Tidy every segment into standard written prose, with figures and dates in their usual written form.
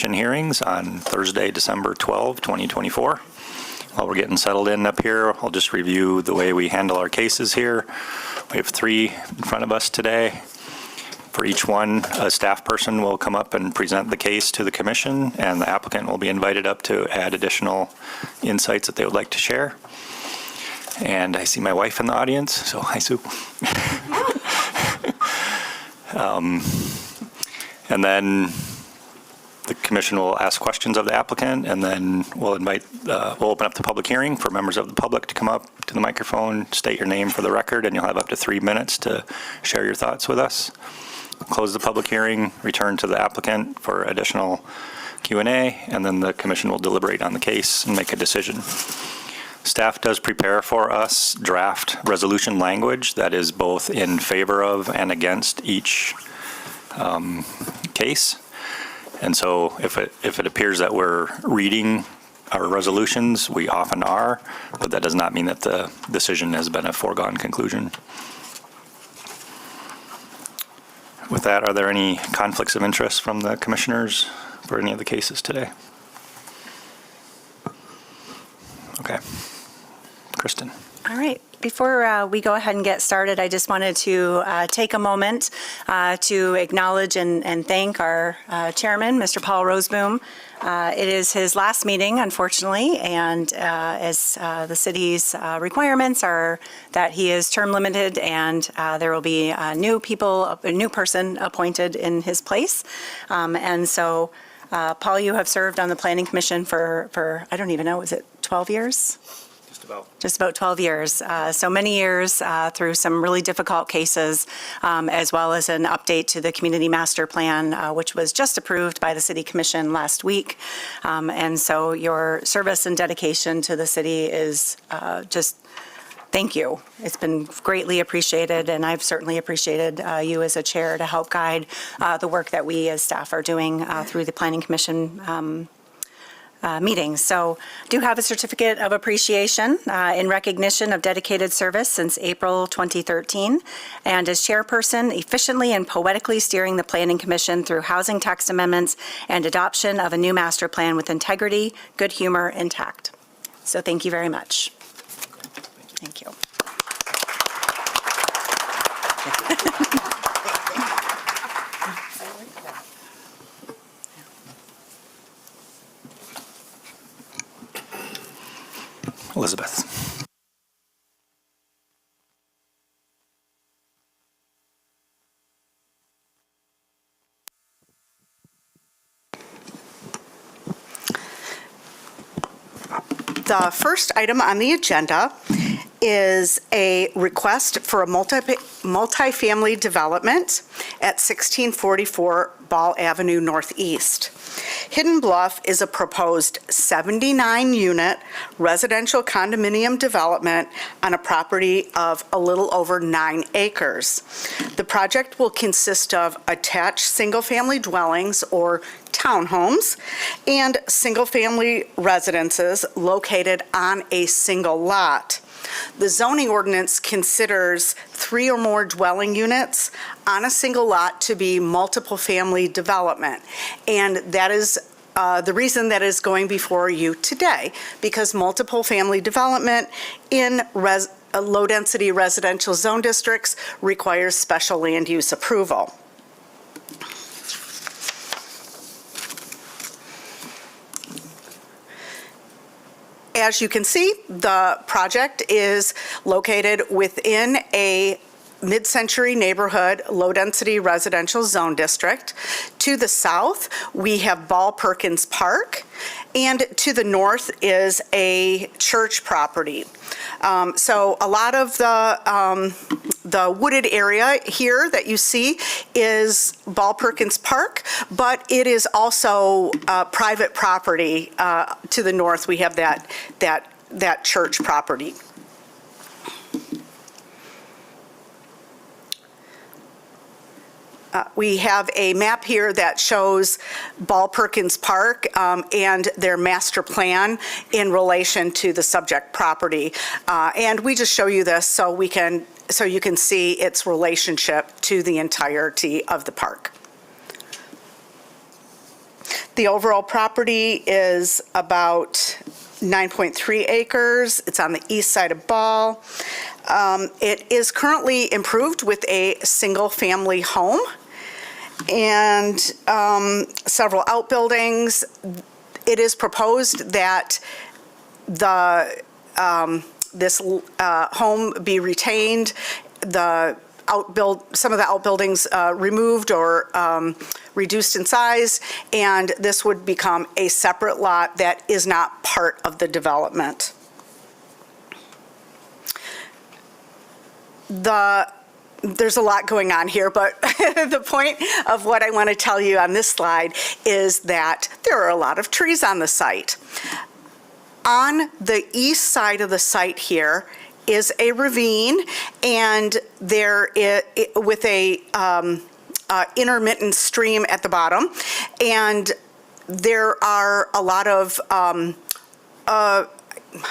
Commission hearings on Thursday, December 12, 2024. While we're getting settled in up here, I'll just review the way we handle our cases here. We have 3 in front of us today. For each one, a staff person will come up and present the case to the Commission, and the applicant will be invited up to add additional insights that they would like to share. And I see my wife in the audience, so hi, Sue. And then the Commission will ask questions of the applicant, and then we'll open up the public hearing for members of the public to come up to the microphone, state your name for the record, and you'll have up to 3 minutes to share your thoughts with us. Close the public hearing, return to the applicant for additional Q&A, and then the Commission will deliberate on the case and make a decision. Staff does prepare for us draft resolution language that is both in favor of and against each case. And so if it appears that we're reading our resolutions, we often are, but that does not mean that the decision has been a foregone conclusion. With that, are there any conflicts of interest from the commissioners for any of the cases today? Okay. Kristen. All right. Before we go ahead and get started, I just wanted to take a moment to acknowledge and thank our chairman, Mr. Paul Roseboom. It is his last meeting, unfortunately, and as the city's requirements are that he is term limited, and there will be a new person appointed in his place. And so, Paul, you have served on the Planning Commission for I don't even know, was it 12 years? Just about 12 years. So many years through some really difficult cases, as well as an update to the Community Master Plan, which was just approved by the City Commission last week. And so your service and dedication to the city is just, thank you. It's been greatly appreciated, and I've certainly appreciated you as a chair to help guide the work that we as staff are doing through the Planning Commission meetings. So do have a certificate of appreciation in recognition of dedicated service since April 2013, and as chairperson, efficiently and poetically steering the Planning Commission through housing text amendments and adoption of a new master plan with integrity, good humor, and tact. So thank you very much. Thank you. Elizabeth. The first item on the agenda is a request for a multifamily development at 1644 Ball Avenue Northeast. Hidden Bluff is a proposed 79-unit residential condominium development on a property of a little over 9 acres. The project will consist of attached single-family dwellings or townhomes and single-family residences located on a single lot. The zoning ordinance considers 3 or more dwelling units on a single lot to be multiple family development. And that is the reason that is going before you today, because multiple family development in low-density residential zone districts requires special land use approval. As you can see, the project is located within a mid-century neighborhood, low-density residential zone district. To the south, we have Ball Perkins Park, and to the north is a church property. So a lot of the wooded area here that you see is Ball Perkins Park, but it is also private property. To the north, we have that church property. We have a map here that shows Ball Perkins Park and their master plan in relation to the subject property. And we just show you this so you can see its relationship to the entirety of the park. The overall property is about 9.3 acres. It's on the east side of Ball. It is currently improved with a single-family home and several outbuildings. It is proposed that this home be retained, some of the outbuildings removed or reduced in size, and this would become a separate lot that is not part of the development. There's a lot going on here, but the point of what I want to tell you on this slide is that there are a lot of trees on the site. On the east side of the site here is a ravine, and there is, with a intermittent stream at the bottom, and there are a lot of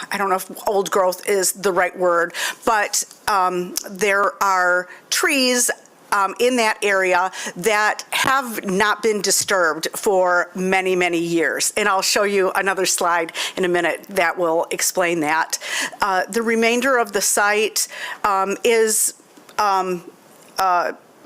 I don't know if old growth is the right word, but there are trees in that area that have not been disturbed for many, many years. And I'll show you another slide in a minute that will explain that. The remainder of the site is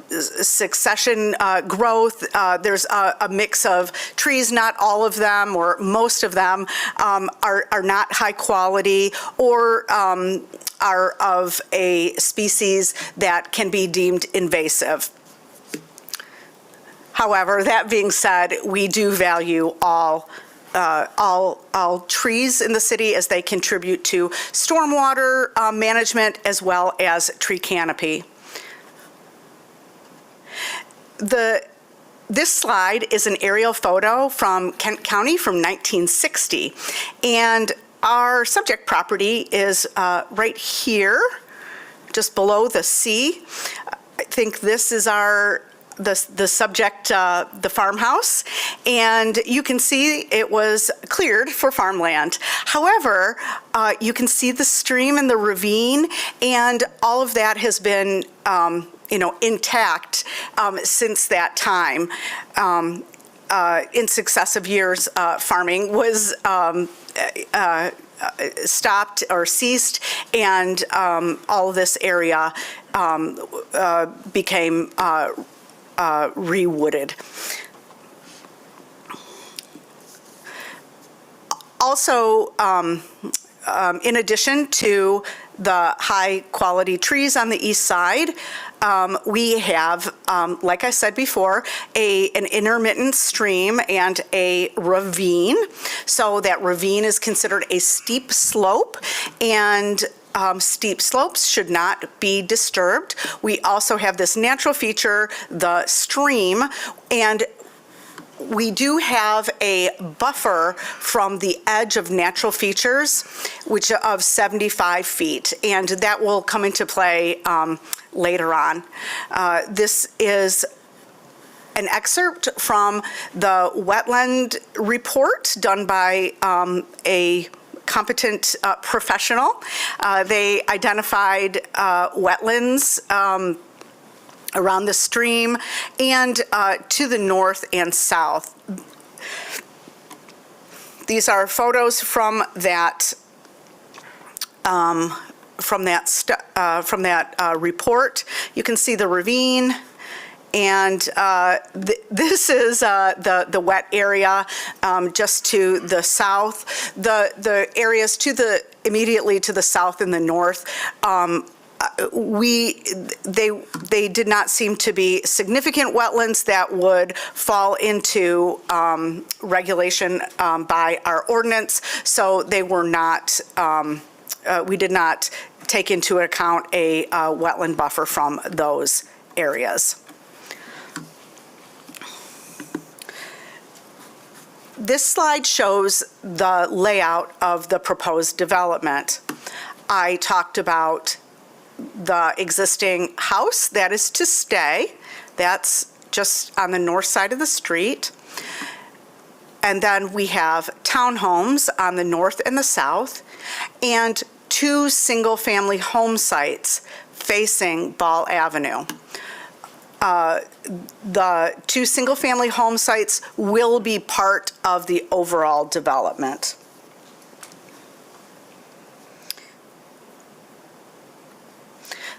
succession growth. There's a mix of trees, not all of them or most of them are not high quality or are of a species that can be deemed invasive. However, that being said, we do value all trees in the city as they contribute to stormwater management as well as tree canopy. This slide is an aerial photo from Kent County from 1960, and our subject property is right here, just below the sea. I think this is the subject, the farmhouse, and you can see it was cleared for farmland. However, you can see the stream and the ravine, and all of that has been intact since that time. In successive years, farming was stopped or ceased, and all of this area became rewooded. Also, in addition to the high-quality trees on the east side, we have, like I said before, an intermittent stream and a ravine. So that ravine is considered a steep slope, and steep slopes should not be disturbed. We also have this natural feature, the stream, and we do have a buffer from the edge of natural features, which of 75 feet, and that will come into play later on. This is an excerpt from the wetland report done by a competent professional. They identified wetlands around the stream and to the north and south. These are photos from that report. You can see the ravine, and this is the wet area just to the south. The areas immediately to the south and the north, they did not seem to be significant wetlands that would fall into regulation by our ordinance, so they were not, we did not take into account a wetland buffer from those areas. This slide shows the layout of the proposed development. I talked about the existing house that is to stay. That's just on the north side of the street. And then we have townhomes on the north and the south, and 2 single-family home sites facing Ball Avenue. the 2 single-family home sites will be part of the overall development.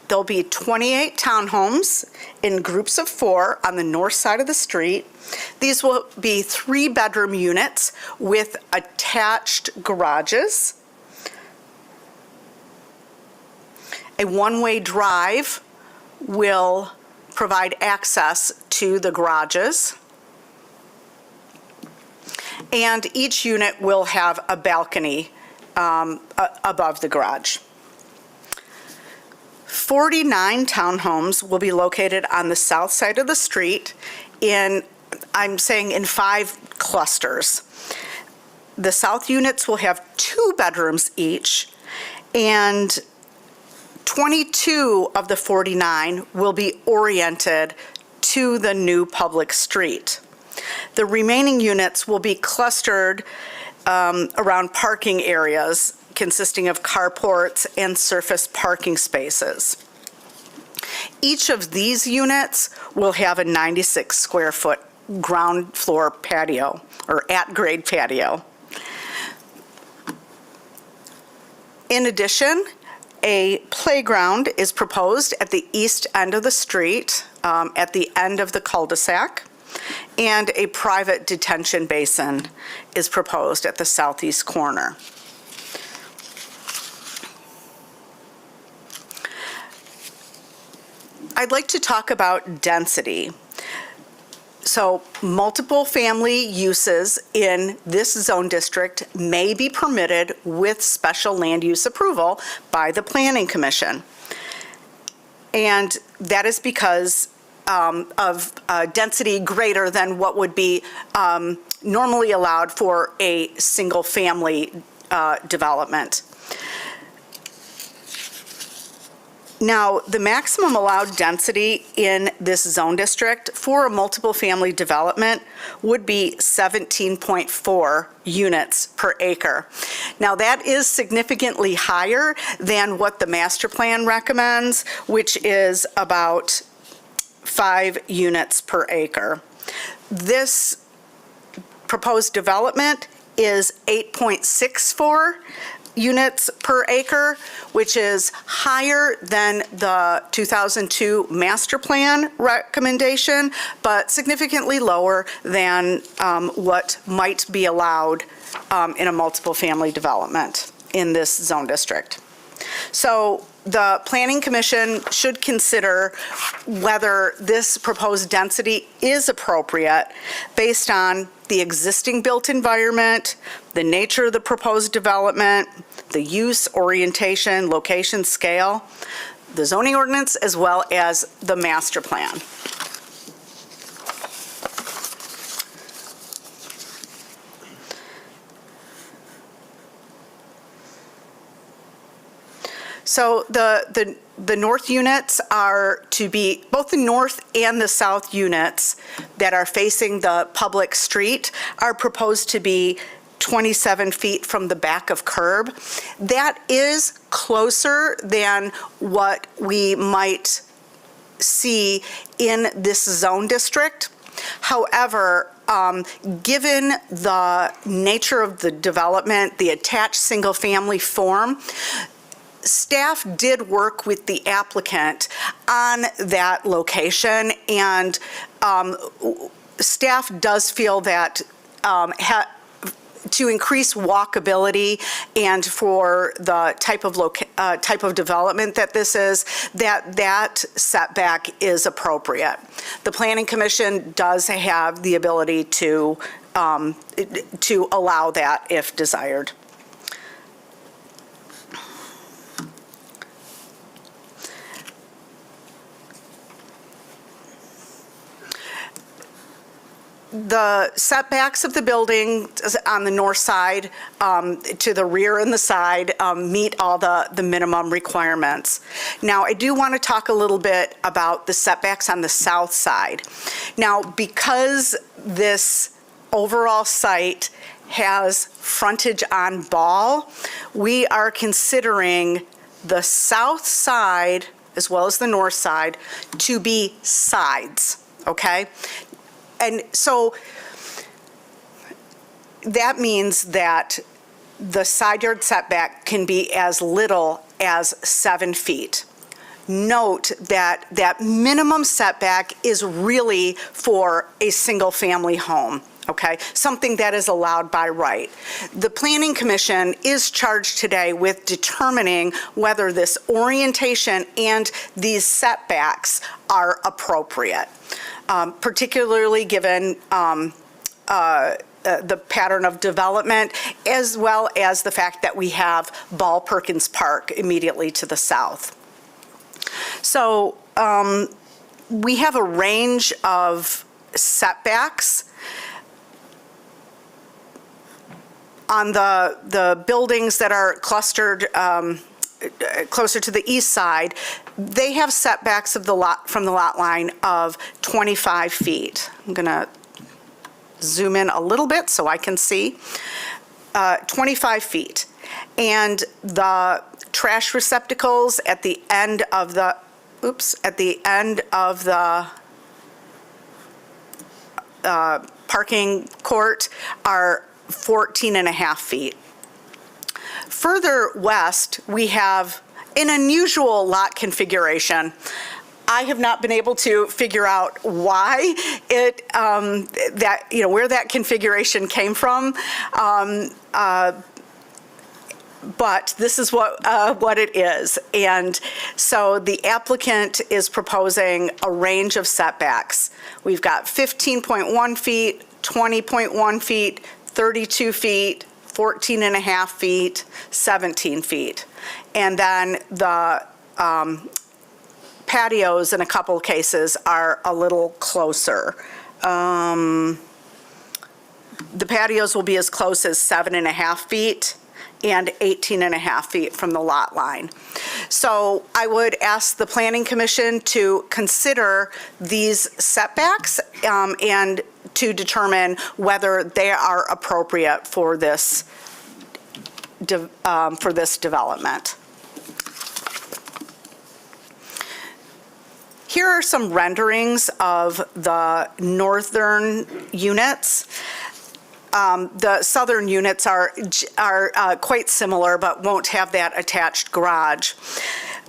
There'll be 28 townhomes in groups of 4 on the north side of the street. These will be 3-bedroom units with attached garages, a one-way drive will provide access to the garages, and each unit will have a balcony above the garage. 49 townhomes will be located on the south side of the street I'm saying in 5 clusters. The south units will have 2 bedrooms each, and 22 of the 49 will be oriented to the new public street. The remaining units will be clustered around parking areas consisting of carports and surface parking spaces. Each of these units will have a 96 square foot ground floor patio or at-grade patio. In addition, a playground is proposed at the east end of the street, at the end of the cul-de-sac, and a private detention basin is proposed at the southeast corner. I'd like to talk about density. So multiple family uses in this zone district may be permitted with special land use approval by the Planning Commission. And that is because of density greater than what would be normally allowed for a single family development. Now, the maximum allowed density in this zone district for a multiple family development would be 17.4 units per acre. Now, that is significantly higher than what the master plan recommends, which is about 5 units per acre. This proposed development is 8.64 units per acre, which is higher than the 2002 master plan recommendation, but significantly lower than what might be allowed in a multiple family development in this zone district. So the Planning Commission should consider whether this proposed density is appropriate based on the existing built environment, the nature of the proposed development, the use, orientation, location, scale, the zoning ordinance, as well as the master plan. So the north units are to be, both the north and the south units that are facing the public street are proposed to be 27 feet from the back of curb. That is closer than what we might see in this zone district. However, given the nature of the development, the attached single-family form, staff did work with the applicant on that location, and staff does feel that to increase walkability and for the type of development that this is, that setback is appropriate. The Planning Commission does have the ability to allow that if desired. The setbacks of the building on the north side to the rear and the side meet all the minimum requirements. Now, I do want to talk a little bit about the setbacks on the south side. Now, because this overall site has frontage on Ball, we are considering the south side as well as the north side, to be sides, okay? And so that means that the side yard setback can be as little as 7 feet. Note that that minimum setback is really for a single-family home, okay? Something that is allowed by right. The Planning Commission is charged today with determining whether this orientation and these setbacks are appropriate, particularly given the pattern of development, as well as the fact that we have Ball Perkins Park immediately to the south. So we have a range of setbacks on the buildings that are clustered closer to the east side. They have setbacks of the lot from the lot line of 25 feet. I'm going to zoom in a little bit so I can see. 25 feet. And the trash receptacles at the end of the, parking court are 14 and a half feet. Further west, we have an unusual lot configuration. I have not been able to figure out why it, where that configuration came from. But this is what it is. And so the applicant is proposing a range of setbacks. We've got 15.1 feet, 20.1 feet, 32 feet, 14 and a half feet, 17 feet. And then the patios in a couple cases are a little closer. The patios will be as close as 7.5 feet and 18.5 feet from the lot line. So I would ask the Planning Commission to consider these setbacks and to determine whether they are appropriate for this development. Here are some renderings of the northern units. The southern units are quite similar, but won't have that attached garage.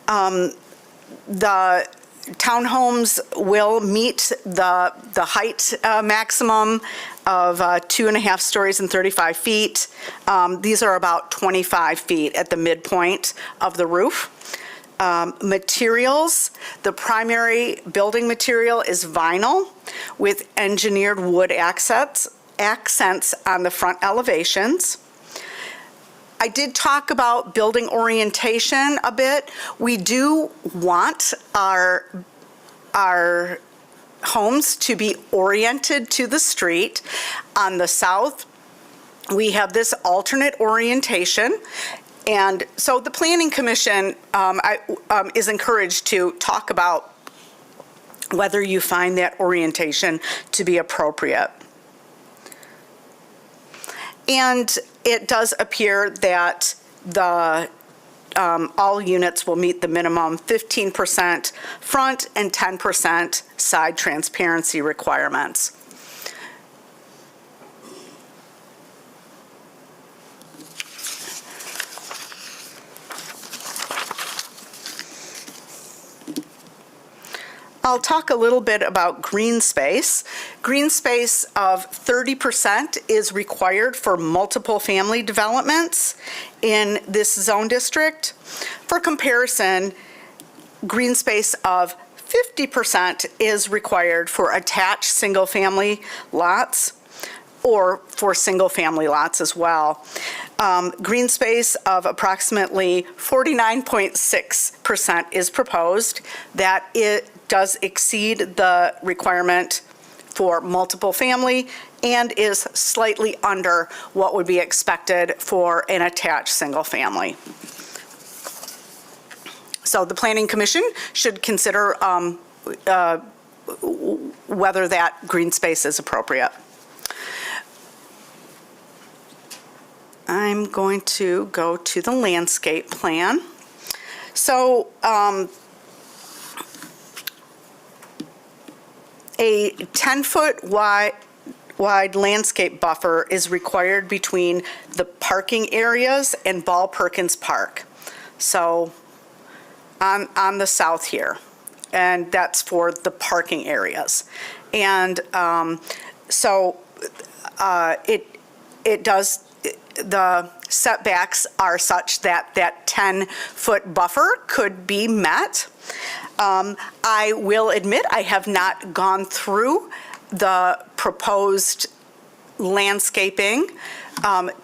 The townhomes will meet the height maximum of 2.5 stories and 35 feet. These are about 25 feet at the midpoint of the roof. Materials, the primary building material is vinyl with engineered wood accents on the front elevations. I did talk about building orientation a bit. We do want our homes to be oriented to the street. On the south, we have this alternate orientation. And so the Planning Commission is encouraged to talk about whether you find that orientation to be appropriate. And it does appear that the all units will meet the minimum 15% front and 10% side transparency requirements. I'll talk a little bit about green space. Green space of 30% is required for multiple family developments in this zone district. For comparison, green space of 50% is required for attached single-family lots or for single-family lots as well. Green space of approximately 49.6% is proposed. That it does exceed the requirement for multiple family and is slightly under what would be expected for an attached single family. So the Planning Commission should consider whether that green space is appropriate. I'm going to go to the landscape plan. So A 10-foot wide landscape buffer is required between the parking areas and Ball Perkins Park. So on the south here, and that's for the parking areas. And it does, the setbacks are such that that 10-foot buffer could be met. I will admit I have not gone through the proposed landscaping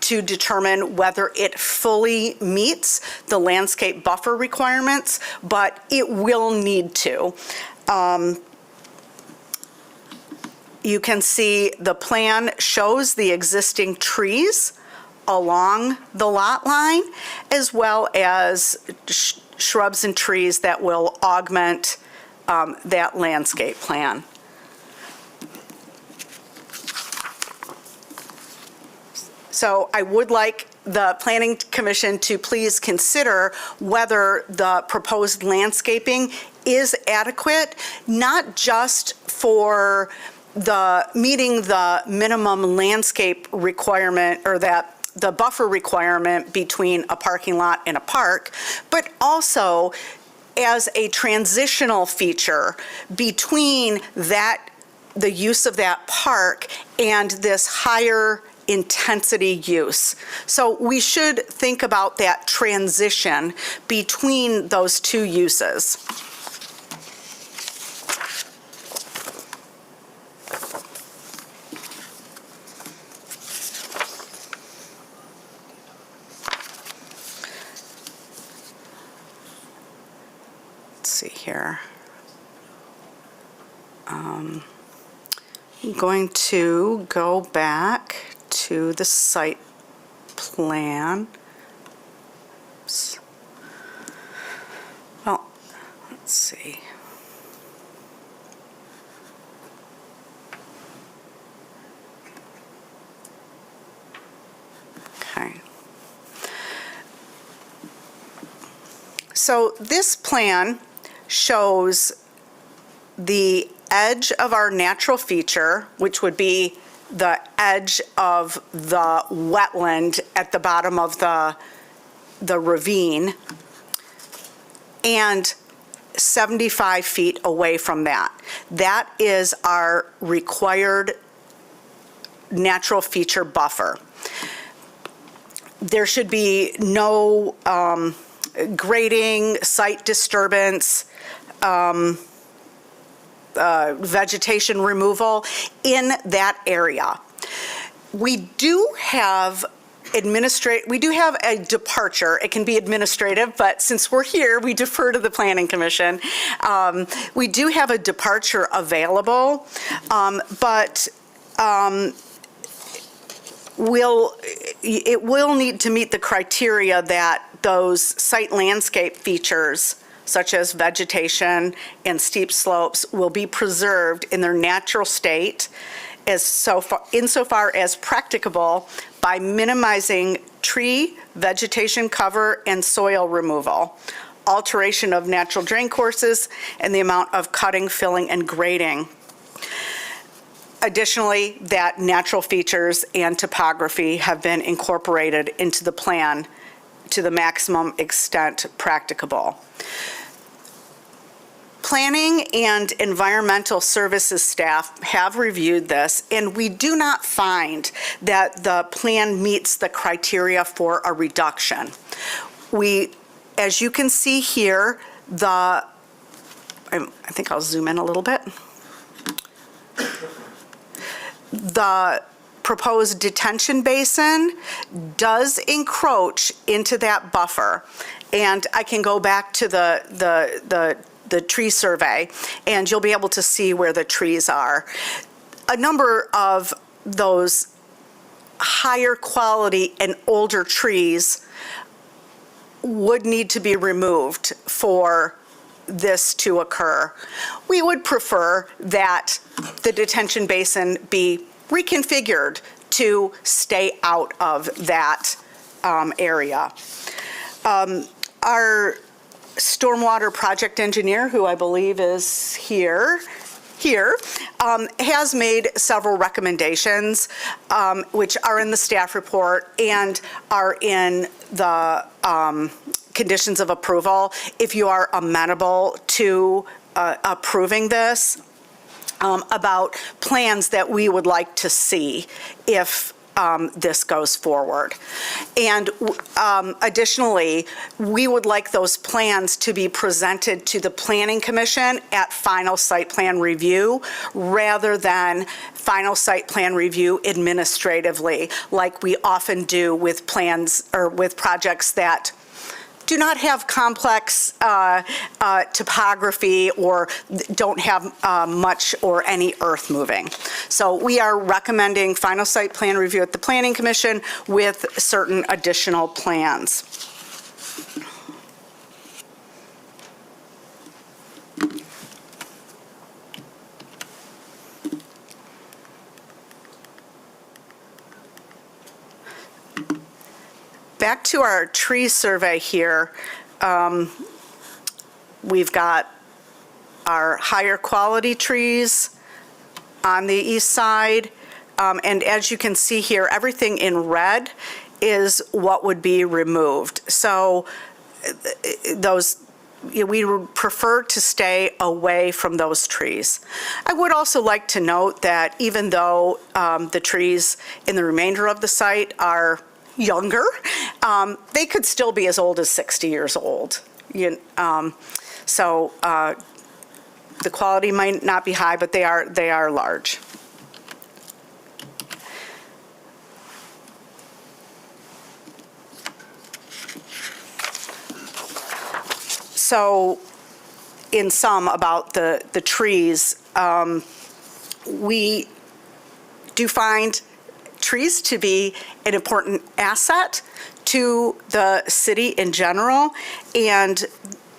to determine whether it fully meets the landscape buffer requirements, but it will need to. You can see the plan shows the existing trees along the lot line, as well as shrubs and trees that will augment that landscape plan. So I would like the Planning Commission to please consider whether the proposed landscaping is adequate, not just for the meeting the minimum landscape requirement, or that the buffer requirement between a parking lot and a park, but also as a transitional feature between that, the use of that park and this higher intensity use. So we should think about that transition between those two uses. Let's see here. I'm going to go back to the site plan. Oops. Well, let's see. Okay. So this plan shows the edge of our natural feature, which would be the edge of the wetland at the bottom of the ravine, and 75 feet away from that. That is our required natural feature buffer. There should be no grading, site disturbance, vegetation removal in that area. We do have a departure. It can be administrative, but since we're here, we defer to the Planning Commission. We do have a departure available, but it will need to meet the criteria that those site landscape features, such as vegetation and steep slopes, will be preserved in their natural state insofar as practicable by minimizing tree, vegetation cover, and soil removal, alteration of natural drain courses, and the amount of cutting, filling, and grading. Additionally, that natural features and topography have been incorporated into the plan to the maximum extent practicable. Planning and environmental services staff have reviewed this, and we do not find that the plan meets the criteria for a reduction. As you can see here, I think I'll zoom in a little bit. The proposed detention basin does encroach into that buffer, and I can go back to the tree survey, and you'll be able to see where the trees are. A number of those higher quality and older trees would need to be removed for this to occur. We would prefer that the detention basin be reconfigured to stay out of that area. Our stormwater project engineer, who I believe is here, here, has made several recommendations, which are in the staff report and are in the conditions of approval. If you are amenable to approving this, about plans that we would like to see if this goes forward. And additionally, we would like those plans to be presented to the Planning Commission at final site plan review rather than final site plan review administratively, like we often do with plans or with projects that do not have complex topography or don't have much or any earth moving. So we are recommending final site plan review at the Planning Commission with certain additional plans. Back to our tree survey here, we've got our higher quality trees on the east side. And as you can see here, everything in red is what would be removed. So we would prefer to stay away from those trees. I would also like to note that even though the trees in the remainder of the site are younger, they could still be as old as 60 years old. So the quality might not be high, but they are large. So in sum about the trees, we do find trees to be an important asset to the city in general, and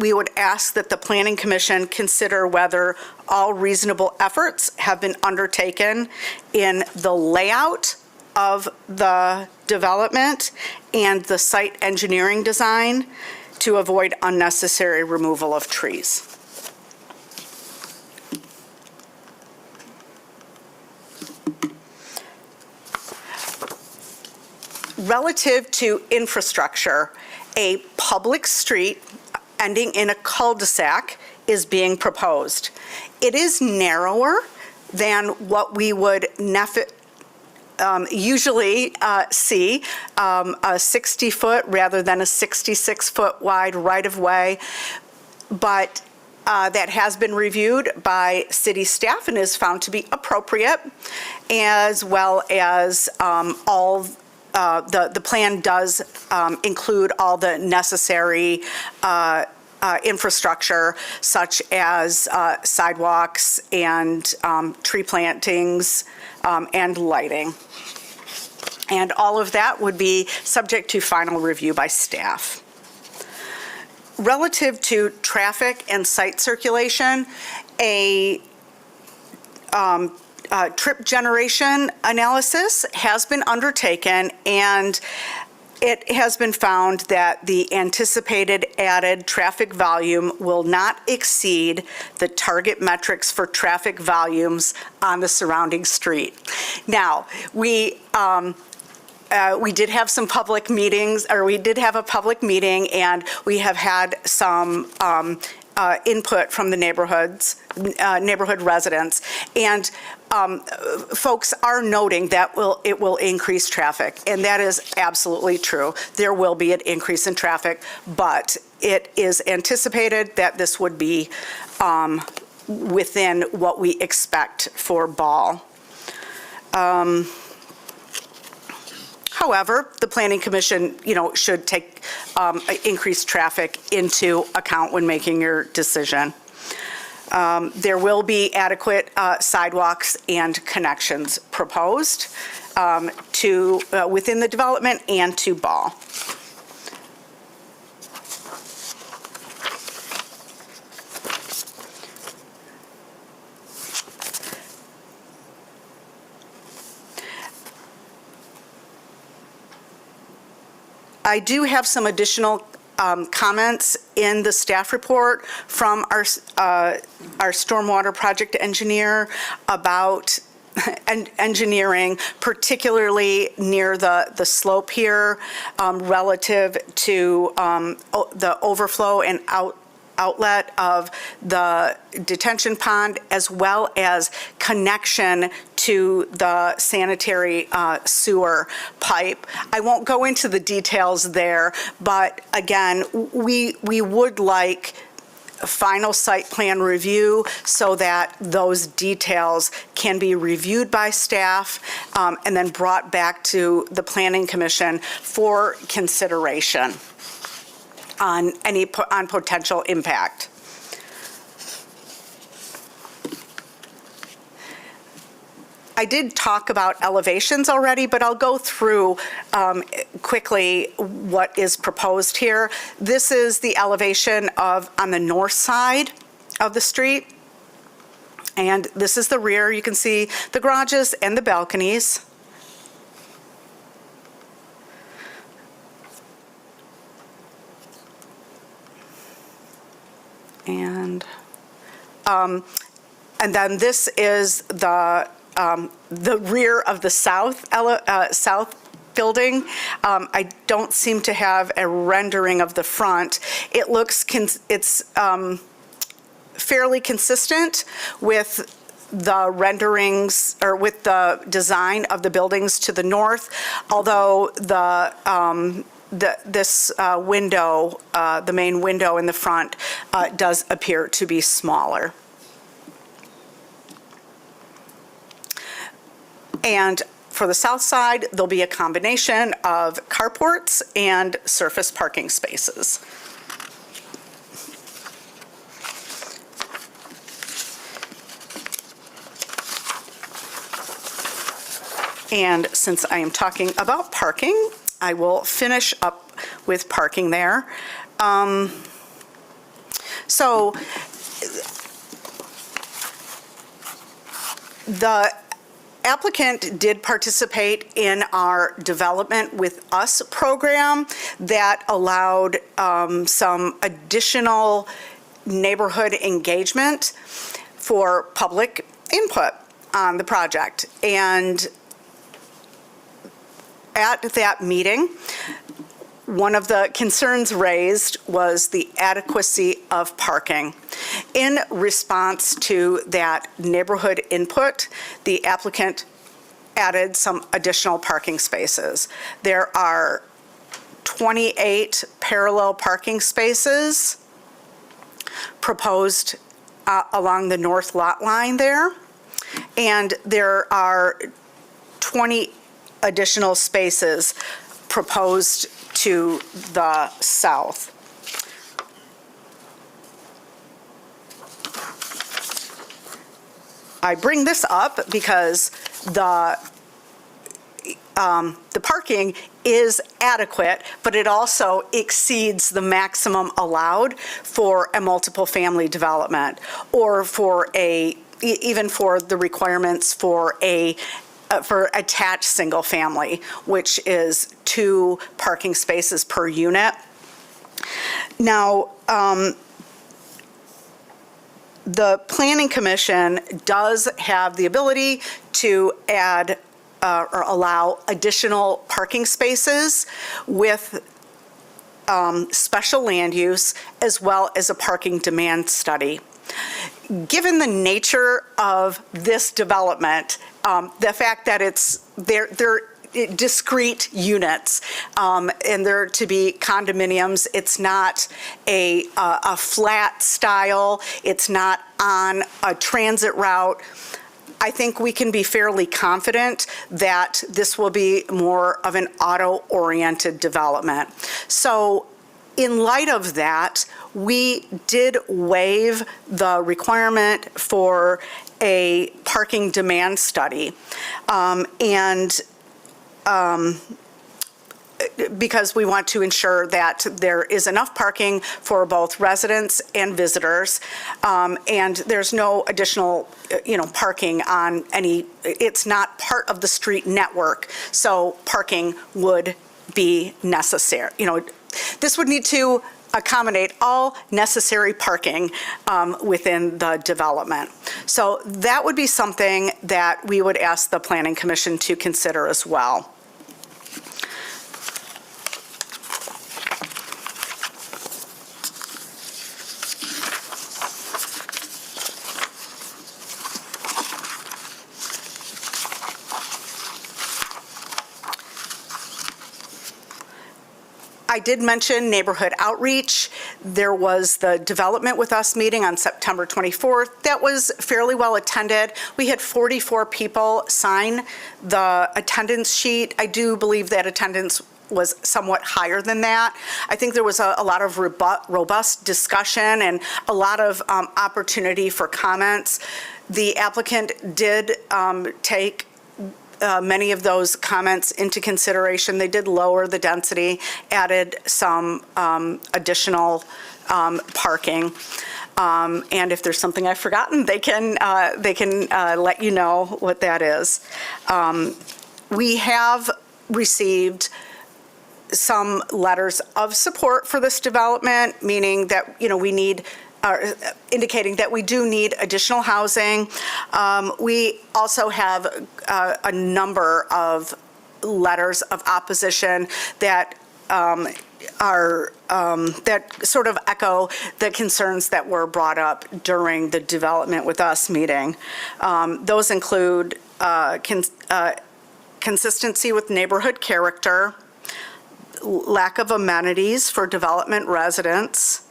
we would ask that the Planning Commission consider whether all reasonable efforts have been undertaken in the layout of the development and the site engineering design to avoid unnecessary removal of trees. Relative to infrastructure, a public street ending in a cul-de-sac is being proposed. It is narrower than what we would usually see, a 60-foot rather than a 66-foot wide right-of-way, but that has been reviewed by city staff and is found to be appropriate, as well as all the plan does include all the necessary infrastructure, such as sidewalks and tree plantings and lighting. And all of that would be subject to final review by staff. Relative to traffic and site circulation, a trip generation analysis has been undertaken, and it has been found that the anticipated added traffic volume will not exceed the target metrics for traffic volumes on the surrounding street. Now, we did have some public meetings, or we did have a public meeting, and we have had some input from the neighborhood residents, and folks are noting that it will increase traffic, and that is absolutely true. There will be an increase in traffic, but it is anticipated that this would be within what we expect for Ball. However, the Planning Commission, should take increased traffic into account when making your decision. There will be adequate sidewalks and connections proposed within the development and to Ball. I do have some additional comments in the staff report from our stormwater project engineer about engineering, particularly near the slope here, relative to the overflow and outlet of the detention pond, as well as connection to the sanitary sewer pipe. I won't go into the details there, but again, we would like a final site plan review so that those details can be reviewed by staff and then brought back to the Planning Commission for consideration on potential impact. I did talk about elevations already, but I'll go through quickly what is proposed here. This is the elevation on the north side of the street. And this is the rear. You can see the garages and the balconies. And then this is the rear of the south building. I don't seem to have a rendering of the front. It looks, it's fairly consistent with the renderings, or with the design of the buildings to the north, although this window, the main window in the front, does appear to be smaller. And for the south side, there'll be a combination of carports and surface parking spaces. And since I am talking about parking, I will finish up with parking there. So the applicant did participate in our Development with Us program that allowed some additional neighborhood engagement for public input on the project. And at that meeting, one of the concerns raised was the adequacy of parking. In response to that neighborhood input, the applicant added some additional parking spaces. There are 28 parallel parking spaces proposed along the north lot line there, and there are 20 additional spaces proposed to the south. I bring this up because the parking is adequate, but it also exceeds the maximum allowed for a multiple family development, or for even for the requirements for for attached single family, which is 2 parking spaces per unit. Now, the Planning Commission does have the ability to add or allow additional parking spaces with special land use, as well as a parking demand study. Given the nature of this development, the fact that they're discrete units, and they're to be condominiums, it's not a flat style, it's not on a transit route, I think we can be fairly confident that this will be more of an auto-oriented development. So in light of that, we did waive the requirement for a parking demand study. Because we want to ensure that there is enough parking for both residents and visitors, and there's no additional, parking on it's not part of the street network, so parking would be necessary, this would need to accommodate all necessary parking within the development. So that would be something that we would ask the Planning Commission to consider as well. I did mention neighborhood outreach. There was the Development with Us meeting on September 24th. That was fairly well attended. We had 44 people sign the attendance sheet. I do believe that attendance was somewhat higher than that. I think there was a lot of robust discussion and a lot of opportunity for comments. The applicant did take many of those comments into consideration. They did lower the density, added some additional parking. And if there's something I've forgotten, they can let you know what that is. We have received some letters of support for this development, meaning that, we need indicating that we do need additional housing. We also have a number of letters of opposition that that sort of echo the concerns that were brought up during the Development with Us meeting. Those include consistency with neighborhood character, lack of amenities for development residents,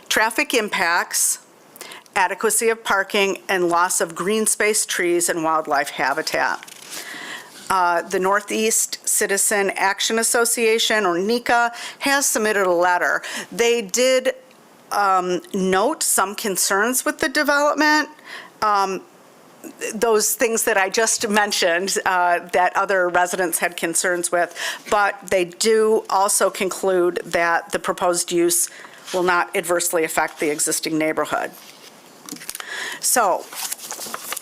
traffic impacts, adequacy of parking, and loss of green space, trees, and wildlife habitat. The Northeast Citizen Action Association, or NECA, has submitted a letter. They did note some concerns with the development, those things that I just mentioned that other residents had concerns with, but they do also conclude that the proposed use will not adversely affect the existing neighborhood. So,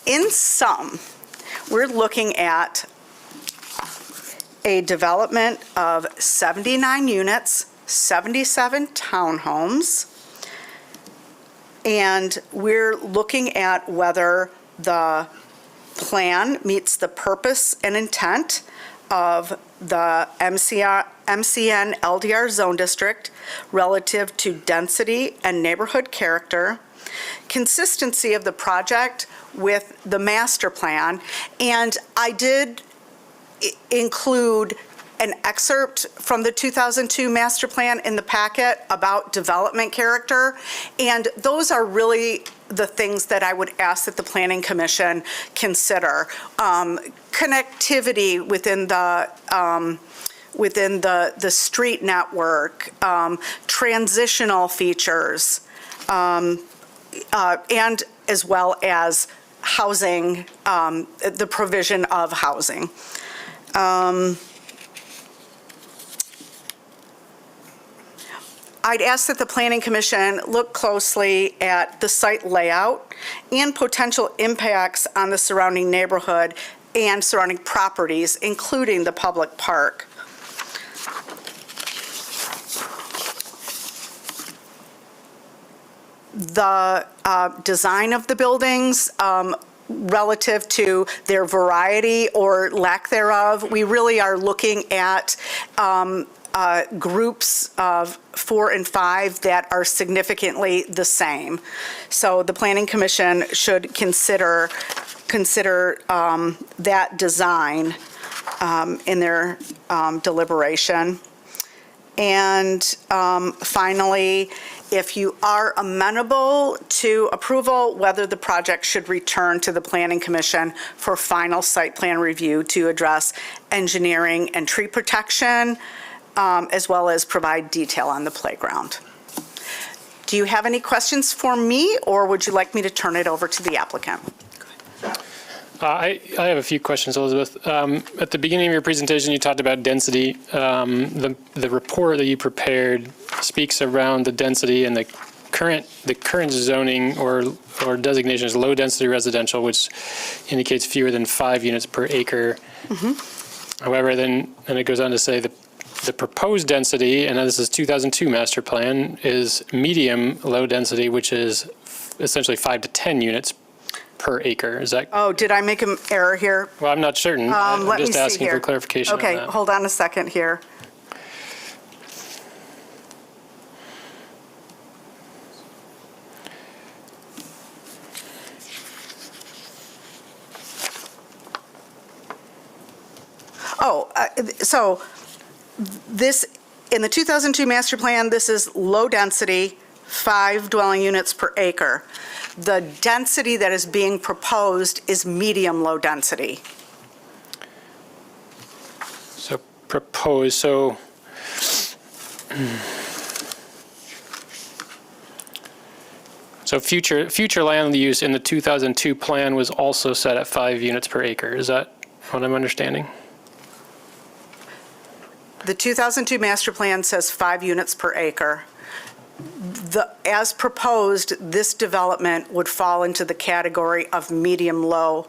in sum, we're looking at a development of 79 units, 77 townhomes, and we're looking at whether the plan meets the purpose and intent of the MCN LDR zone district relative to density and neighborhood character, consistency of the project with the master plan, and I did include an excerpt from the 2002 master plan in the packet about development character, and those are really the things that I would ask that the Planning Commission consider. Connectivity within the street network, transitional features, and as well as housing, the provision of housing. I'd ask that the Planning Commission look closely at the site layout and potential impacts on the surrounding neighborhood and surrounding properties, including the public park. The design of the buildings, relative to their variety or lack thereof, we really are looking at groups of 4 and 5 that are significantly the same. So the Planning Commission should consider that design in their deliberation. And finally, if you are amenable to approval, whether the project should return to the Planning Commission for final site plan review to address engineering and tree protection, as well as provide detail on the playground. Do you have any questions for me, or would you like me to turn it over to the applicant? I have a few questions, Elizabeth. At the beginning of your presentation, you talked about density. The report that you prepared speaks around the density, and the current zoning or designation is low density residential, which indicates fewer than 5 units per acre. Mm-hmm. However, then it goes on to say the the proposed density, and this is 2002 master plan, is medium low density, which is essentially 5 to 10 units per acre. Is that, Oh, did I make an error here? well, I'm not certain. I'm Let me just see asking here. for clarification on Okay, that. hold on a second here. Oh, so this, in the 2002 master plan, this is low density, 5 dwelling units per acre. The density that is being proposed is medium low density. So proposed, so future land use in the 2002 plan was also set at 5 units per acre. Is that what I'm understanding? The 2002 master plan says 5 units per acre. As proposed, this development would fall into the category of medium-low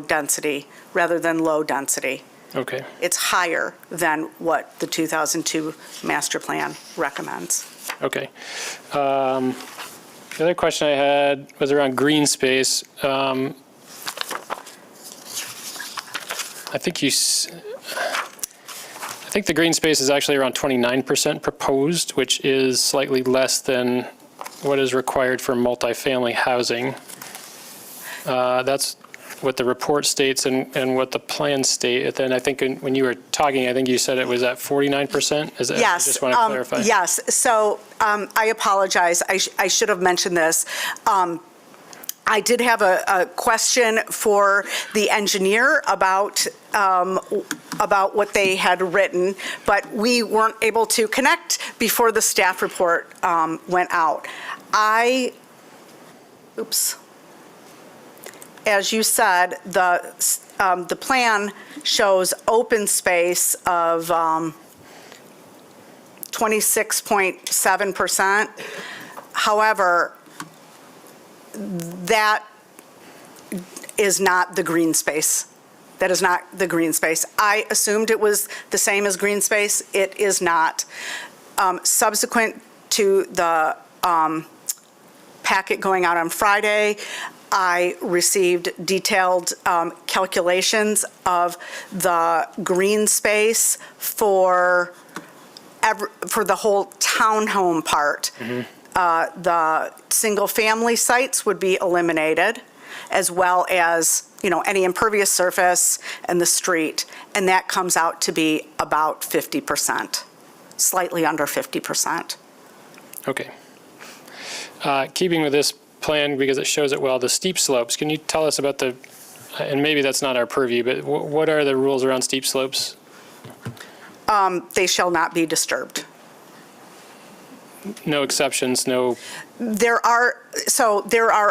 density rather than low density. Okay. It's higher than what the 2002 master plan recommends. Okay. The other question I had was around green space. I think the green space is actually around 29% proposed, which is slightly less than what is required for multifamily housing. That's what the report states and what the plans state. Then I think when you were talking, I think you said it was at 49%? Is that, Yes. I just want to clarify. Yes. So I apologize. I should have mentioned this. I did have a question for the engineer about what they had written, but we weren't able to connect before the staff report went out. As you said, the plan shows open space of 26.7%. However, that is not the green space. That is not the green space. I assumed it was the same as green space. It is not. Subsequent to the packet going out on Friday, I received detailed calculations of the green space for the whole townhome part. The single-family sites would be eliminated, as well as, any impervious surface and the street, and that comes out to be about 50%, slightly under 50%. Okay. Keeping with this plan, because it shows it well, the steep slopes, can you tell us about and maybe that's not our purview, but what are the rules around steep slopes? They shall not be disturbed. No exceptions, no. There are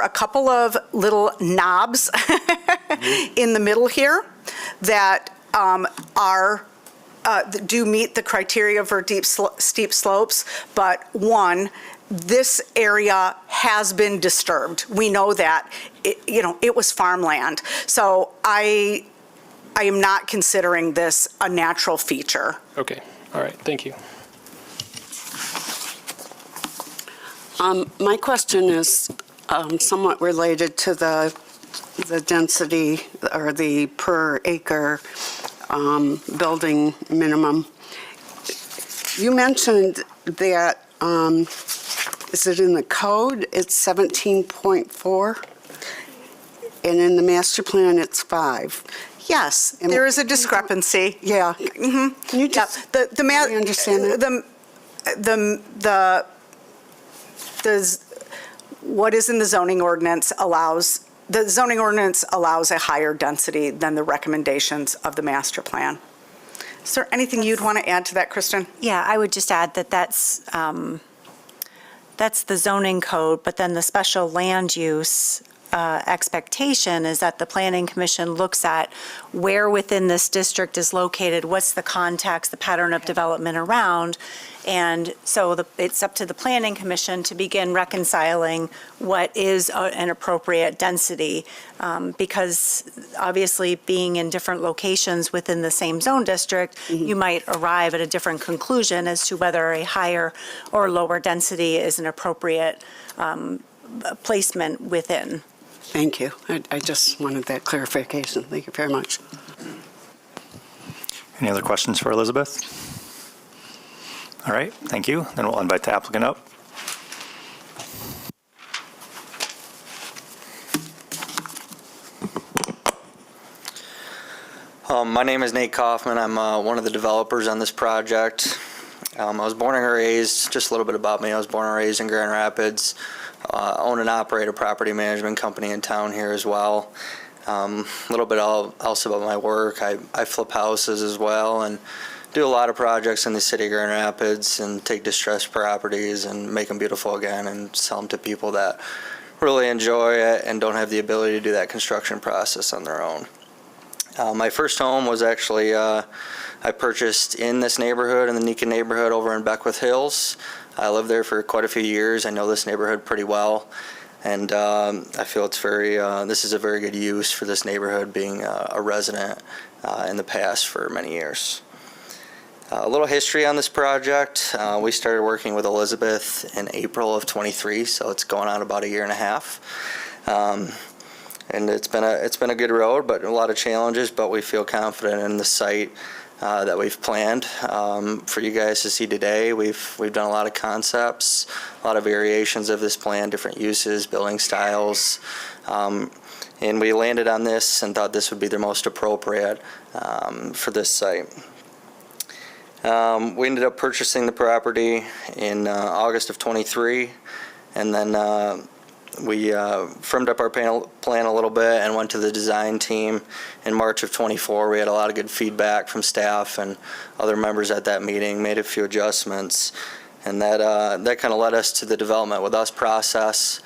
a couple of little knobs in the middle here that do meet the criteria for steep slopes, but this area has been disturbed. We know that. It was farmland. So I am not considering this a natural feature. Okay, all right, thank you. My question is somewhat related to the density or the per acre building minimum. You mentioned that, is it in the code, it's 17.4? And in the master plan, it's 5. Yes, there is a discrepancy. Yeah. Can you just let me understand that? What is in the zoning ordinance allows a higher density than the recommendations of the master plan. Is there anything you'd want to add to that, Kristen? Yeah, I would just add that's the zoning code, but then the special land use expectation is that the Planning Commission looks at where within this district is located, what's the context, the pattern of development around, and so it's up to the Planning Commission to begin reconciling what is an appropriate density, because obviously being in different locations within the same zone district, you might arrive at a different conclusion as to whether a higher or lower density is an appropriate placement within. Thank you. I just wanted that clarification. Thank you very much. Any other questions for Elizabeth? All right, thank you. Then we'll invite the applicant up. My name is Nate Kaufman. I'm one of the developers on this project. I was born and raised, just a little bit about me, I was born and raised in Grand Rapids. Own and operate a property management company in town here as well. A little bit else about my work. I flip houses as well and do a lot of projects in the city of Grand Rapids and take distressed properties and make them beautiful again and sell them to people that really enjoy it and don't have the ability to do that construction process on their own. My first home was actually, I purchased in this neighborhood, in the Nika neighborhood over in Beckwith Hills. I lived there for quite a few years. I know this neighborhood pretty well. And I feel it's this is a very good use for this neighborhood, being a resident in the past for many years. A little history on this project. We started working with Elizabeth in April of 23, so it's going on about a year and a half. And it's been a good road, but a lot of challenges, but we feel confident in the site that we've planned for you guys to see today. We've done a lot of concepts, a lot of variations of this plan, different uses, building styles, and we landed on this and thought this would be the most appropriate for this site. We ended up purchasing the property in August of 23, and then we firmed up our plan a little bit and went to the design team in March of 24. We had a lot of good feedback from staff and other members at that meeting, made a few adjustments, and that kind of led us to the development with us process.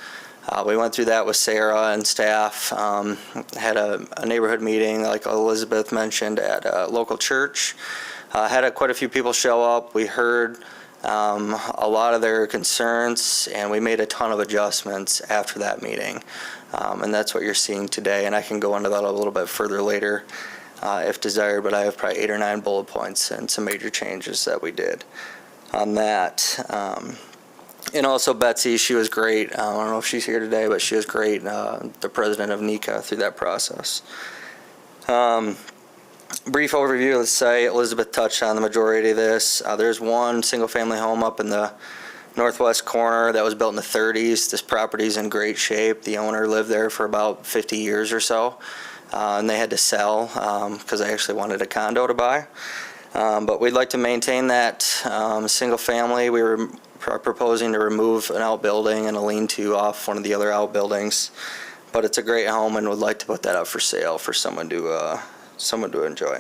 We went through that with Sarah and staff, had a neighborhood meeting, like Elizabeth mentioned, at a local church. Had quite a few people show up. We heard a lot of their concerns, and we made a ton of adjustments after that meeting. And that's what you're seeing today, and I can go into that a little bit further later if desired, but I have probably 8 or 9 bullet points and some major changes that we did on that. And also Betsy, she was great. I don't know if she's here today, but she was great, the president of NECA, through that process. Brief overview of the site. Elizabeth touched on the majority of this. There's one single-family home up in the northwest corner that was built in the 30s. This property's in great shape. The owner lived there for about 50 years or so, and they had to sell because they actually wanted a condo to buy. But we'd like to maintain that single family. We were proposing to remove an outbuilding and a lean-to off one of the other outbuildings, but it's a great home and would like to put that up for sale for someone to enjoy.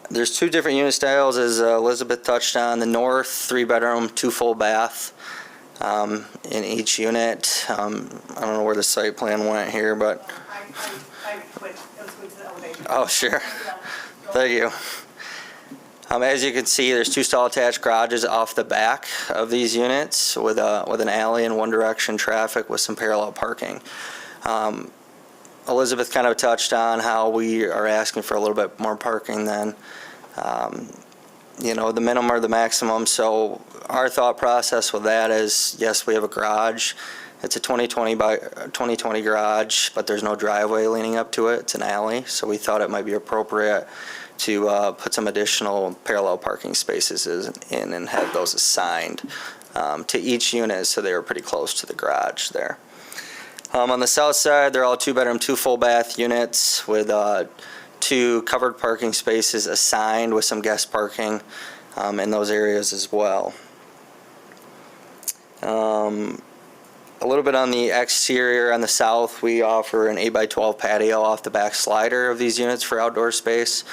There's 2 different unit styles, as Elizabeth touched on. The north, 3-bedroom, 2 full bath in each unit. I don't know where the site plan went here, but oh, sure. Thank you. As you can see, there's 2 stall attached garages off the back of these units with an alley in one direction traffic with some parallel parking. Elizabeth kind of touched on how we are asking for a little bit more parking than, the minimum or the maximum. So our thought process with that is, yes, we have a garage. It's a 2020 by 2020 garage, but there's no driveway leading up to it. It's an alley. So we thought it might be appropriate to put some additional parallel parking spaces in and have those assigned to each unit, so they were pretty close to the garage there. On the south side, they're all 2-bedroom, 2 full bath units with 2 covered parking spaces assigned with some guest parking in those areas as well. A little bit on the exterior. On the south, we offer an 8x12 patio off the back slider of these units for outdoor space.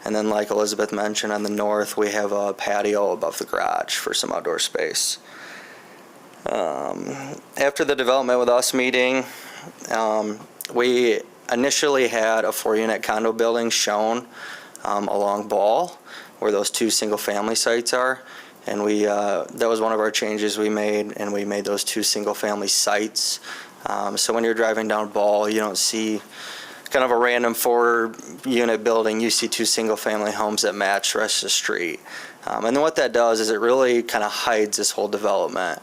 And then, like Elizabeth mentioned, on the north, we have a patio above the garage for some outdoor space. After the development with us meeting, we initially had a 4-unit condo building shown along Ball, where those 2 single-family sites are. And that was one of our changes we made, and we made those 2 single-family sites. So when you're driving down Ball, you don't see kind of a random 4-unit building. You see 2 single-family homes that match the rest of the street. And then what that does is it really kind of hides this whole development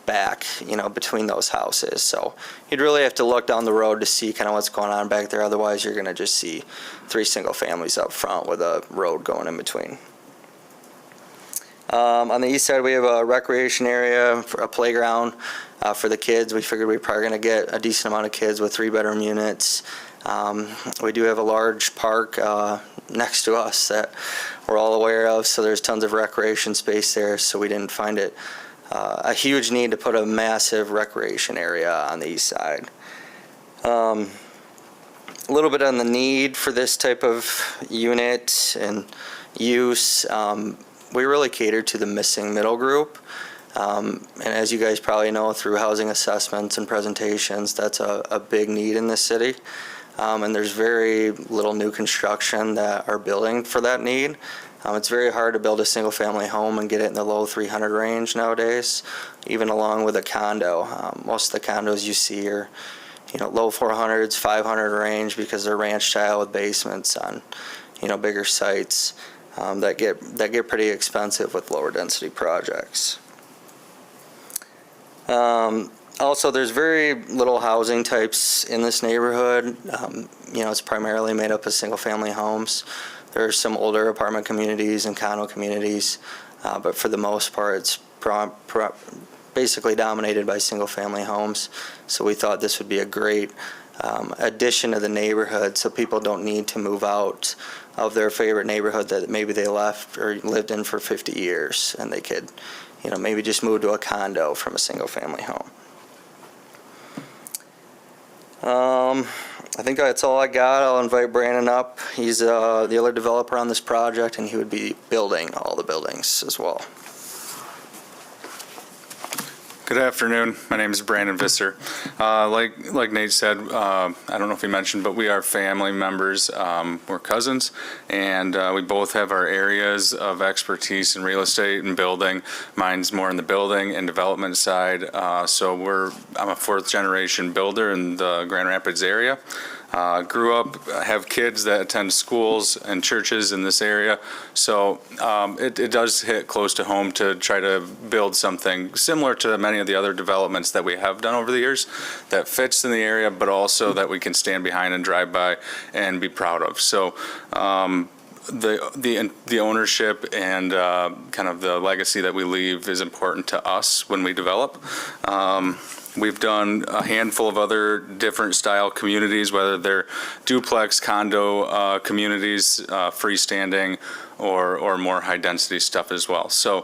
back, between those houses. So you'd really have to look down the road to see kind of what's going on back there. Otherwise, you're going to just see 3 single families up front with a road going in between. On the east side, we have a recreation area, for a playground for the kids. We figured we were probably going to get a decent amount of kids with 3-bedroom units. We do have a large park next to us that we're all aware of, so there's tons of recreation space there, so we didn't find it a huge need to put a massive recreation area on the east side. A little bit on the need for this type of unit and use. We really cater to the missing middle group. And as you guys probably know through housing assessments and presentations, that's a big need in this city. And there's very little new construction that are building for that need. It's very hard to build a single family home and get it in the low 300 range nowadays, even along with a condo. Most of the condos you see are, low 400s, 500 range because they're ranch style with basements on, bigger sites. That get pretty expensive with lower density projects. Also, there's very little housing types in this neighborhood. It's primarily made up of single family homes. There are some older apartment communities and condo communities, but for the most part, it's basically dominated by single family homes. So we thought this would be a great addition to the neighborhood, so people don't need to move out of their favorite neighborhood that maybe they left or lived in for 50 years, and they could, maybe just move to a condo from a single family home. I think that's all I got. I'll invite Brandon up. He's the other developer on this project, and he would be building all the buildings as well. Good afternoon. My name is Brandon Visser. Like Nate said, I don't know if he mentioned, but we are family members. We're cousins, and we both have our areas of expertise in real estate and building. Mine's more in the building and development side. So I'm a 4th generation builder in the Grand Rapids area. Grew up, have kids that attend schools and churches in this area, so it does hit close to home to try to build something similar to many of the other developments that we have done over the years that fits in the area, but also that we can stand behind and drive by and be proud of. So the ownership and kind of the legacy that we leave is important to us when we develop. We've done a handful of other different style communities, whether they're duplex, condo communities, freestanding, or more high density stuff as well. So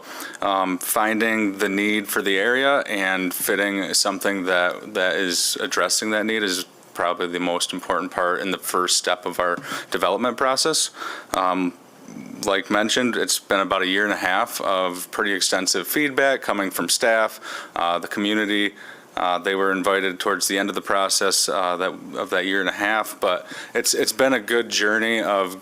finding the need for the area and fitting something that is addressing that need is probably the most important part in the first step of our development process. Like mentioned, it's been about 1.5 years of pretty extensive feedback coming from staff, the community. They were invited towards the end of the process of that 1.5 years, but it's been a good journey of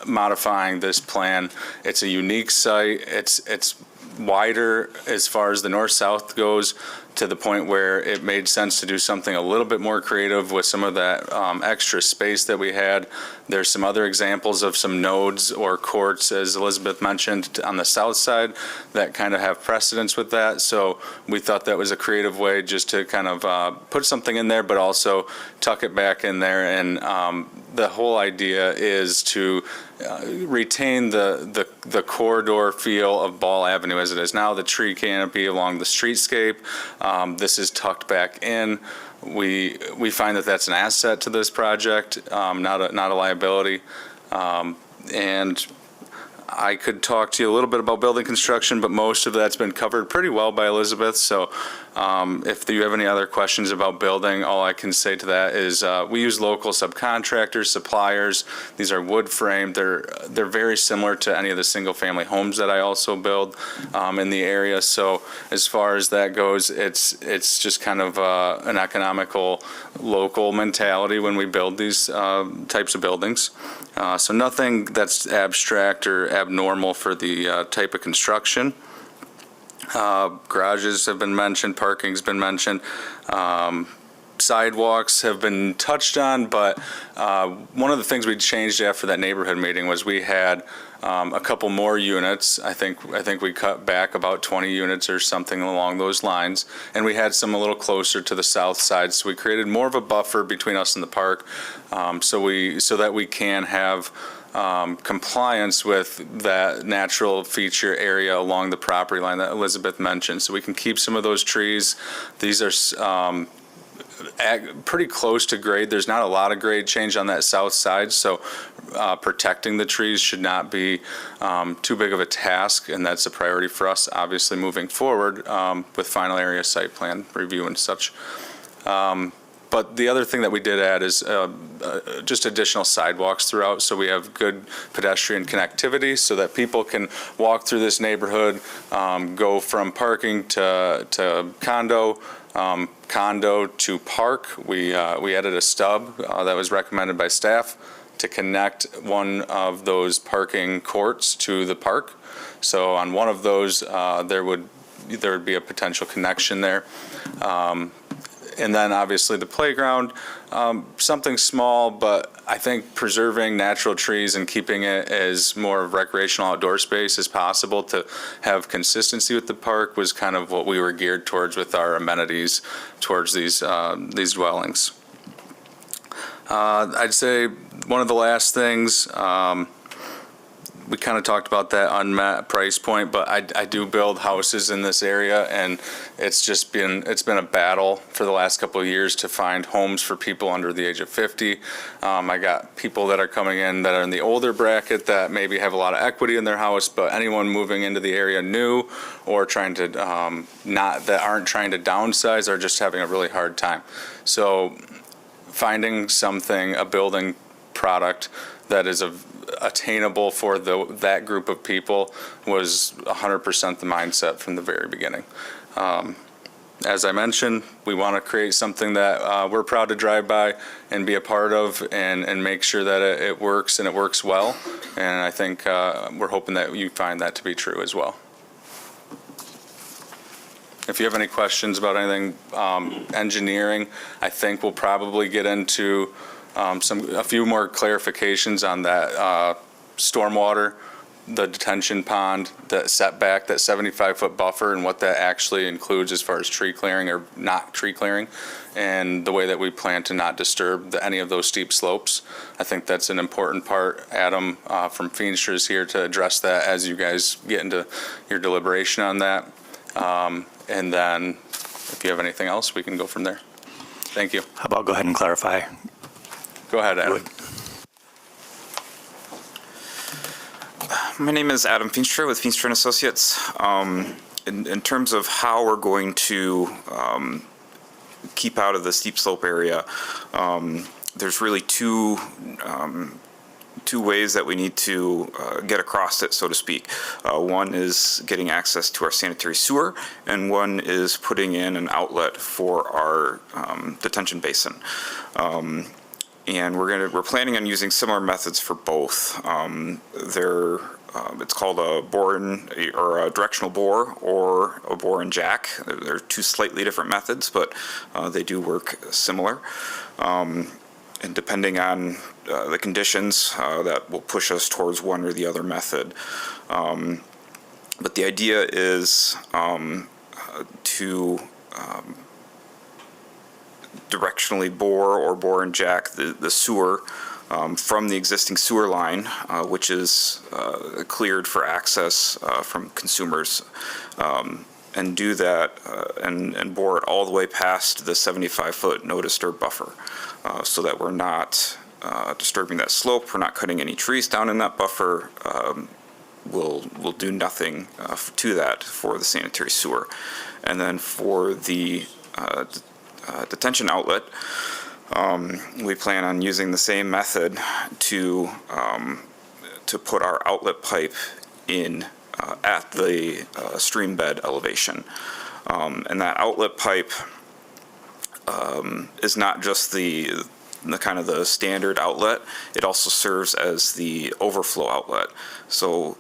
modifying this plan. It's a unique site. It's wider as far as the north-south goes, to the point where it made sense to do something a little bit more creative with some of that extra space that we had. There's some other examples of some nodes or courts, as Elizabeth mentioned, on the south side that kind of have precedence with that. So we thought that was a creative way just to kind of put something in there, but also tuck it back in there. And the whole idea is to retain the corridor feel of Ball Avenue as it is now, the tree canopy along the streetscape. This is tucked back in. We find that that's an asset to this project, not a liability. And I could talk to you a little bit about building construction, but most of that's been covered pretty well by Elizabeth. So If you have any other questions about building, all I can say to that is we use local subcontractors, suppliers. These are wood framed. They're very similar to any of the single family homes that I also build in the area. So as far as that goes, it's just kind of an economical local mentality when we build these types of buildings. So nothing that's abstract or abnormal for the type of construction. Garages have been mentioned, parking's been mentioned. Sidewalks have been touched on, but one of the things we changed after that neighborhood meeting was we had a couple more units. I think we cut back about 20 units or something along those lines, and we had some a little closer to the south side. So we created more of a buffer between us and the park, so that we can have compliance with that natural feature area along the property line that Elizabeth mentioned. So we can keep some of those trees. These are pretty close to grade. There's not a lot of grade change on that south side, so protecting the trees should not be too big of a task, and that's a priority for us, obviously, moving forward with final area site plan review and such. But the other thing that we did add is just additional sidewalks throughout, so we have good pedestrian connectivity so that people can walk through this neighborhood, go from parking to condo, condo to park. We added a stub that was recommended by staff to connect one of those parking courts to the park. So on one of those, there would be a potential connection there. And then obviously the playground, something small, but I think preserving natural trees and keeping it as more of recreational outdoor space as possible to have consistency with the park was kind of what we were geared towards with our amenities towards these dwellings. I'd say one of the last things, we kind of talked about that unmet price point, but I do build houses in this area, and it's been a battle for the last couple of years to find homes for people under the age of 50. I got people that are coming in that are in the older bracket that maybe have a lot of equity in their house, but anyone moving into the area new or trying to that aren't trying to downsize are just having a really hard time. So finding a building product that is attainable for that group of people was 100% the mindset from the very beginning. As I mentioned, we want to create something that we're proud to drive by and be a part of and make sure that it works and it works well. And I think we're hoping that you find that to be true as well. If you have any questions about anything engineering, I think we'll probably get into a few more clarifications on that stormwater, the detention pond, the setback, that 75-foot buffer, and what that actually includes as far as tree clearing or not tree clearing, and the way that we plan to not disturb any of those steep slopes. I think that's an important part. Adam from Feenstra is here to address that as you guys get into your deliberation on that. And then if you have anything else, we can go from there. Thank you. How about go ahead and clarify? Go ahead, Adam. My name is Adam Feenstra with Feenstra & Associates. In terms of how we're going to keep out of the steep slope area, there's really two ways that we need to get across it, so to speak. One is getting access to our sanitary sewer, and one is putting in an outlet for our detention basin. And we're planning on using similar methods for both. It's called a or a directional bore or a bore and jack. They're two slightly different methods, but they do work similar. And depending on the conditions, that will push us towards one or the other method. But the idea is to directionally bore or bore and jack the sewer from the existing sewer line, which is cleared for access from consumers, and do that and bore it all the way past the 75-foot no disturb buffer, so that we're not disturbing that slope, we're not cutting any trees down in that buffer, will do nothing to that for the sanitary sewer. And then for the detention outlet, we plan on using the same method to put our outlet pipe in at the stream bed elevation. And that outlet pipe is not just the kind of the standard outlet, it also serves as the overflow outlet. So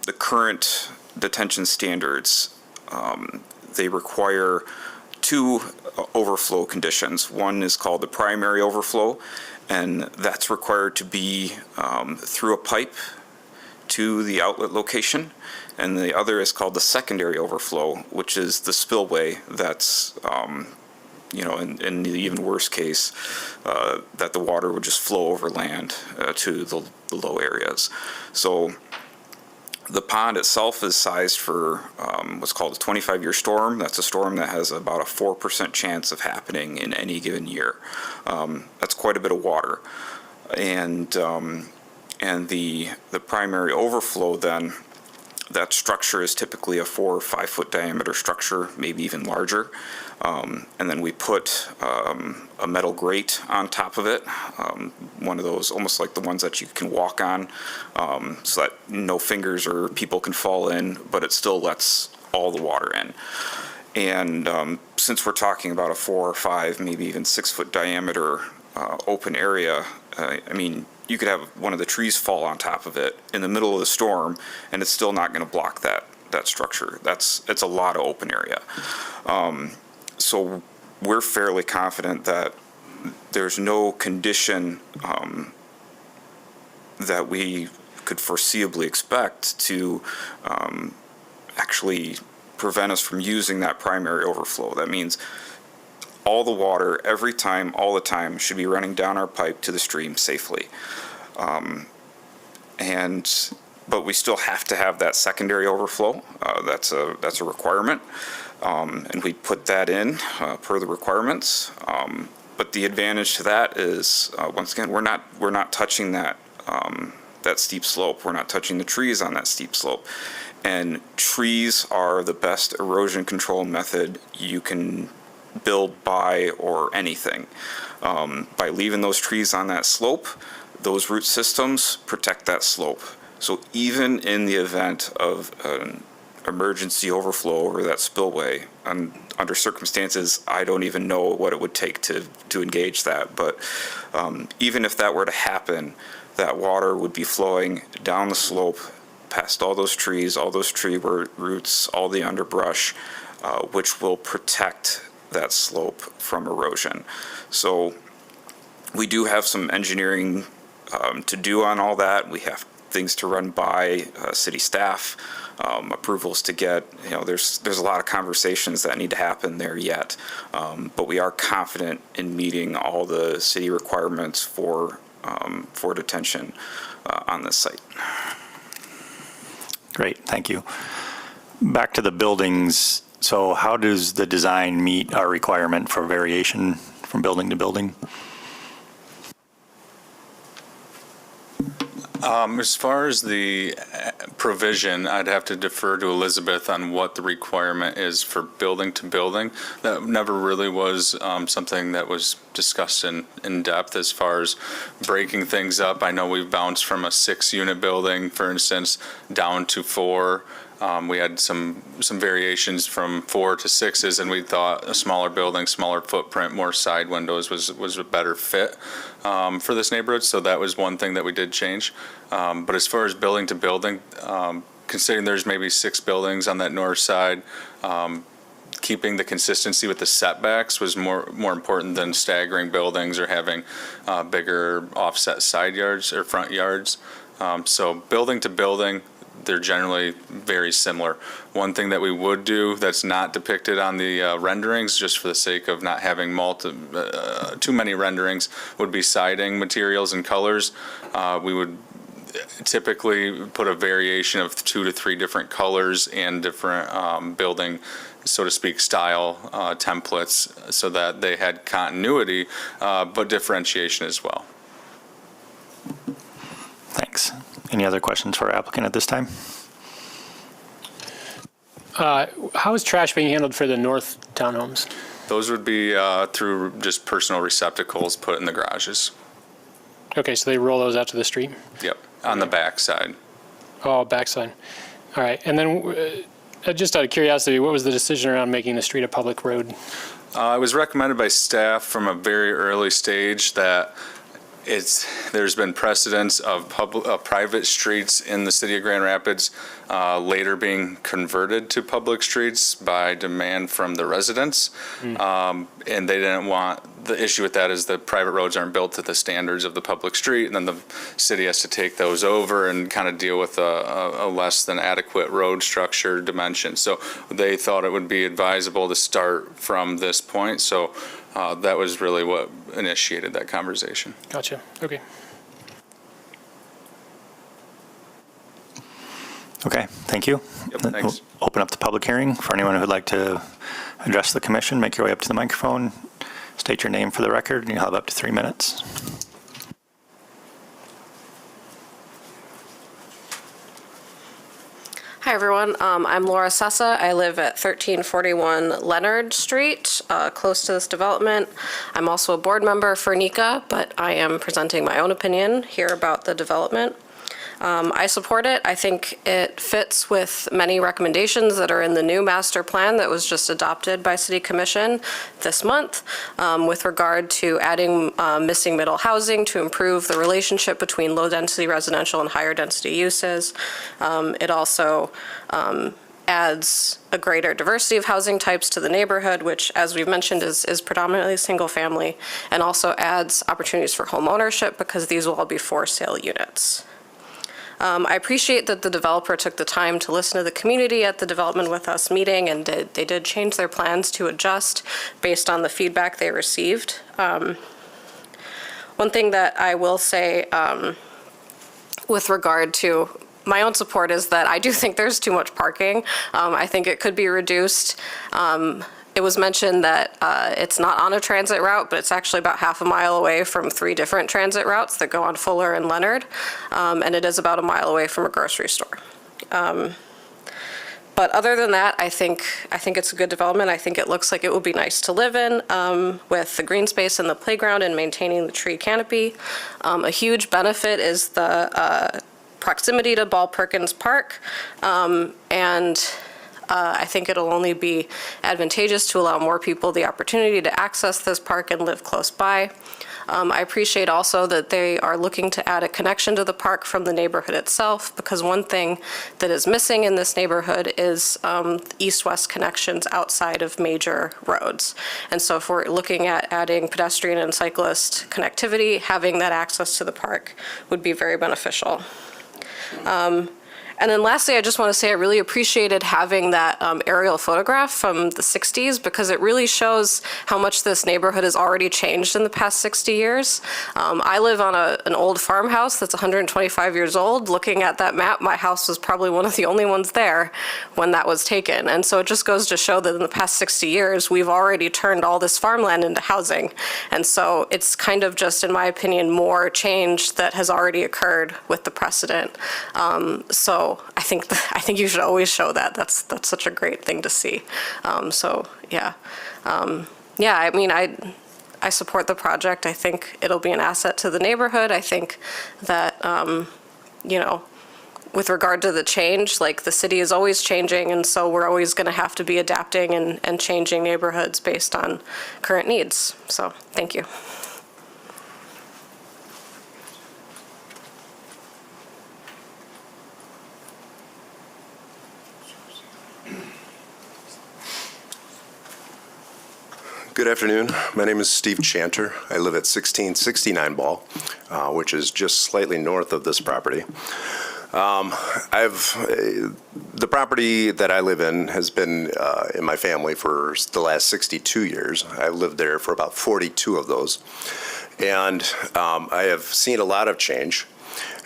the current detention standards, they require two overflow conditions. One is called the primary overflow, and that's required to be through a pipe to the outlet location. And the other is called the secondary overflow, which is the spillway that's, in the even worse case, that the water would just flow over land to the low areas. So the pond itself is sized for what's called a 25-year storm. That's a storm that has about a 4% chance of happening in any given year. That's quite a bit of water. And the primary overflow then, that structure is typically a 4 or 5 foot diameter structure, maybe even larger. And then we put a metal grate on top of it, one of those almost like the ones that you can walk on, so that no fingers or people can fall in, but it still lets all the water in. And since we're talking about a 4 or 5, maybe even 6 foot diameter open area, you could have one of the trees fall on top of it in the middle of the storm, and it's still not going to block that structure. It's a lot of open area. So we're fairly confident that there's no condition that we could foreseeably expect to actually prevent us from using that primary overflow. That means all the water, every time, all the time, should be running down our pipe to the stream safely. But we still have to have that secondary overflow. That's a requirement. And we put that in per the requirements. But the advantage to that is, once again, we're not touching that steep slope. We're not touching the trees on that steep slope. And trees are the best erosion control method you can build by or anything. By leaving those trees on that slope, those root systems protect that slope. So even in the event of an emergency overflow over that spillway, under circumstances I don't even know what it would take to engage that, but even if that were to happen, that water would be flowing down the slope past all those trees, all those tree roots, all the underbrush, which will protect that slope from erosion. So we do have some engineering to do on all that. We have things to run by city staff, approvals to get. There's a lot of conversations that need to happen there yet, but we are confident in meeting all the city requirements for detention on this site. Great, thank you. Back to the buildings. So how does the design meet our requirement for variation from building to building? As far as the provision, I'd have to defer to Elizabeth on what the requirement is for building to building. That never really was something that was discussed in depth as far as breaking things up. I know we've bounced from a 6-unit building, for instance, down to 4. We had some variations from 4 to 6s, and we thought a smaller building, smaller footprint, more side windows was a better fit for this neighborhood. So that was one thing that we did change. But as far as building to building, considering there's maybe 6 buildings on that north side, keeping the consistency with the setbacks was more important than staggering buildings or having bigger offset side yards or front yards. So building to building, they're generally very similar. One thing that we would do that's not depicted on the renderings, just for the sake of not having too many renderings, would be siding materials and colors. We would typically put a variation of 2 to 3 different colors and different building, so to speak, style templates, so that they had continuity, but differentiation as well. Thanks. Any other questions for our applicant at this time? How is trash being handled for the north townhomes? Those would be through just personal receptacles put in the garages. Okay, so they roll those out to the street? Yep, on the back side. Oh, backside. All right. And then just out of curiosity, what was the decision around making the street a public road? It was recommended by staff from a very early stage that there's been precedence of private streets in the city of Grand Rapids later being converted to public streets by demand from the residents. And they didn't want, the issue with that is the private roads aren't built to the standards of the public street, and then the city has to take those over and kind of deal with a less than adequate road structure dimension. So they thought it would be advisable to start from this point. So that was really what initiated that conversation. Gotcha. Okay. Okay, thank you. Yep, Then thanks. we'll open up the public hearing for anyone who would like to address the commission. Make your way up to the microphone, state your name for the record, and you'll have up to 3 minutes. Hi, everyone. I'm Laura Sessa. I live at 1341 Leonard Street, close to this development. I'm also a board member for NECA, but I am presenting my own opinion here about the development. I support it. I think it fits with many recommendations that are in the new master plan that was just adopted by City Commission this month with regard to adding missing middle housing to improve the relationship between low-density residential and higher-density uses. It also adds a greater diversity of housing types to the neighborhood, which, as we've mentioned, is predominantly single-family, and also adds opportunities for home ownership because these will all be for-sale units. I appreciate that the developer took the time to listen to the community at the Development With Us meeting, and they did change their plans to adjust based on the feedback they received. One thing that I will say with regard to my own support is that I do think there's too much parking. I think it could be reduced. It was mentioned that it's not on a transit route, but it's actually about half a mile away from 3 different transit routes that go on Fuller and Leonard, and it is about a mile away from a grocery store. But other than that, I think it's a good development. I think it looks like it would be nice to live in with the green space and the playground and maintaining the tree canopy. A huge benefit is the proximity to Ball Perkins Park, and I think it'll only be advantageous to allow more people the opportunity to access this park and live close by. I appreciate also that they are looking to add a connection to the park from the neighborhood itself, because one thing that is missing in this neighborhood is east-west connections outside of major roads. And so if we're looking at adding pedestrian and cyclist connectivity, having that access to the park would be very beneficial. And then lastly, I just want to say I really appreciated having that aerial photograph from the 60s, because it really shows how much this neighborhood has already changed in the past 60 years. I live on an old farmhouse that's 125 years old. Looking at that map, my house was probably one of the only ones there when that was taken. And so it just goes to show that in the past 60 years, we've already turned all this farmland into housing. And so it's kind of just, in my opinion, more change that has already occurred with the precedent. So I think you should always show that. That's such a great thing to see. Yeah, I mean, I support the project. I think it'll be an asset to the neighborhood. I think that with regard to the change, like, the city is always changing, and so we're always going to have to be adapting and changing neighborhoods based on current needs. So thank you. Good afternoon. My name is Steve Chanter. I live at 1669 Ball, which is just slightly north of this property. The property that I live in has been in my family for the last 62 years. I've lived there for about 42 of those. And I have seen a lot of change.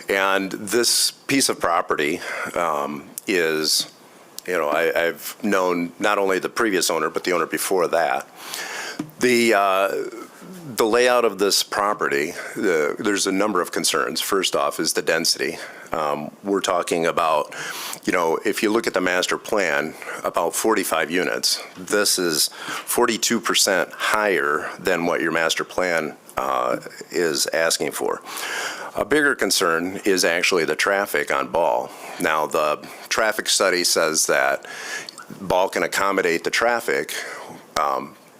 And this piece of property is, I've known not only the previous owner, but the owner before that. The layout of this property, there's a number of concerns. First off is the density. We're talking about, if you look at the master plan, about 45 units. This is 42% higher than what your master plan is asking for. A bigger concern is actually the traffic on Ball. Now, the traffic study says that Ball can accommodate the traffic.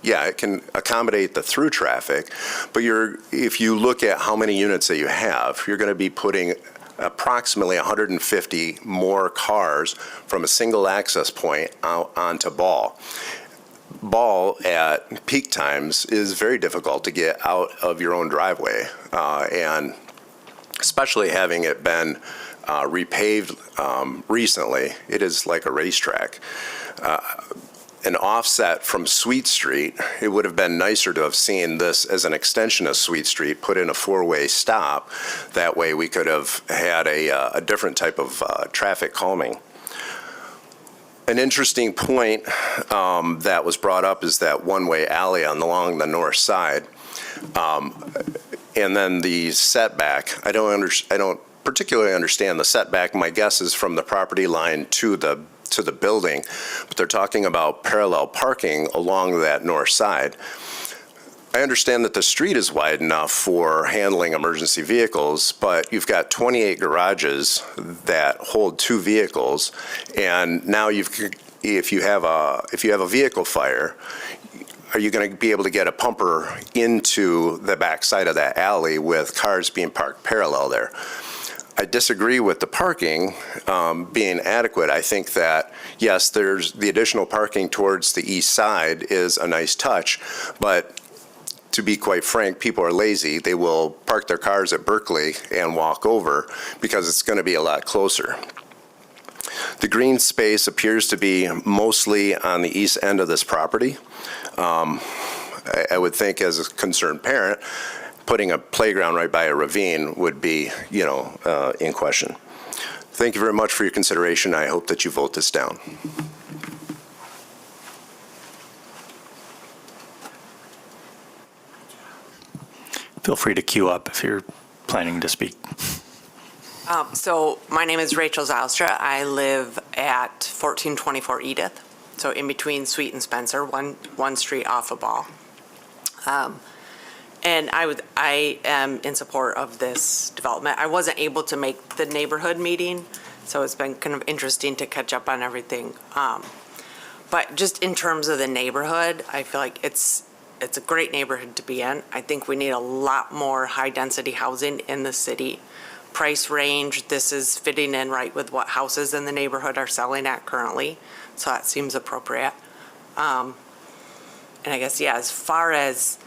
Yeah, it can accommodate the through traffic, but if you look at how many units that you have, you're going to be putting approximately 150 more cars from a single access point out onto Ball. Ball at peak times is very difficult to get out of your own driveway, and especially having it been repaved recently, it is like a racetrack. An offset from Sweet Street, it would have been nicer to have seen this as an extension of Sweet Street, put in a four-way stop. That way we could have had a different type of traffic calming. An interesting point that was brought up is that one-way alley along the north side. And then the setback, I don't particularly understand the setback. My guess is from the property line to the building, but they're talking about parallel parking along that north side. I understand that the street is wide enough for handling emergency vehicles, but you've got 28 garages that hold 2 vehicles, and now if you have a vehicle fire, are you going to be able to get a pumper into the back side of that alley with cars being parked parallel there? I disagree with the parking being adequate. I think that, yes, there's the additional parking towards the east side is a nice touch, but to be quite frank, people are lazy. They will park their cars at Berkeley and walk over because it's going to be a lot closer. The green space appears to be mostly on the east end of this property. I would think as a concerned parent, putting a playground right by a ravine would be, in question. Thank you very much for your consideration. I hope that you vote this down. Feel free to queue up if you're planning to speak. So my name is Rachel Zylstra. I live at 1424 Edith, so in between Sweet and Spencer, one street off of Ball. And I am in support of this development. I wasn't able to make the neighborhood meeting, so it's been kind of interesting to catch up on everything. But just in terms of the neighborhood, I feel like it's a great neighborhood to be in. I think we need a lot more high-density housing in the city. Price range, this is fitting in right with what houses in the neighborhood are selling at currently, so that seems appropriate. And I guess, yeah, as far as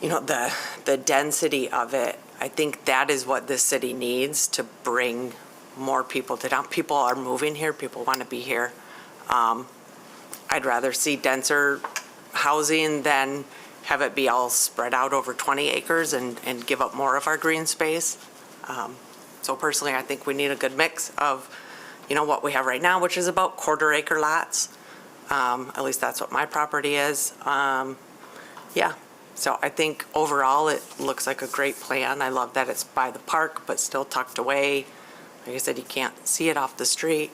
the density of it, I think that is what this city needs to bring more people to town. People are moving here. People want to be here. I'd rather see denser housing than have it be all spread out over 20 acres and give up more of our green space. So personally, I think we need a good mix of, what we have right now, which is about quarter-acre lots. At least that's what my property is. Yeah. So I think overall it looks like a great plan. I love that it's by the park, but still tucked away. Like I said, you can't see it off the street.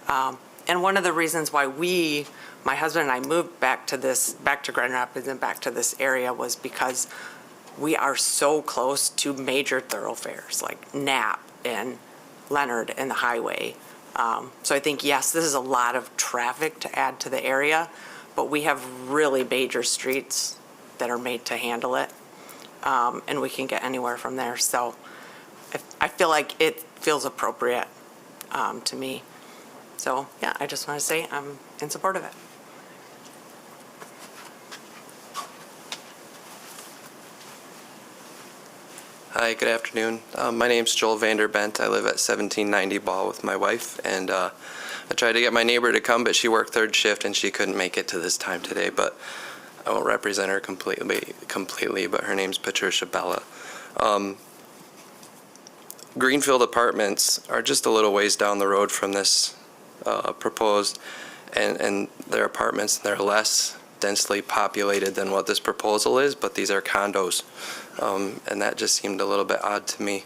And one of the reasons why my husband and I moved back to Grand Rapids and back to this area was because we are so close to major thoroughfares like Knapp and Leonard and the highway. So I think, yes, this is a lot of traffic to add to the area, but we have really major streets that are made to handle it, and we can get anywhere from there. So I feel like it feels appropriate to me. So, yeah, I just want to say I'm in support of it. Hi, good afternoon. My name's Joel Vanderbent. I live at 1790 Ball with my wife, and I tried to get my neighbor to come, but she worked third shift and she couldn't make it to this time today, but I won't represent her completely, but her name's Patricia Bella. Greenfield Apartments are just a little ways down the road from this proposed, and their apartments, they're less densely populated than what this proposal is, but these are condos. And that just seemed a little bit odd to me.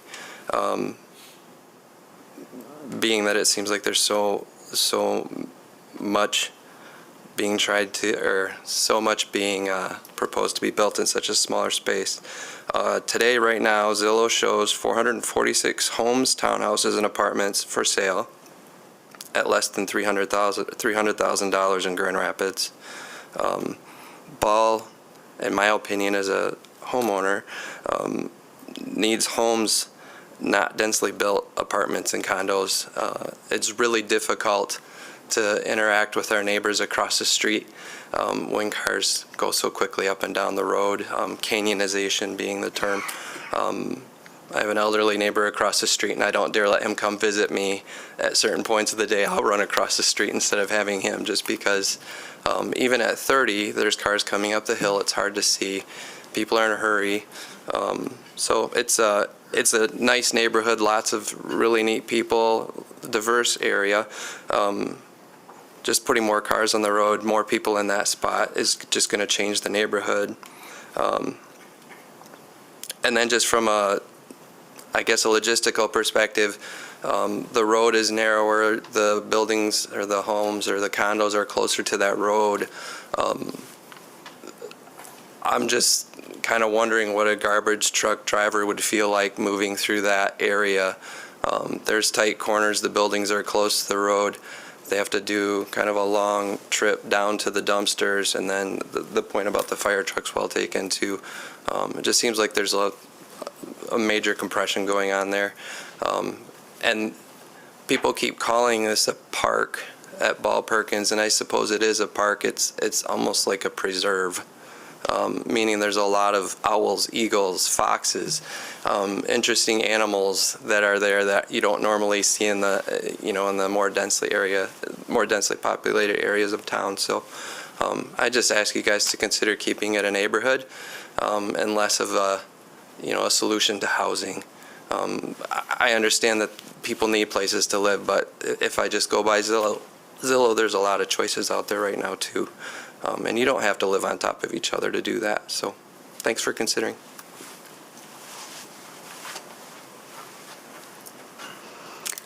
Being that it seems like there's so much being tried to, or so much being proposed to be built in such a smaller space. Today, right now, Zillow shows 446 homes, townhouses, and apartments for sale at less than $300,000 in Grand Rapids. Ball, in my opinion, as a homeowner, needs homes, not densely built apartments and condos. It's really difficult to interact with our neighbors across the street when cars go so quickly up and down the road, canyonization being the term. I have an elderly neighbor across the street, and I don't dare let him come visit me at certain points of the day. I'll run across the street instead of having him, just because even at 30, there's cars coming up the hill. It's hard to see. People are in a hurry. So it's a nice neighborhood, lots of really neat people, diverse area. Just putting more cars on the road, more people in that spot is just going to change the neighborhood. And then just from a logistical perspective, the road is narrower, the buildings or the homes or the condos are closer to that road. I'm just kind of wondering what a garbage truck driver would feel like moving through that area. There's tight corners, the buildings are close to the road. They have to do kind of a long trip down to the dumpsters, and then the point about the fire truck's well taken too. It just seems like there's a major compression going on there. And people keep calling this a park at Ball Perkins, and I suppose it is a park. It's almost like a preserve. Meaning there's a lot of owls, eagles, foxes, interesting animals that are there that you don't normally see in the, in the more densely populated areas of town. So I just ask you guys to consider keeping it a neighborhood and less of a solution to housing. I understand that people need places to live, but if I just go by Zillow, there's a lot of choices out there right now too. And you don't have to live on top of each other to do that. So thanks for considering.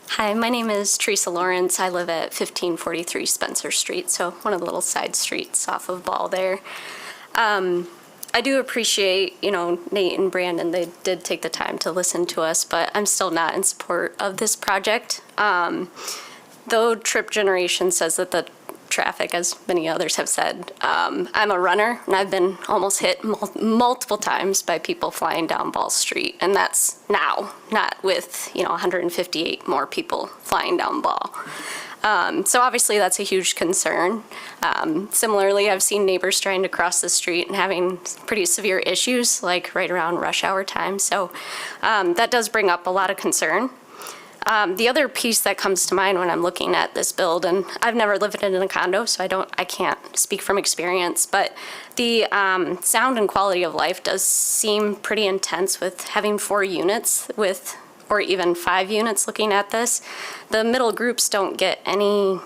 Hi, my name is Teresa Lawrence. I live at 1543 Spencer Street, so one of the little side streets off of Ball there. I do appreciate, Nate and Brandon, they did take the time to listen to us, but I'm still not in support of this project. Though Trip Generation says that the traffic, as many others have said, I'm a runner, and I've been almost hit multiple times by people flying down Ball Street, and that's now, not with 158 more people flying down Ball. So obviously that's a huge concern. Similarly, I've seen neighbors trying to cross the street and having pretty severe issues, like right around rush hour time. So that does bring up a lot of concern. The other piece that comes to mind when I'm looking at this build, and I've never lived in a condo, so I can't speak from experience, but the sound and quality of life does seem pretty intense with having 4 units or even 5 units looking at this. The middle groups don't get any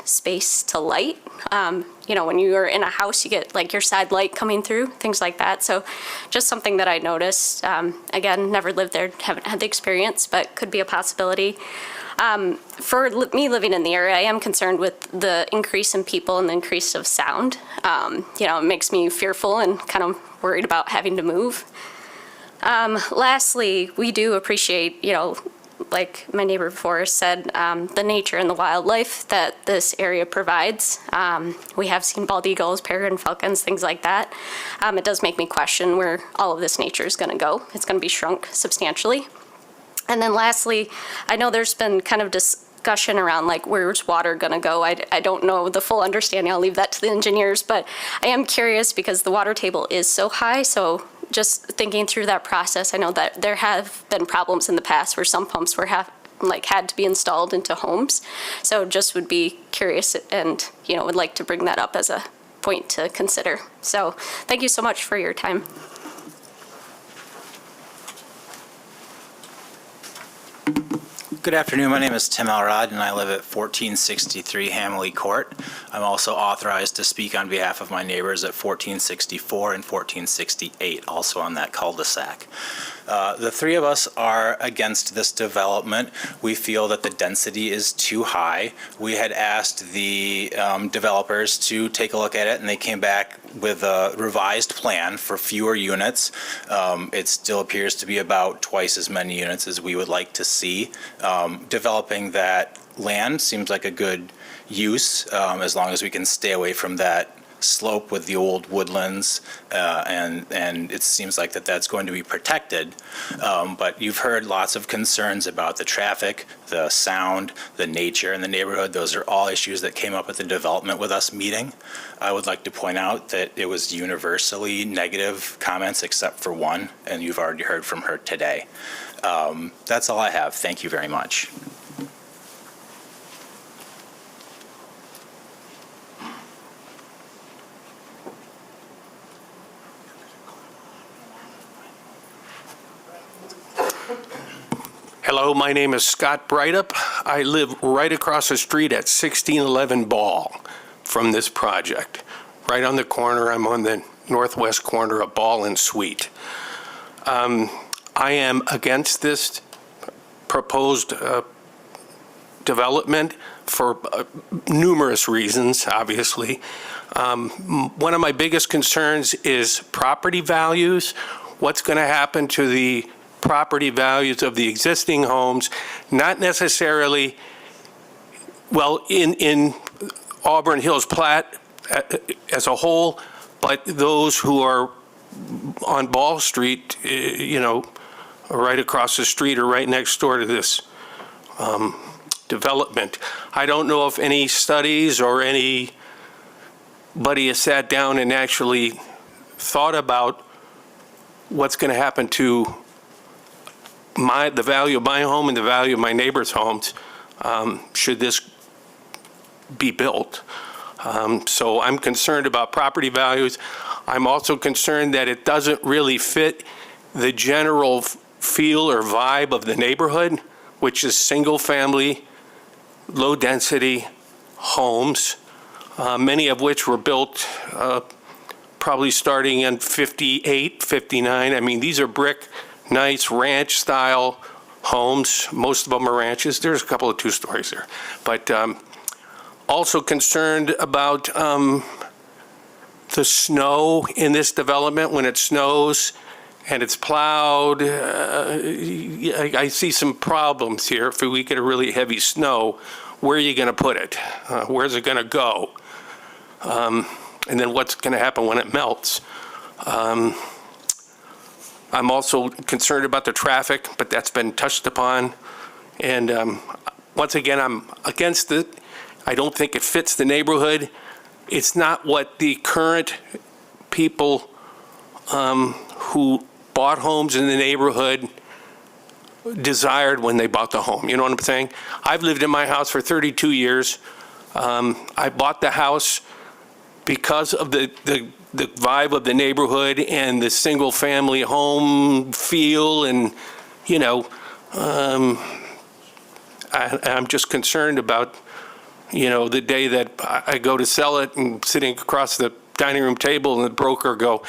space to light. When you're in a house, you get your side light coming through, things like that. So just something that I noticed. Again, never lived there, haven't had the experience, but could be a possibility. For me living in the area, I am concerned with the increase in people and the increase of sound. It makes me fearful and kind of worried about having to move. Lastly, we do appreciate, like my neighbor before said, the nature and the wildlife that this area provides. We have seen bald eagles, peregrine falcons, things like that. It does make me question where all of this nature is going to go. It's going to be shrunk substantially. And then lastly, I know there's been kind of discussion around where's water going to go. I don't know the full understanding. I'll leave that to the engineers, but I am curious because the water table is so high. So just thinking through that process, I know that there have been problems in the past where some pumps were had to be installed into homes. So just would be curious and, would like to bring that up as a point to consider. So thank you so much for your time. Good afternoon. My name is Tim Elrod, and I live at 1463 Hamley Court. I'm also authorized to speak on behalf of my neighbors at 1464 and 1468, also on that cul-de-sac. The three of us are against this development. We feel that the density is too high. We had asked the developers to take a look at it, and they came back with a revised plan for fewer units. It still appears to be about twice as many units as we would like to see. Developing that land seems like a good use, as long as we can stay away from that slope with the old woodlands, and it seems like that's going to be protected. But you've heard lots of concerns about the traffic, the sound, the nature in the neighborhood. Those are all issues that came up at the development with us meeting. I would like to point out that it was universally negative comments except for one, and you've already heard from her today. That's all I have. Thank you very much. Hello, my name is Scott Breitup. I live right across the street at 1611 Ball from this project. Right on the corner, I'm on the northwest corner of Ball and Sweet. I am against this proposed development for numerous reasons, obviously. One of my biggest concerns is property values. What's going to happen to the property values of the existing homes, not necessarily, well, in Auburn Hills Plat as a whole, but those who are on Ball Street, right across the street or right next door to this development. I don't know if any studies or anybody has sat down and actually thought about what's going to happen to the value of my home and the value of my neighbors' homes should this be built. So I'm concerned about property values. I'm also concerned that it doesn't really fit the general feel or vibe of the neighborhood, which is single-family, low-density homes, many of which were built probably starting in 58, 59. I mean, these are brick, nice ranch-style homes. Most of them are ranches. There's a couple of two-stories there. But also concerned about the snow in this development. When it snows and it's plowed, I see some problems here. If we get a really heavy snow, where are you going to put it? Where's it going to go? And then what's going to happen when it melts? I'm also concerned about the traffic, but that's been touched upon. And once again, I'm against it. I don't think it fits the neighborhood. It's not what the current people who bought homes in the neighborhood desired when they bought the home. You know what I'm saying? I've lived in my house for 32 years. I bought the house because of the vibe of the neighborhood and the single-family home feel, and, I'm just concerned about, the day that I go to sell it and sitting across the dining room table and the broker go,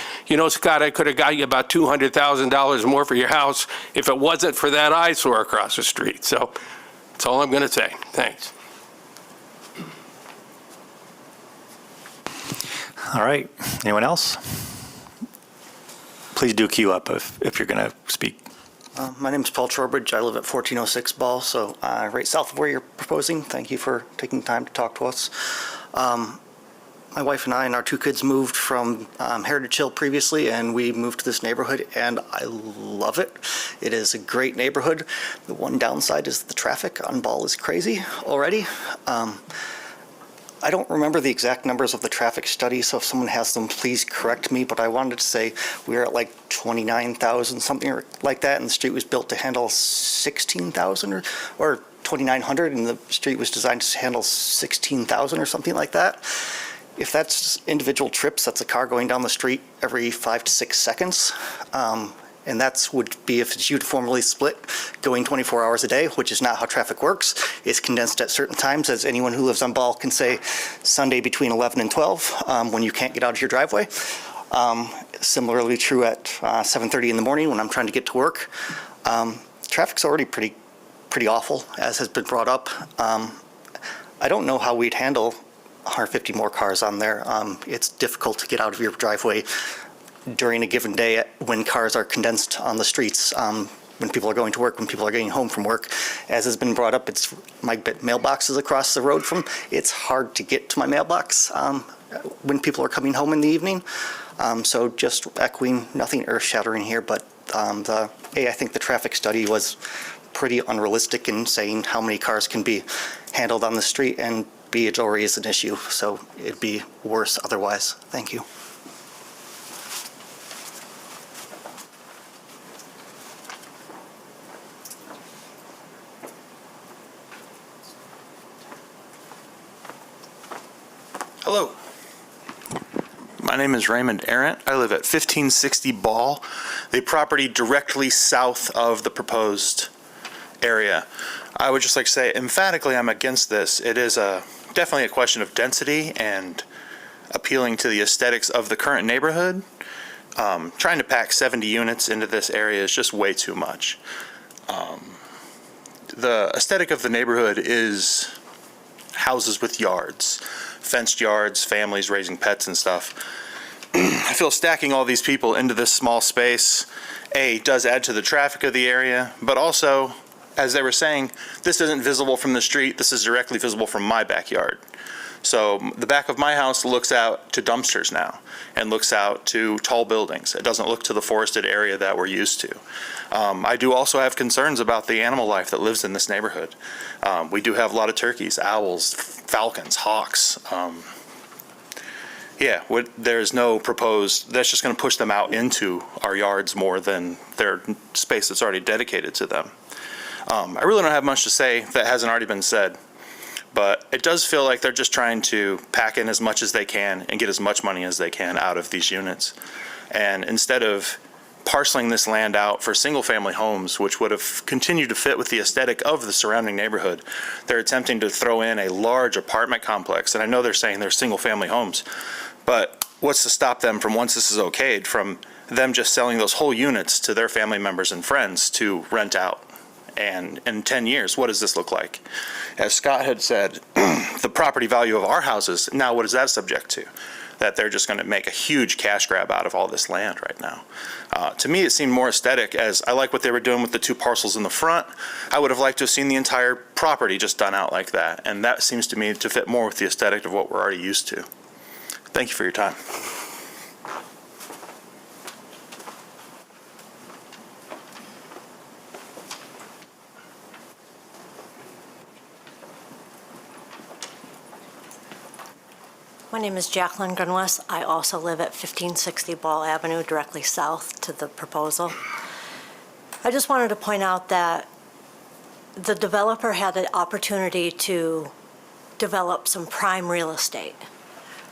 Scott, I could have got you about $200,000 more for your house if it wasn't for that eyesore across the street. So that's all I'm going to say. Thanks. All right. Anyone else? Please do queue up if you're going to speak. My name is Paul Trowbridge. I live at 1406 Ball, so right south of where you're proposing. Thank you for taking time to talk to us. My wife and I and our two kids moved from Heritage Hill previously, and we moved to this neighborhood, and I love it. It is a great neighborhood. The one downside is the traffic on Ball is crazy already. I don't remember the exact numbers of the traffic study, so if someone has them, please correct me, but I wanted to say we were at like 29,000, something like that, and the street was built to handle 16,000 or 2,900, and the street was designed to handle 16,000 or something like that. If that's individual trips, that's a car going down the street every 5 to 6 seconds. And that's would be if it's uniformly split, going 24 hours a day, which is not how traffic works. It's condensed at certain times, as anyone who lives on Ball can say, Sunday between 11 and 12, when you can't get out of your driveway. Similarly true at 7:30 in the morning when I'm trying to get to work. Traffic's already pretty awful, as has been brought up. I don't know how we'd handle 150 more cars on there. It's difficult to get out of your driveway during a given day when cars are condensed on the streets, when people are going to work, when people are getting home from work. As has been brought up, it's my mailbox is across the road from. It's hard to get to my mailbox when people are coming home in the evening. So just echoing, nothing earth-shattering here, but I think the traffic study was pretty unrealistic in saying how many cars can be handled on the street, and B, it already is an issue, so it'd be worse otherwise. Thank you. Hello. My name is Raymond Arendt. I live at 1560 Ball, the property directly south of the proposed area. I would just like to say emphatically I'm against this. It is definitely a question of density and appealing to the aesthetics of the current neighborhood. Trying to pack 70 units into this area is just way too much. The aesthetic of the neighborhood is houses with yards, fenced yards, families raising pets and stuff. I feel stacking all these people into this small space, does add to the traffic of the area, but also, as they were saying, this isn't visible from the street, this is directly visible from my backyard. So the back of my house looks out to dumpsters now and looks out to tall buildings. It doesn't look to the forested area that we're used to. I do also have concerns about the animal life that lives in this neighborhood. We do have a lot of turkeys, owls, falcons, hawks. There's no proposed, that's just going to push them out into our yards more than their space that's already dedicated to them. I really don't have much to say that hasn't already been said, but it does feel like they're just trying to pack in as much as they can and get as much money as they can out of these units. And instead of parceling this land out for single-family homes, which would have continued to fit with the aesthetic of the surrounding neighborhood, they're attempting to throw in a large apartment complex. And I know they're saying they're single-family homes, but what's to stop them from, once this is okayed, from them just selling those whole units to their family members and friends to rent out? And in 10 years, what does this look like? As Scott had said, the property value of our houses, now what is that subject to? That they're just going to make a huge cash grab out of all this land right now. To me, it seemed more aesthetic, as I like what they were doing with the 2 parcels in the front. I would have liked to have seen the entire property just done out like that. And that seems to me to fit more with the aesthetic of what we're already used to. Thank you for your time. My name is Jacqueline Gunwes. I also live at 1560 Ball Avenue, directly south to the proposal. I just wanted to point out that the developer had the opportunity to develop some prime real estate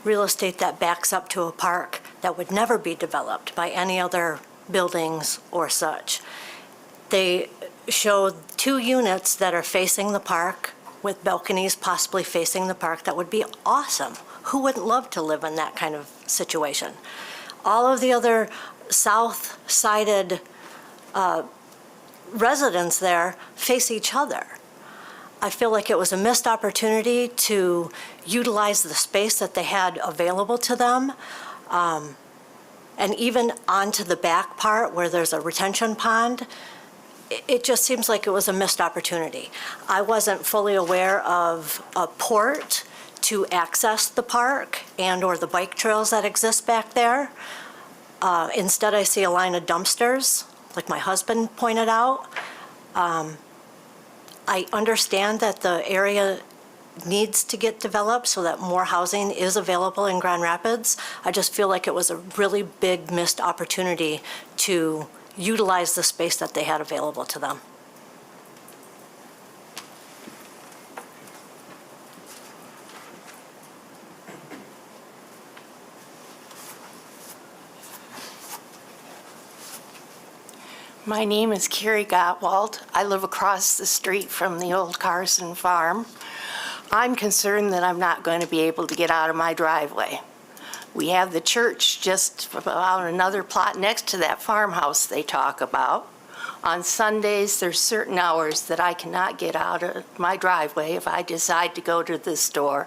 that backs up to a park that would never be developed by any other buildings or such. They showed 2 units that are facing the park with balconies possibly facing the park. That would be awesome. Who wouldn't love to live in that kind of situation? All of the other south-sided residents there face each other. I feel like it was a missed opportunity to utilize the space that they had available to them. And even onto the back part where there's a retention pond, it just seems like it was a missed opportunity. I wasn't fully aware of a port to access the park and or the bike trails that exist back there. Instead, I see a line of dumpsters, like my husband pointed out. I understand that the area needs to get developed so that more housing is available in Grand Rapids. I just feel like it was a really big missed opportunity to utilize the space that they had available to them. My name is Carrie Gottwald. I live across the street from the old Carson farm. I'm concerned that I'm not going to be able to get out of my driveway. We have the church just about another plot next to that farmhouse they talk about. On Sundays, there's certain hours that I cannot get out of my driveway if I decide to go to the store.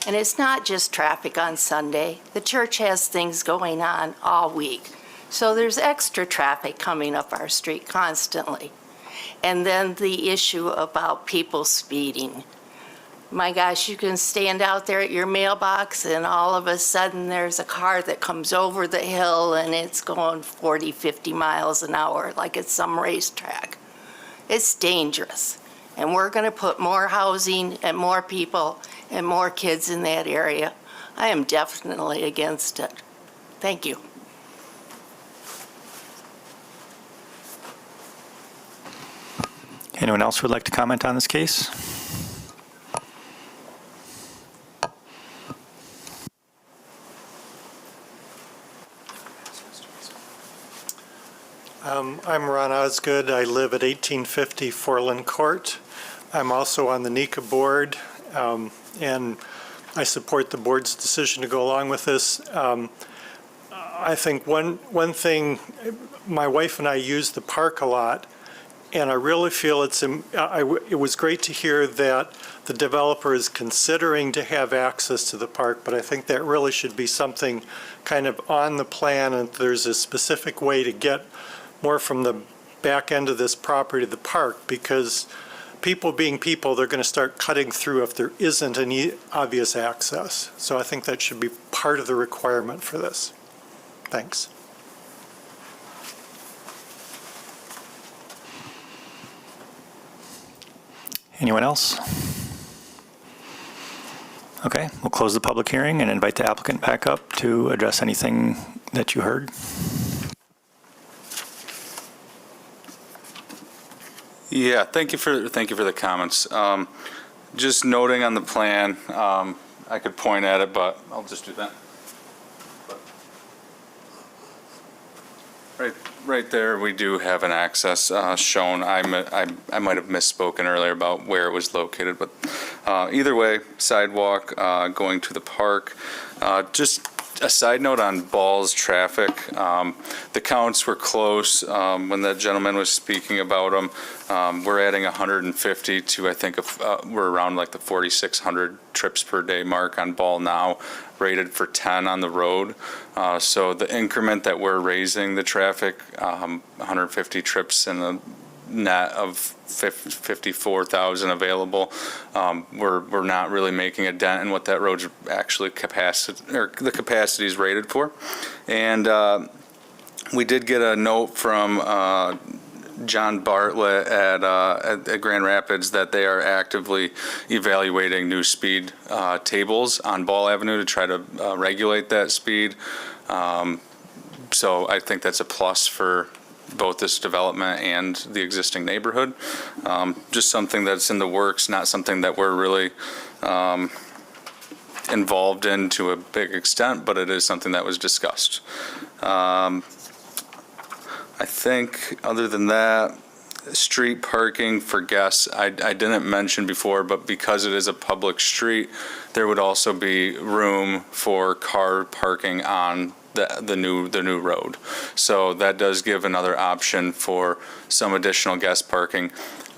And it's not just traffic on Sunday. The church has things going on all week. So there's extra traffic coming up our street constantly. And then the issue about people speeding. My gosh, you can stand out there at your mailbox and all of a sudden there's a car that comes over the hill and it's going 40, 50 miles an hour like it's some racetrack. It's dangerous. And we're going to put more housing and more people and more kids in that area. I am definitely against it. Thank you. Anyone else who would like to comment on this case? I'm Ron Osgood. I live at 1850 Forland Court. I'm also on the NECA board, and I support the board's decision to go along with this. I think one thing, my wife and I use the park a lot, and I really feel it was great to hear that the developer is considering to have access to the park, but I think that really should be something kind of on the plan, and there's a specific way to get more from the back end of this property to the park, because people being people, they're going to start cutting through if there isn't any obvious access. So I think that should be part of the requirement for this. Thanks. Anyone else? Okay, we'll close the public hearing and invite the applicant back up to address anything that you heard. Yeah, thank you for the comments. Just noting on the plan, I could point at it, but I'll just do that. Right there, we do have an access shown. I might have misspoken earlier about where it was located, but either way, sidewalk going to the park. Just a side note on Ball's traffic. The counts were close when that gentleman was speaking about them. We're adding 150 to, I think, we're around like the 4,600 trips per day mark on Ball now, rated for 10 on the road. So the increment that we're raising the traffic, 150 trips in the net of 54,000 available. We're not really making a dent in what that road's actually the capacity is rated for. And we did get a note from John Bartlett at Grand Rapids that they are actively evaluating new speed tables on Ball Avenue to try to regulate that speed. So I think that's a plus for both this development and the existing neighborhood. Just something that's in the works, not something that we're really involved in to a big extent, but it is something that was discussed. I think other than that, street parking for guests, I didn't mention before, but because it is a public street, there would also be room for car parking on the new road. So that does give another option for some additional guest parking.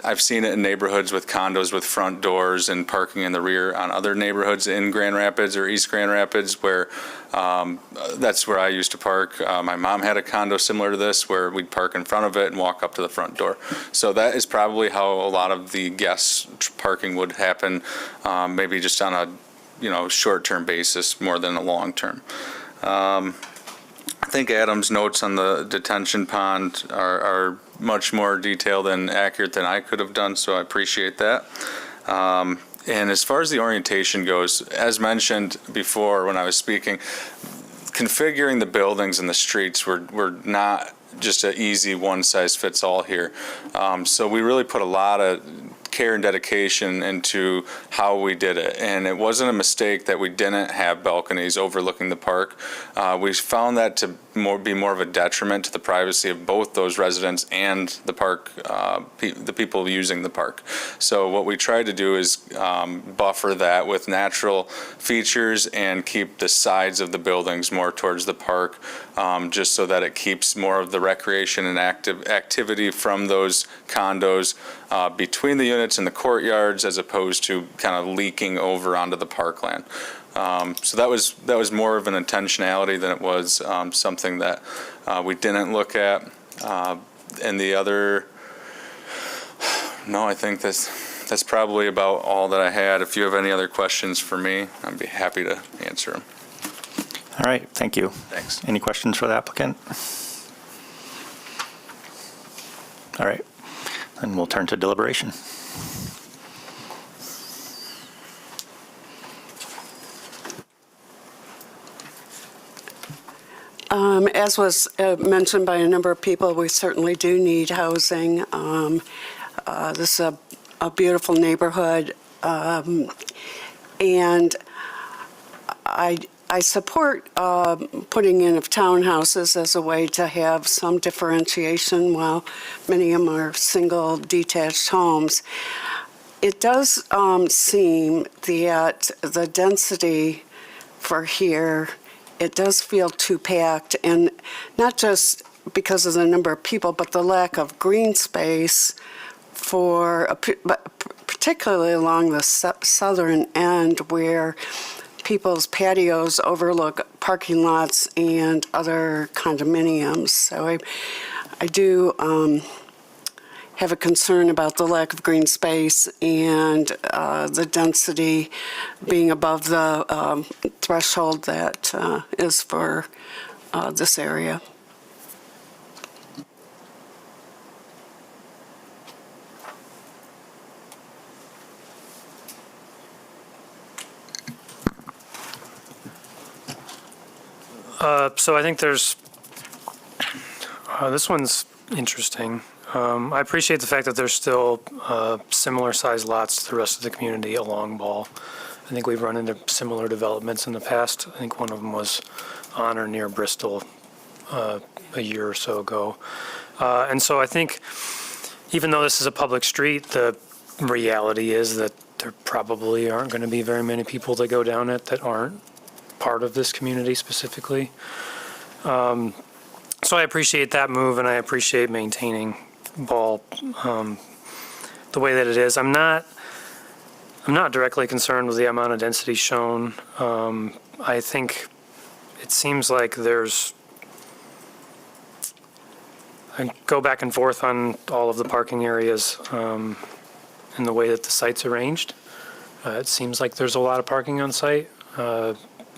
I've seen it in neighborhoods with condos with front doors and parking in the rear on other neighborhoods in Grand Rapids or East Grand Rapids where that's where I used to park. My mom had a condo similar to this where we'd park in front of it and walk up to the front door. So that is probably how a lot of the guest parking would happen, maybe just on a short-term basis more than a long-term. I think Adam's notes on the detention pond are much more detailed and accurate than I could have done, so I appreciate that. And as far as the orientation goes, as mentioned before when I was speaking, configuring the buildings and the streets were not just an easy one-size-fits-all here. So we really put a lot of care and dedication into how we did it. And it wasn't a mistake that we didn't have balconies overlooking the park. We found that to be more of a detriment to the privacy of both those residents and the park, the people using the park. So what we tried to do is buffer that with natural features and keep the sides of the buildings more towards the park, just so that it keeps more of the recreation and activity from those condos between the units and the courtyards, as opposed to kind of leaking over onto the parkland. So that was more of an intentionality than it was something that we didn't look at. And the other, no, I think that's probably about all that I had. If you have any other questions for me, I'd be happy to answer them. All right, thank you. Thanks. Any questions for the applicant? All right, and we'll turn to deliberation. As was mentioned by a number of people, we certainly do need housing. This is a beautiful neighborhood, and I support putting in of townhouses as a way to have some differentiation while many of them are single detached homes. It does seem that the density for here, it does feel too packed, and not just because of the number of people, but the lack of green space particularly along the southern end where people's patios overlook parking lots and other condominiums. So I do have a concern about the lack of green space and the density being above the threshold that is for this area. So I think there's, this one's interesting. I appreciate the fact that there's still similar sized lots to the rest of the community along Ball. I think we've run into similar developments in the past. I think one of them was on or near Bristol a year or so ago. And so I think even though this is a public street, the reality is that there probably aren't going to be very many people that go down it that aren't part of this community specifically. So I appreciate that move, and I appreciate maintaining Ball the way that it is. I'm not directly concerned with the amount of density shown. I think it seems like I go back and forth on all of the parking areas and the way that the site's arranged. It seems like there's a lot of parking on site.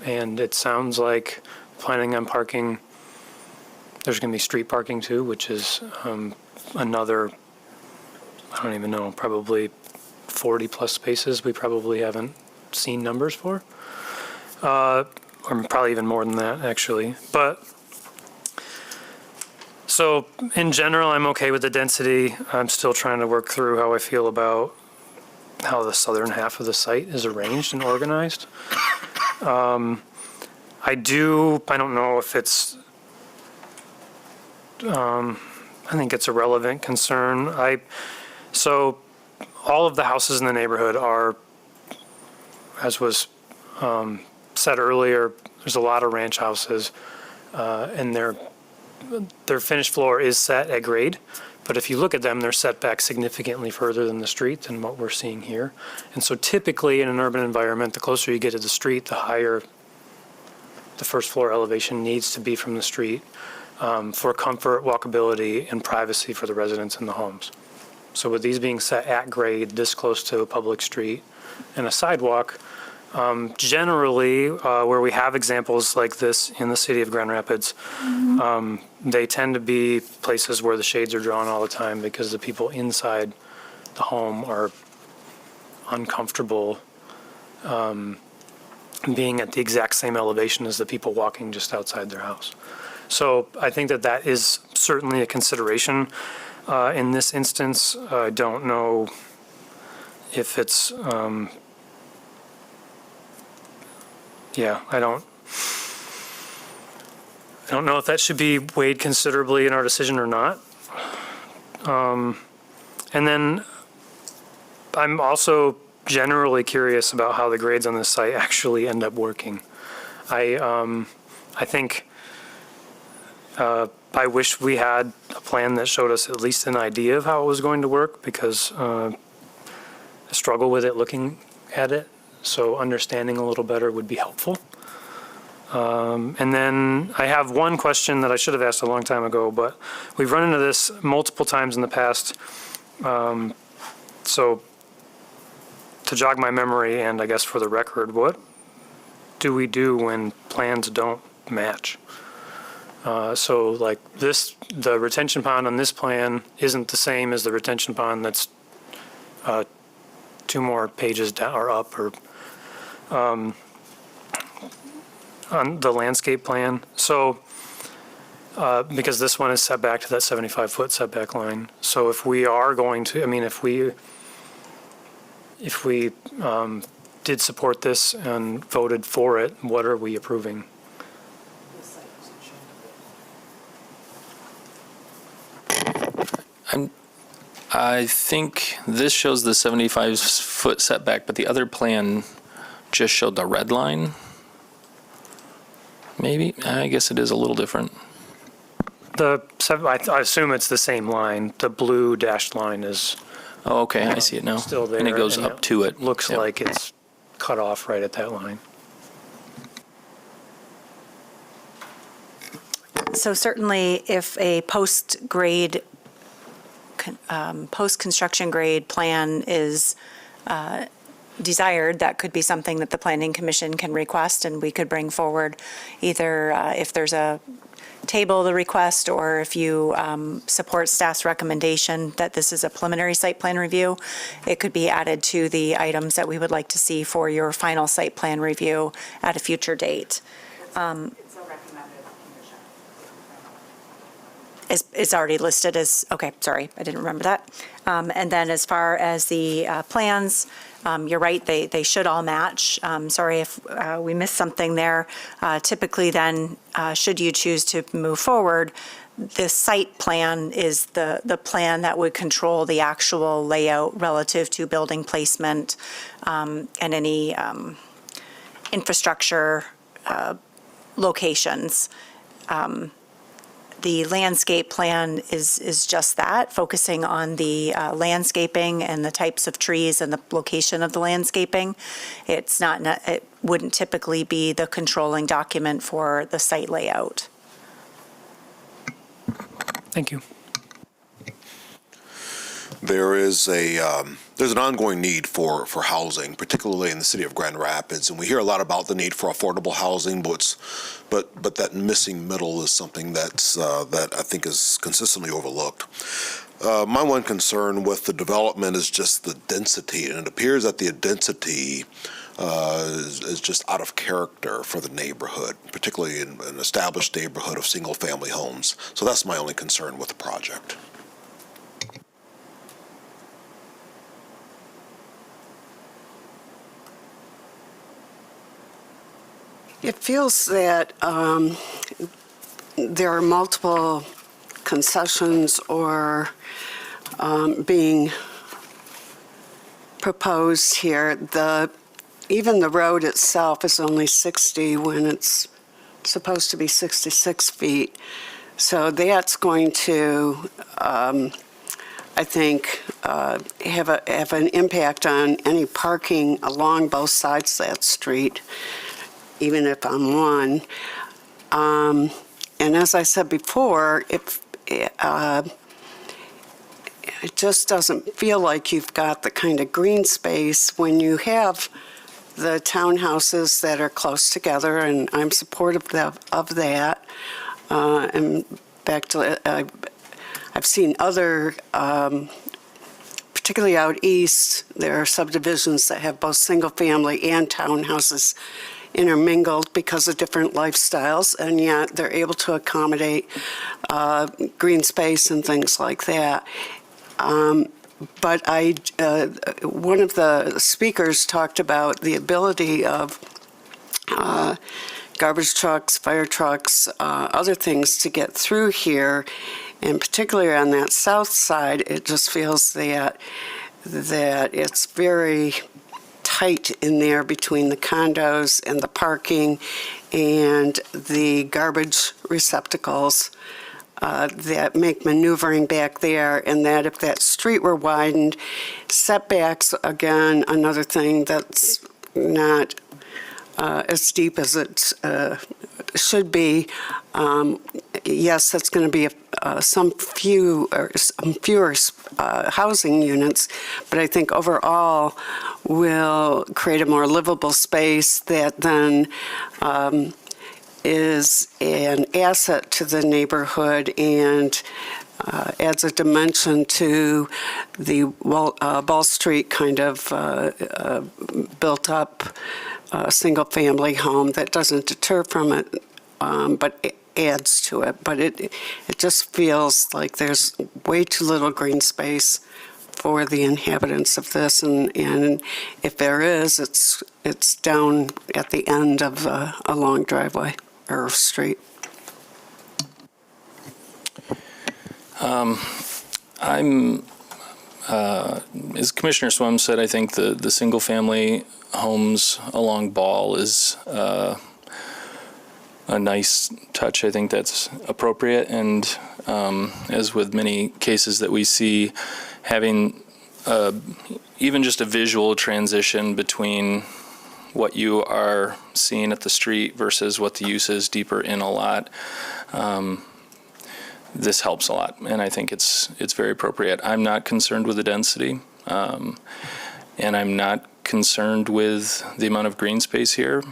And it sounds like planning on parking, there's going to be street parking too, which is another, I don't even know, probably 40 plus spaces we probably haven't seen numbers for. Or probably even more than that, actually. But, so in general, I'm okay with the density. I'm still trying to work through how I feel about how the southern half of the site is arranged and organized. I don't know if it's, I think it's a relevant concern. So all of the houses in the neighborhood are, as was said earlier, there's a lot of ranch houses, and their finished floor is set at grade. But if you look at them, they're set back significantly further than the street than what we're seeing here. And so typically in an urban environment, the closer you get to the street, the higher the first floor elevation needs to be from the street for comfort, walkability, and privacy for the residents in the homes. So with these being set at grade, this close to a public street and a sidewalk, generally where we have examples like this in the city of Grand Rapids, they tend to be places where the shades are drawn all the time because the people inside the home are uncomfortable being at the exact same elevation as the people walking just outside their house. So I think that is certainly a consideration in this instance. I don't know if it's, yeah, I don't know if that should be weighed considerably in our decision or not. And then I'm also generally curious about how the grades on this site actually end up working. I think I wish we had a plan that showed us at least an idea of how it was going to work, because I struggle with it looking at it. So understanding a little better would be helpful. And then I have one question that I should have asked a long time ago, but we've run into this multiple times in the past. So to jog my memory, and I guess for the record, what do we do when plans don't match? So like this, the retention pond on this plan isn't the same as the retention pond that's 2 more pages down or up, or on the landscape plan. So because this one is set back to that 75-foot setback line. So if we are going to, I mean, if we did support this and voted for it, what are we approving? I think this shows the 75-foot setback, but the other plan just showed the red line. Maybe, I guess it is a little different. I assume it's the same line. The blue dashed line is. Oh, okay, I see it now. Still there. And it goes up to it. Looks Yep. like it's cut off right at that line. So certainly if a post-construction grade plan is desired, that could be something that the Planning Commission can request, and we could bring forward either if there's a table the request, or if you support staff's recommendation that this is a preliminary site plan review, it could be added to the items that we would like to see for your final site plan review at a future date. It's already listed as, okay, sorry, I didn't remember that. And then as far as the plans, you're right, they should all match. Sorry if we missed something there. Typically then, should you choose to move forward, the site plan is the plan that would control the actual layout relative to building placement and any infrastructure locations. The landscape plan is just that, focusing on the landscaping and the types of trees and the location of the landscaping. It's not, it wouldn't typically be the controlling document for the site layout. Thank you. There is there's an ongoing need for housing, particularly in the city of Grand Rapids, and we hear a lot about the need for affordable housing, but that missing middle is something that I think is consistently overlooked. My one concern with the development is just the density, and it appears that the density is just out of character for the neighborhood, particularly in an established neighborhood of single-family homes. So that's my only concern with the project. It feels that there are multiple concessions or being proposed here. Even the road itself is only 60 when it's supposed to be 66 feet. So that's going to, I think, have an impact on any parking along both sides of that street, even if I'm one. And as I said before, it just doesn't feel like you've got the kind of green space when you have the townhouses that are close together, and I'm supportive of that. And back to, I've seen other, particularly out east, there are subdivisions that have both single-family and townhouses intermingled because of different lifestyles, and yet they're able to accommodate green space and things like that. But one of the speakers talked about the ability of garbage trucks, fire trucks, other things to get through here. And particularly on that south side, it just feels that it's very tight in there between the condos and the parking and the garbage receptacles that make maneuvering back there, and that if that street were widened, setbacks, again, another thing that's not as deep as it should be. Yes, that's going to be some fewer housing units, but I think overall will create a more livable space that then is an asset to the neighborhood and adds a dimension to the Ball Street kind of built up single-family home that doesn't deter from it, but it adds to it. But it just feels like there's way too little green space for the inhabitants of this, and if there is, it's down at the end of a long driveway or street. As Commissioner Swem said, I think the single-family homes along Ball is a nice touch. I think that's appropriate, and as with many cases that we see, having even just a visual transition between what you are seeing at the street versus what the use is deeper in a lot, this helps a lot, and I think it's very appropriate. I'm not concerned with the density, and I'm not concerned with the amount of green space here.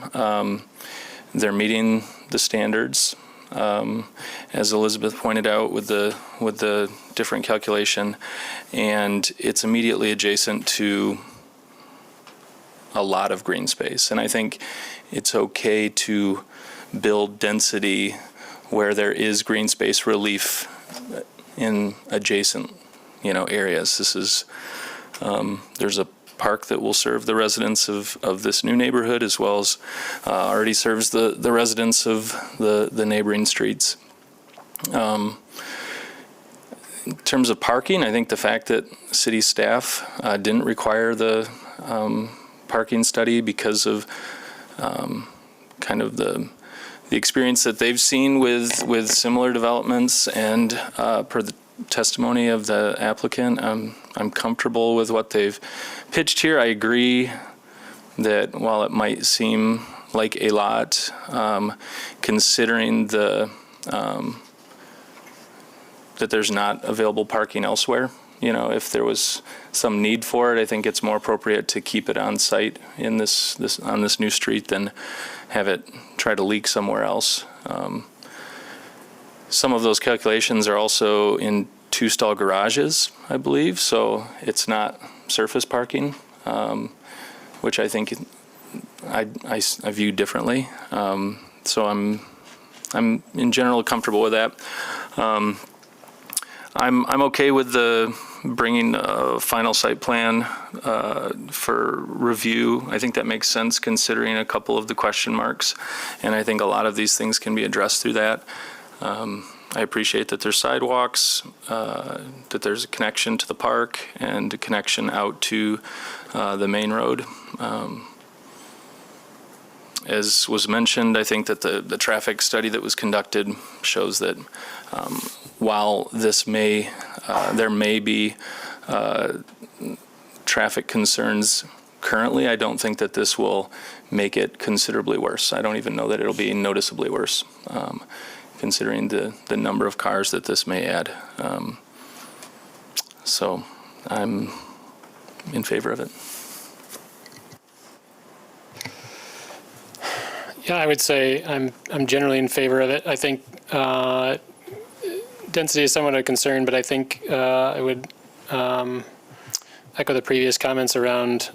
They're meeting the standards, as Elizabeth pointed out with the different calculation, and it's immediately adjacent to a lot of green space. And I think it's okay to build density where there is green space relief in adjacent, areas. This is there's a park that will serve the residents of this new neighborhood, as well as already serves the residents of the neighboring streets. In terms of parking, I think the fact that city staff didn't require the parking study because of kind of the experience that they've seen with similar developments, and per the testimony of the applicant, I'm comfortable with what they've pitched here. I agree that while it might seem like a lot, considering that there's not available parking elsewhere, if there was some need for it, I think it's more appropriate to keep it on site in on this new street than have it try to leak somewhere else. Some of those calculations are also in 2-stall garages, I believe, so it's not surface parking, which I think I view differently. So I'm in general comfortable with that. I'm okay with the bringing a final site plan for review. I think that makes sense considering a couple of the question marks, and I think a lot of these things can be addressed through that. I appreciate that there's sidewalks, that there's a connection to the park and a connection out to the main road. As was mentioned, I think that the traffic study that was conducted shows that while there may be traffic concerns currently, I don't think that this will make it considerably worse. I don't even know that it'll be noticeably worse, considering the number of cars that this may add. So I'm in favor of it. Yeah, I would say I'm generally in favor of it. I think density is somewhat a concern, but I think I would echo the previous comments around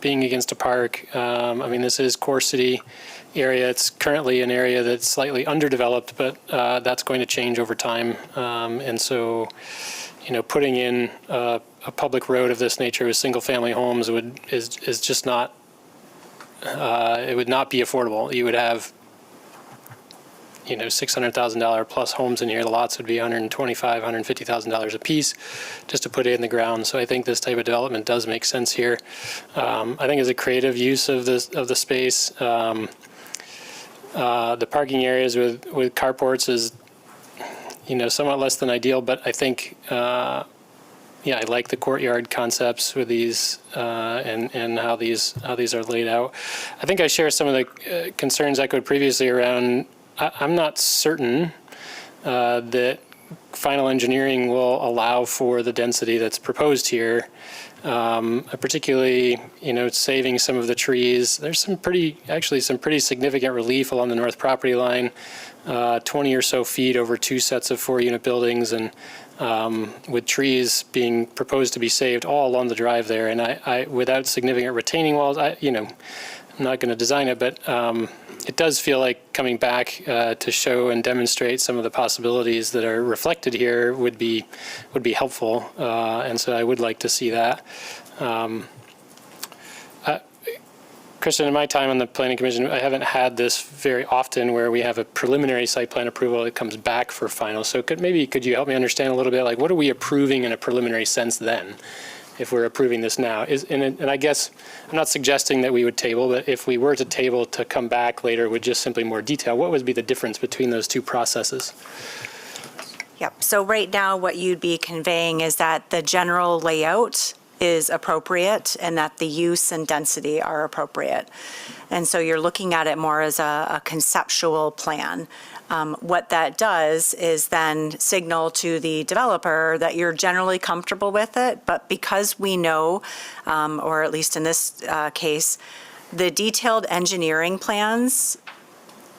being against a park. I mean, this is core city area. It's currently an area that's slightly underdeveloped, but that's going to change over time. And so, putting in a public road of this nature with single-family homes is just not, it would not be affordable. You would have, $600,000 plus homes in here. The lots would be $125,000, $150,000 a piece just to put it in the ground. So I think this type of development does make sense here. I think as a creative use of the space, the parking areas with carports is, somewhat less than ideal, but I think, I like the courtyard concepts with these and how these are laid out. I think I share some of the concerns echoed previously around. I'm not certain that final engineering will allow for the density that's proposed here. Particularly, saving some of the trees. There's some pretty significant relief along the north property line, 20 or so feet over 2 sets of 4-unit buildings, and with trees being proposed to be saved all along the drive there. And I without significant retaining walls, I'm not going to design it, but it does feel like coming back to show and demonstrate some of the possibilities that are reflected here would be helpful, and so I would like to see that. Christian, in my time on the Planning Commission, I haven't had this very often where we have a preliminary site plan approval that comes back for final. So could you help me understand a little bit, like what are we approving in a preliminary sense then? If we're approving this now, and I guess I'm not suggesting that we would table, but if we were to table to come back later with just simply more detail, what would be the difference between those two processes? Yep. So right now, what you'd be conveying is that the general layout is appropriate and that the use and density are appropriate. And so you're looking at it more as a conceptual plan. What that does is then signal to the developer that you're generally comfortable with it, but because we know, or at least in this case, the detailed engineering plans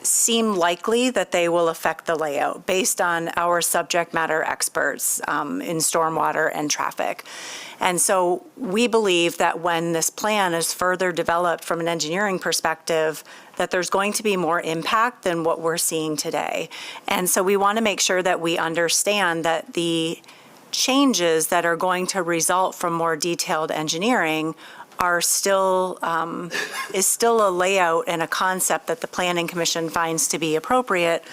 seem likely that they will affect the layout based on our subject matter experts in stormwater and traffic. And so we believe that when this plan is further developed from an engineering perspective, that there's going to be more impact than what we're seeing today. And so we want to make sure that we understand that the changes that are going to result from more detailed engineering are still, is still a layout and a concept that the Planning Commission finds to be appropriate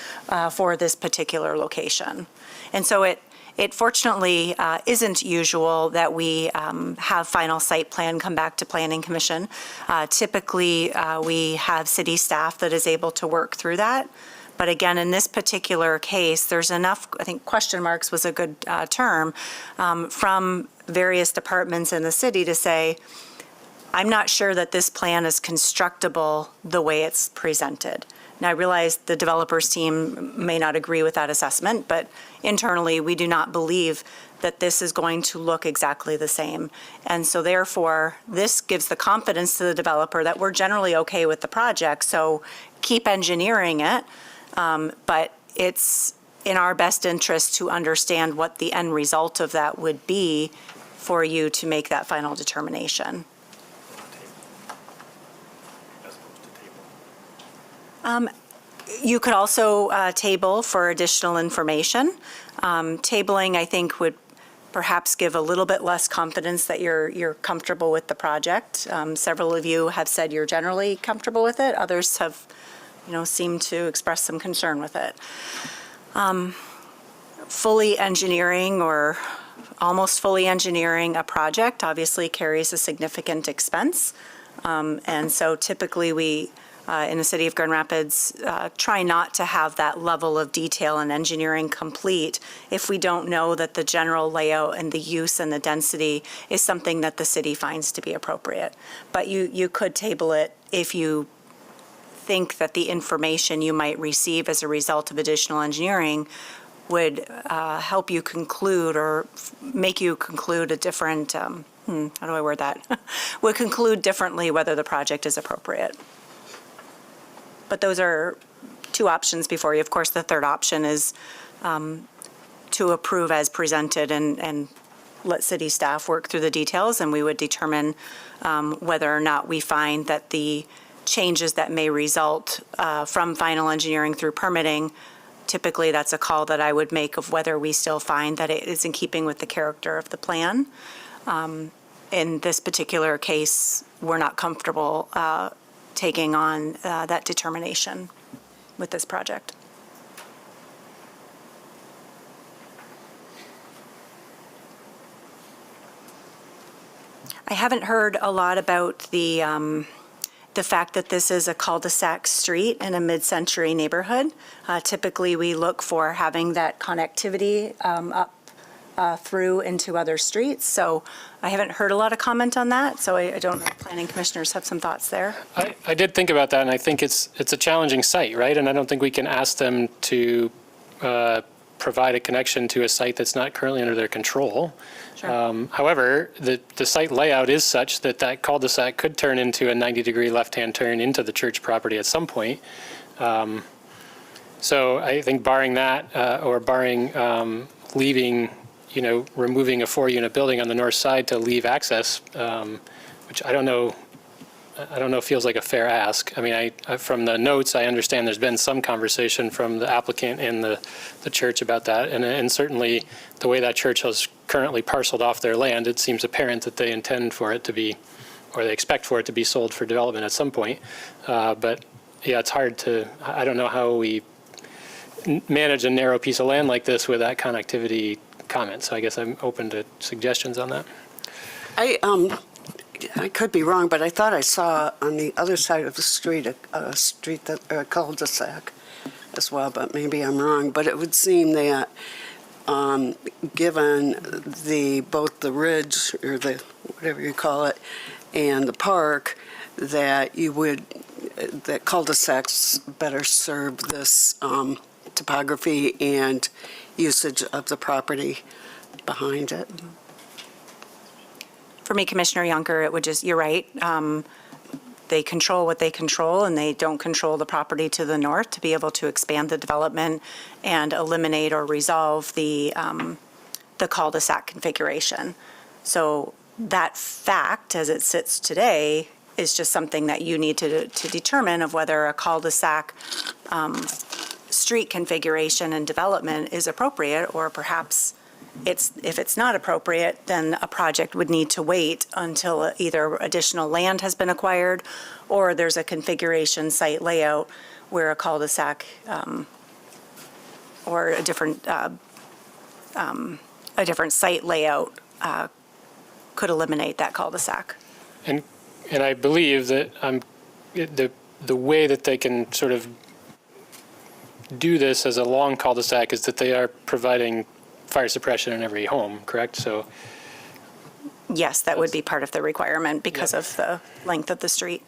for this particular location. And so it fortunately isn't usual that we have final site plan come back to Planning Commission. Typically, we have city staff that is able to work through that. But again, in this particular case, there's enough, I think question marks was a good term, from various departments in the city to say, I'm not sure that this plan is constructible the way it's presented. Now, I realize the developers team may not agree with that assessment, but internally, we do not believe that this is going to look exactly the same. And so therefore, this gives the confidence to the developer that we're generally okay with the project, so keep engineering it, but it's in our best interest to understand what the end result of that would be for you to make that final determination. You could also table for additional information. Tabling, I think, would perhaps give a little bit less confidence that you're comfortable with the project. Several of you have said you're generally comfortable with it. Others have, seemed to express some concern with it. Fully engineering or almost fully engineering a project obviously carries a significant expense. And so typically we, in the city of Grand Rapids, try not to have that level of detail and engineering complete if we don't know that the general layout and the use and the density is something that the city finds to be appropriate. But you could table it if you think that the information you might receive as a result of additional engineering would help you conclude or make you conclude a different, how do I word that? Would conclude differently whether the project is appropriate. But those are two options before you. Of course, the third option is to approve as presented and let city staff work through the details, and we would determine whether or not we find that the changes that may result from final engineering through permitting, typically that's a call that I would make of whether we still find that it is in keeping with the character of the plan. In this particular case, we're not comfortable taking on that determination with this project. I haven't heard a lot about the fact that this is a cul-de-sac street in a mid-century neighborhood. Typically, we look for having that connectivity up through into other streets. So I haven't heard a lot of comment on that. So I don't know if planning commissioners have some thoughts there. I did think about that, and I think it's a challenging site, right? And I don't think we can ask them to provide a connection to a site that's not currently under their control. However, the site layout is such that that cul-de-sac could turn into a 90-degree left-hand turn into the church property at some point. So I think barring that, or barring leaving, removing a 4-unit building on the north side to leave access, which I don't know feels like a fair ask. I mean, from the notes, I understand there's been some conversation from the applicant and the church about that. And certainly the way that church has currently parceled off their land, it seems apparent that they intend for it to be, or they expect for it to be sold for development at some point. But yeah, it's hard I don't know how we manage a narrow piece of land like this with that connectivity comment. So I guess I'm open to suggestions on that. I could be wrong, but I thought I saw on the other side of the street a cul-de-sac as well, but maybe I'm wrong. But it would seem that given both the ridge, or the whatever you call it, and the park, that that cul-de-sacs better serve this topography and usage of the property behind it. For me, Commissioner Yunker, it would you're right. They control what they control, and they don't control the property to the north to be able to expand the development and eliminate or resolve the cul-de-sac configuration. So that fact, as it sits today, is just something that you need to determine of whether a cul-de-sac street configuration and development is appropriate, or perhaps if it's not appropriate, then a project would need to wait until either additional land has been acquired or there's a configuration site layout where a cul-de-sac or a different site layout could eliminate that cul-de-sac. And I believe that the way that they can sort of do this as a long cul-de-sac is that they are providing fire suppression in every home, correct? So yes, that would be part of the requirement because of the length of the street.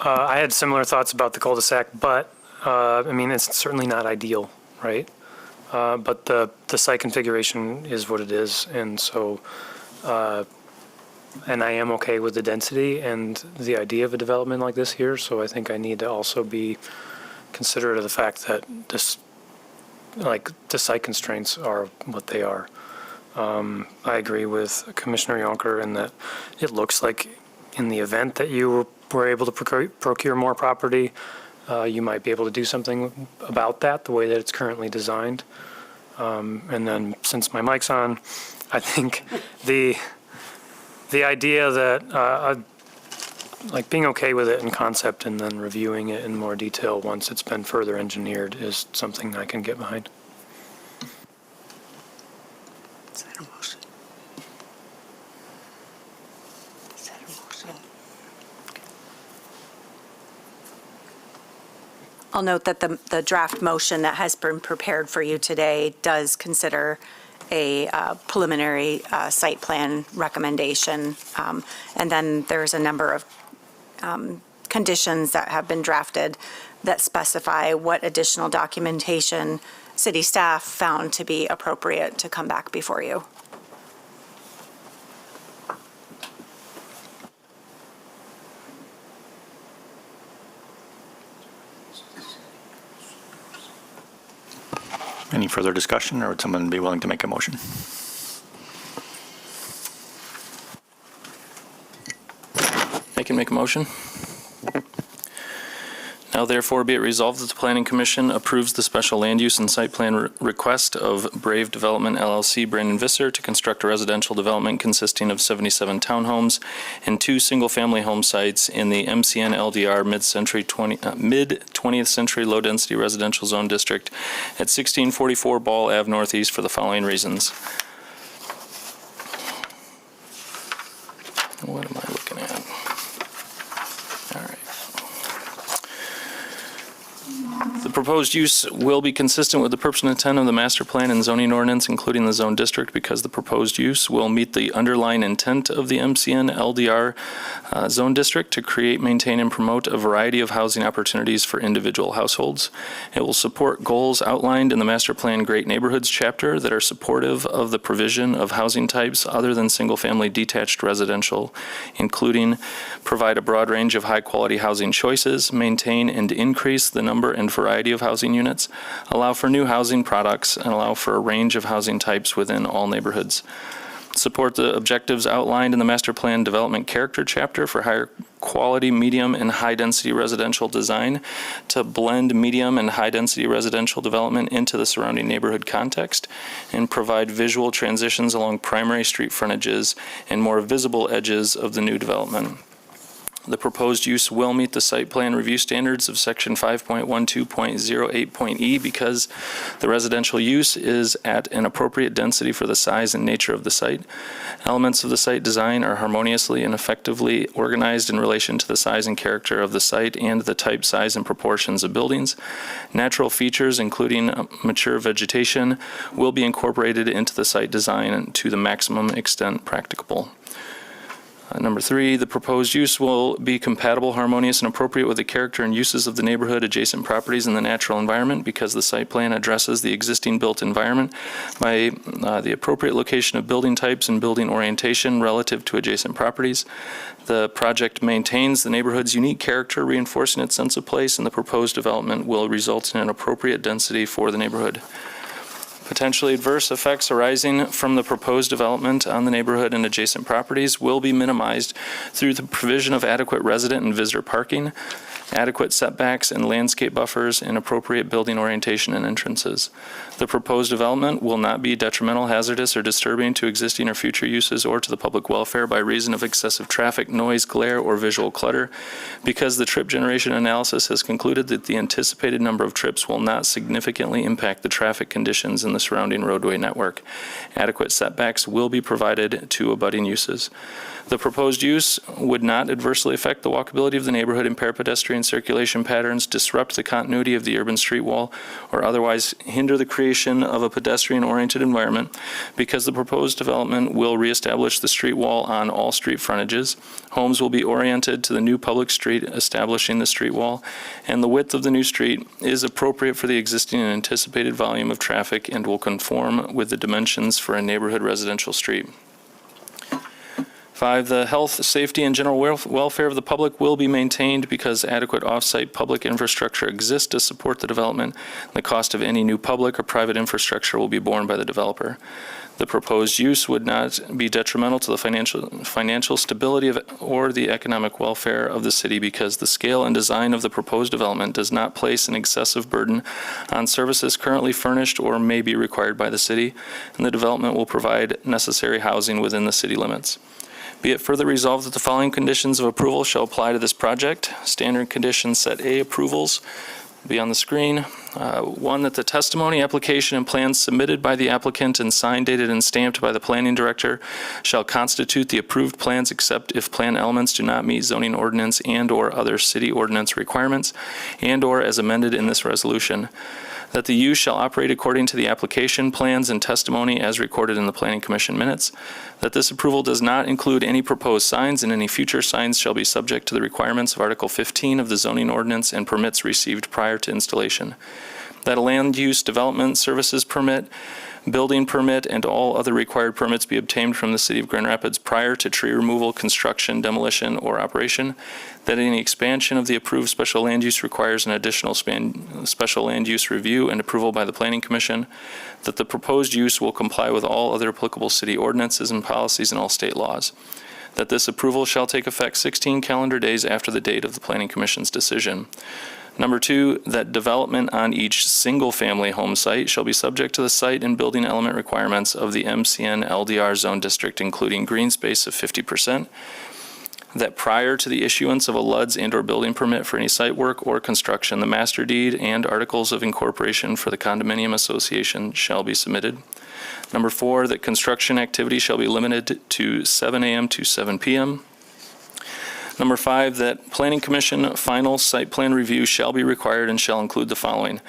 I had similar thoughts about the cul-de-sac, but I mean, it's certainly not ideal, right? But the site configuration is what it is, and so, and I am okay with the density and the idea of a development like this here, so I think I need to also be considerate of the fact that the site constraints are what they are. I agree with Commissioner Yonker in that it looks like in the event that you were able to procure more property, you might be able to do something about that, the way that it's currently designed. And then, since my mic's on, I think the idea that, like being okay with it in concept and then reviewing it in more detail once it's been further engineered is something I can get behind. Is that a motion? Is that a motion? I'll note that the draft motion that has been prepared for you today does consider a preliminary site plan recommendation. And then there's a number of conditions that have been drafted that specify what additional documentation city staff found to be appropriate to come back before you. Any further discussion, or would someone be willing to make a motion? I can make a motion. Now therefore be it resolved that the Planning Commission approves the special land use and site plan request of Brave Development LLC, Brandon Visser, to construct a residential development consisting of 77 townhomes and 2 single-family home sites in the MCN LDR mid-20th century low-density residential zone district at 1644 Ball Ave Northeast for the following reasons. What am I looking at? All right. The proposed use will be consistent with the purpose and intent of the master plan and zoning ordinance, including the zone district, because the proposed use will meet the underlying intent of the MCN LDR zone district to create, maintain, and promote a variety of housing opportunities for individual households. It will support goals outlined in the master plan Great Neighborhoods chapter that are supportive of the provision of housing types other than single-family detached residential, including provide a broad range of high-quality housing choices, maintain and increase the number and variety of housing units, allow for new housing products, and allow for a range of housing types within all neighborhoods. Support the objectives outlined in the Master Plan Development Character chapter for higher quality, medium, and high-density residential design to blend medium and high-density residential development into the surrounding neighborhood context and provide visual transitions along primary street frontages and more visible edges of the new development. The proposed use will meet the site plan review standards of section 5.12.08.e because the residential use is at an appropriate density for the size and nature of the site. Elements of the site design are harmoniously and effectively organized in relation to the size and character of the site and the type, size, and proportions of buildings. Natural features, including mature vegetation, will be incorporated into the site design to the maximum extent practicable. Number 3, the proposed use will be compatible, harmonious, and appropriate with the character and uses of the neighborhood, adjacent properties, and the natural environment because the site plan addresses the existing built environment by the appropriate location of building types and building orientation relative to adjacent properties. The project maintains the neighborhood's unique character, reinforcing its sense of place, and the proposed development will result in an appropriate density for the neighborhood. Potentially adverse effects arising from the proposed development on the neighborhood and adjacent properties will be minimized through the provision of adequate resident and visitor parking, adequate setbacks and landscape buffers, and appropriate building orientation and entrances. The proposed development will not be detrimental, hazardous, or disturbing to existing or future uses or to the public welfare by reason of excessive traffic, noise, glare, or visual clutter, because the trip generation analysis has concluded that the anticipated number of trips will not significantly impact the traffic conditions in the surrounding roadway network. Adequate setbacks will be provided to abutting uses. The proposed use would not adversely affect the walkability of the neighborhood, impair pedestrian circulation patterns, disrupt the continuity of the urban street wall, or otherwise hinder the creation of a pedestrian-oriented environment because the proposed development will reestablish the street wall on all street frontages. Homes will be oriented to the new public street establishing the street wall, and the width of the new street is appropriate for the existing and anticipated volume of traffic and will conform with the dimensions for a neighborhood residential street. 5, the health, safety, and general welfare of the public will be maintained because adequate off-site public infrastructure exists to support the development. The cost of any new public or private infrastructure will be borne by the developer. The proposed use would not be detrimental to the financial stability or the economic welfare of the city because the scale and design of the proposed development does not place an excessive burden on services currently furnished or may be required by the city, and the development will provide necessary housing within the city limits. Be it further resolved that the following conditions of approval shall apply to this project. Standard conditions set A approvals will be on the screen. 1, that the testimony, application, and plans submitted by the applicant and signed, dated, and stamped by the planning director shall constitute the approved plans except if plan elements do not meet zoning ordinance and/or other city ordinance requirements and/or as amended in this resolution. That the use shall operate according to the application, plans, and testimony as recorded in the Planning Commission minutes. That this approval does not include any proposed signs, and any future signs shall be subject to the requirements of Article 15 of the zoning ordinance and permits received prior to installation. That a land use development services permit, building permit, and all other required permits be obtained from the City of Grand Rapids prior to tree removal, construction, demolition, or operation. That any expansion of the approved special land use requires an additional special land use review and approval by the Planning Commission. That the proposed use will comply with all other applicable city ordinances and policies and all state laws. that this approval shall take effect 16 calendar days after the date of the Planning Commission's decision. Number 2, that development on each single-family home site shall be subject to the site and building element requirements of the MCN LDR zone district, including green space of 50%. That prior to the issuance of a LUDS and/or building permit for any site work or construction, the master deed and articles of incorporation for the condominium association shall be submitted. Number 4, that construction activity shall be limited to 7 a.m. to 7 p.m. Number 5, that Planning Commission final site plan review shall be required and shall include the following.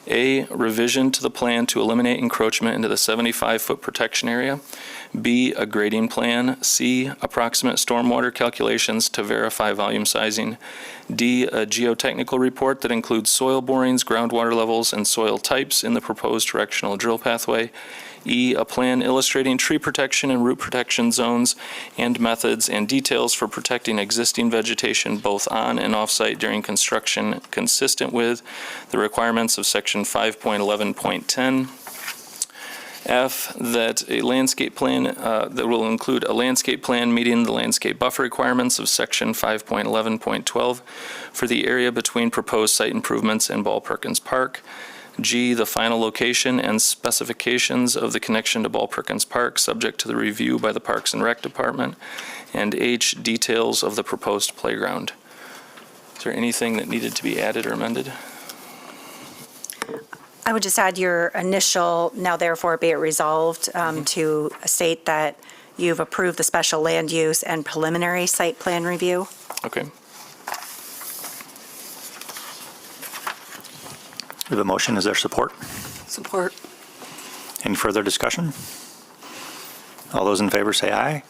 A, revision to the plan to eliminate encroachment into the 75-foot protection area. B, a grading plan. C, approximate stormwater calculations to verify volume sizing. D, a geotechnical report that includes soil borings, groundwater levels, and soil types in the proposed directional drill pathway. E, a plan illustrating tree protection and root protection zones and methods and details for protecting existing vegetation both on and off-site during construction consistent with the requirements of Section 5.11.10. F, that a landscape plan that will include a landscape plan meeting the landscape buffer requirements of Section 5.11.12 for the area between proposed site improvements and Ball Perkins Park. G, the final location and specifications of the connection to Ball Perkins Park, subject to the review by the Parks and Rec Department. And H, details of the proposed playground. Is there anything that needed to be added or amended? I would just add your initial, now therefore be it resolved, to state that you've approved the special land use and preliminary site plan review. Okay. We have a motion. Is there support? Support. Any further discussion? All those in favor say aye.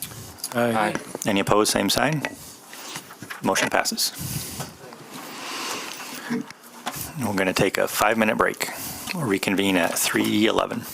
Aye. Any opposed, same sign. Motion passes. We're going to take a 5-minute break. We'll reconvene at 3:11.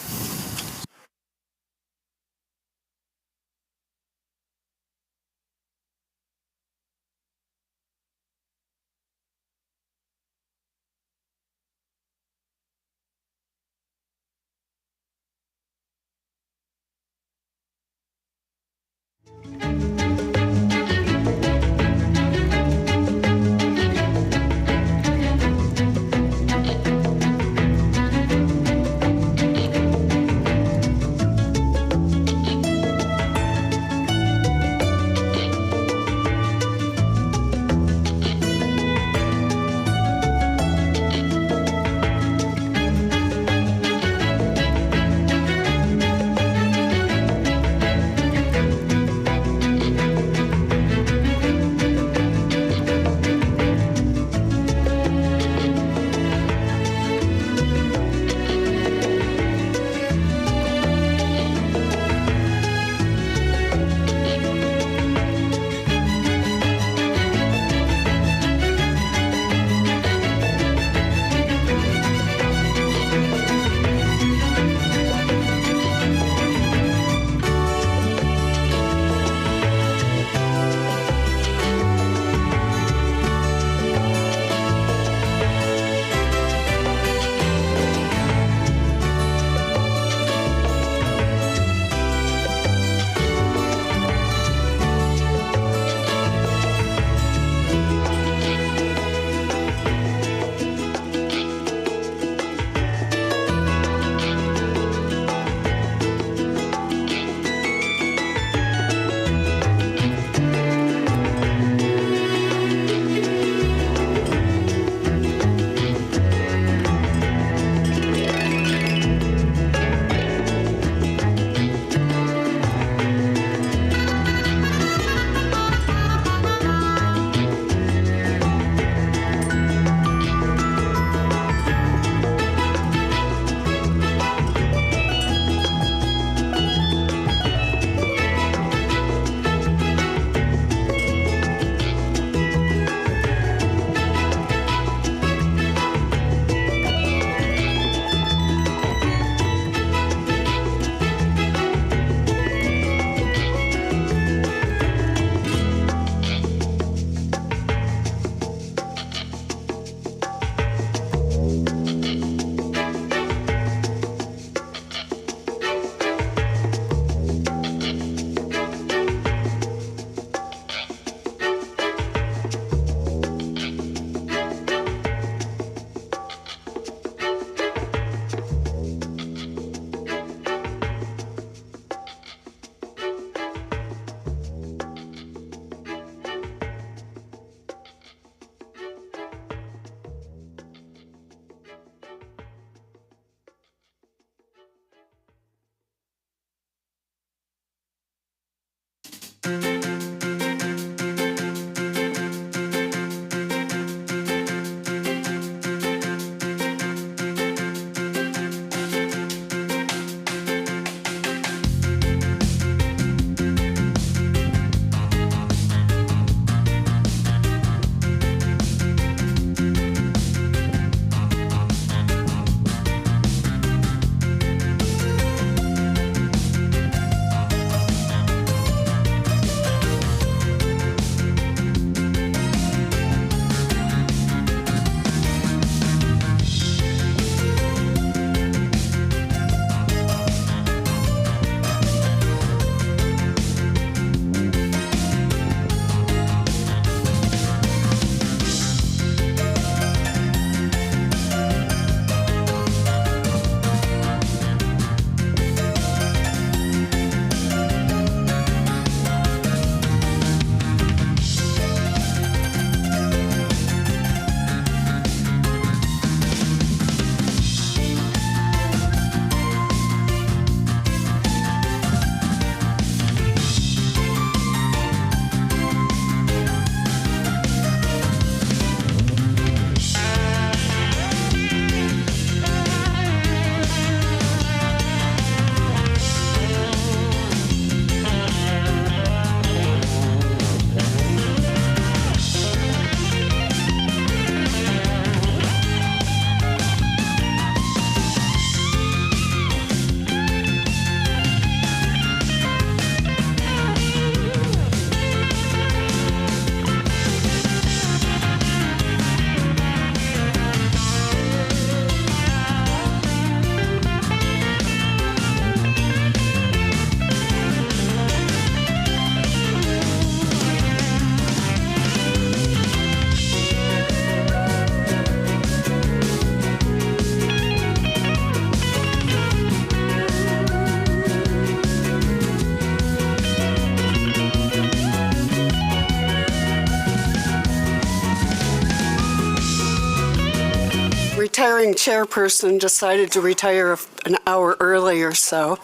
retiring chairperson decided to retire an hour early or so.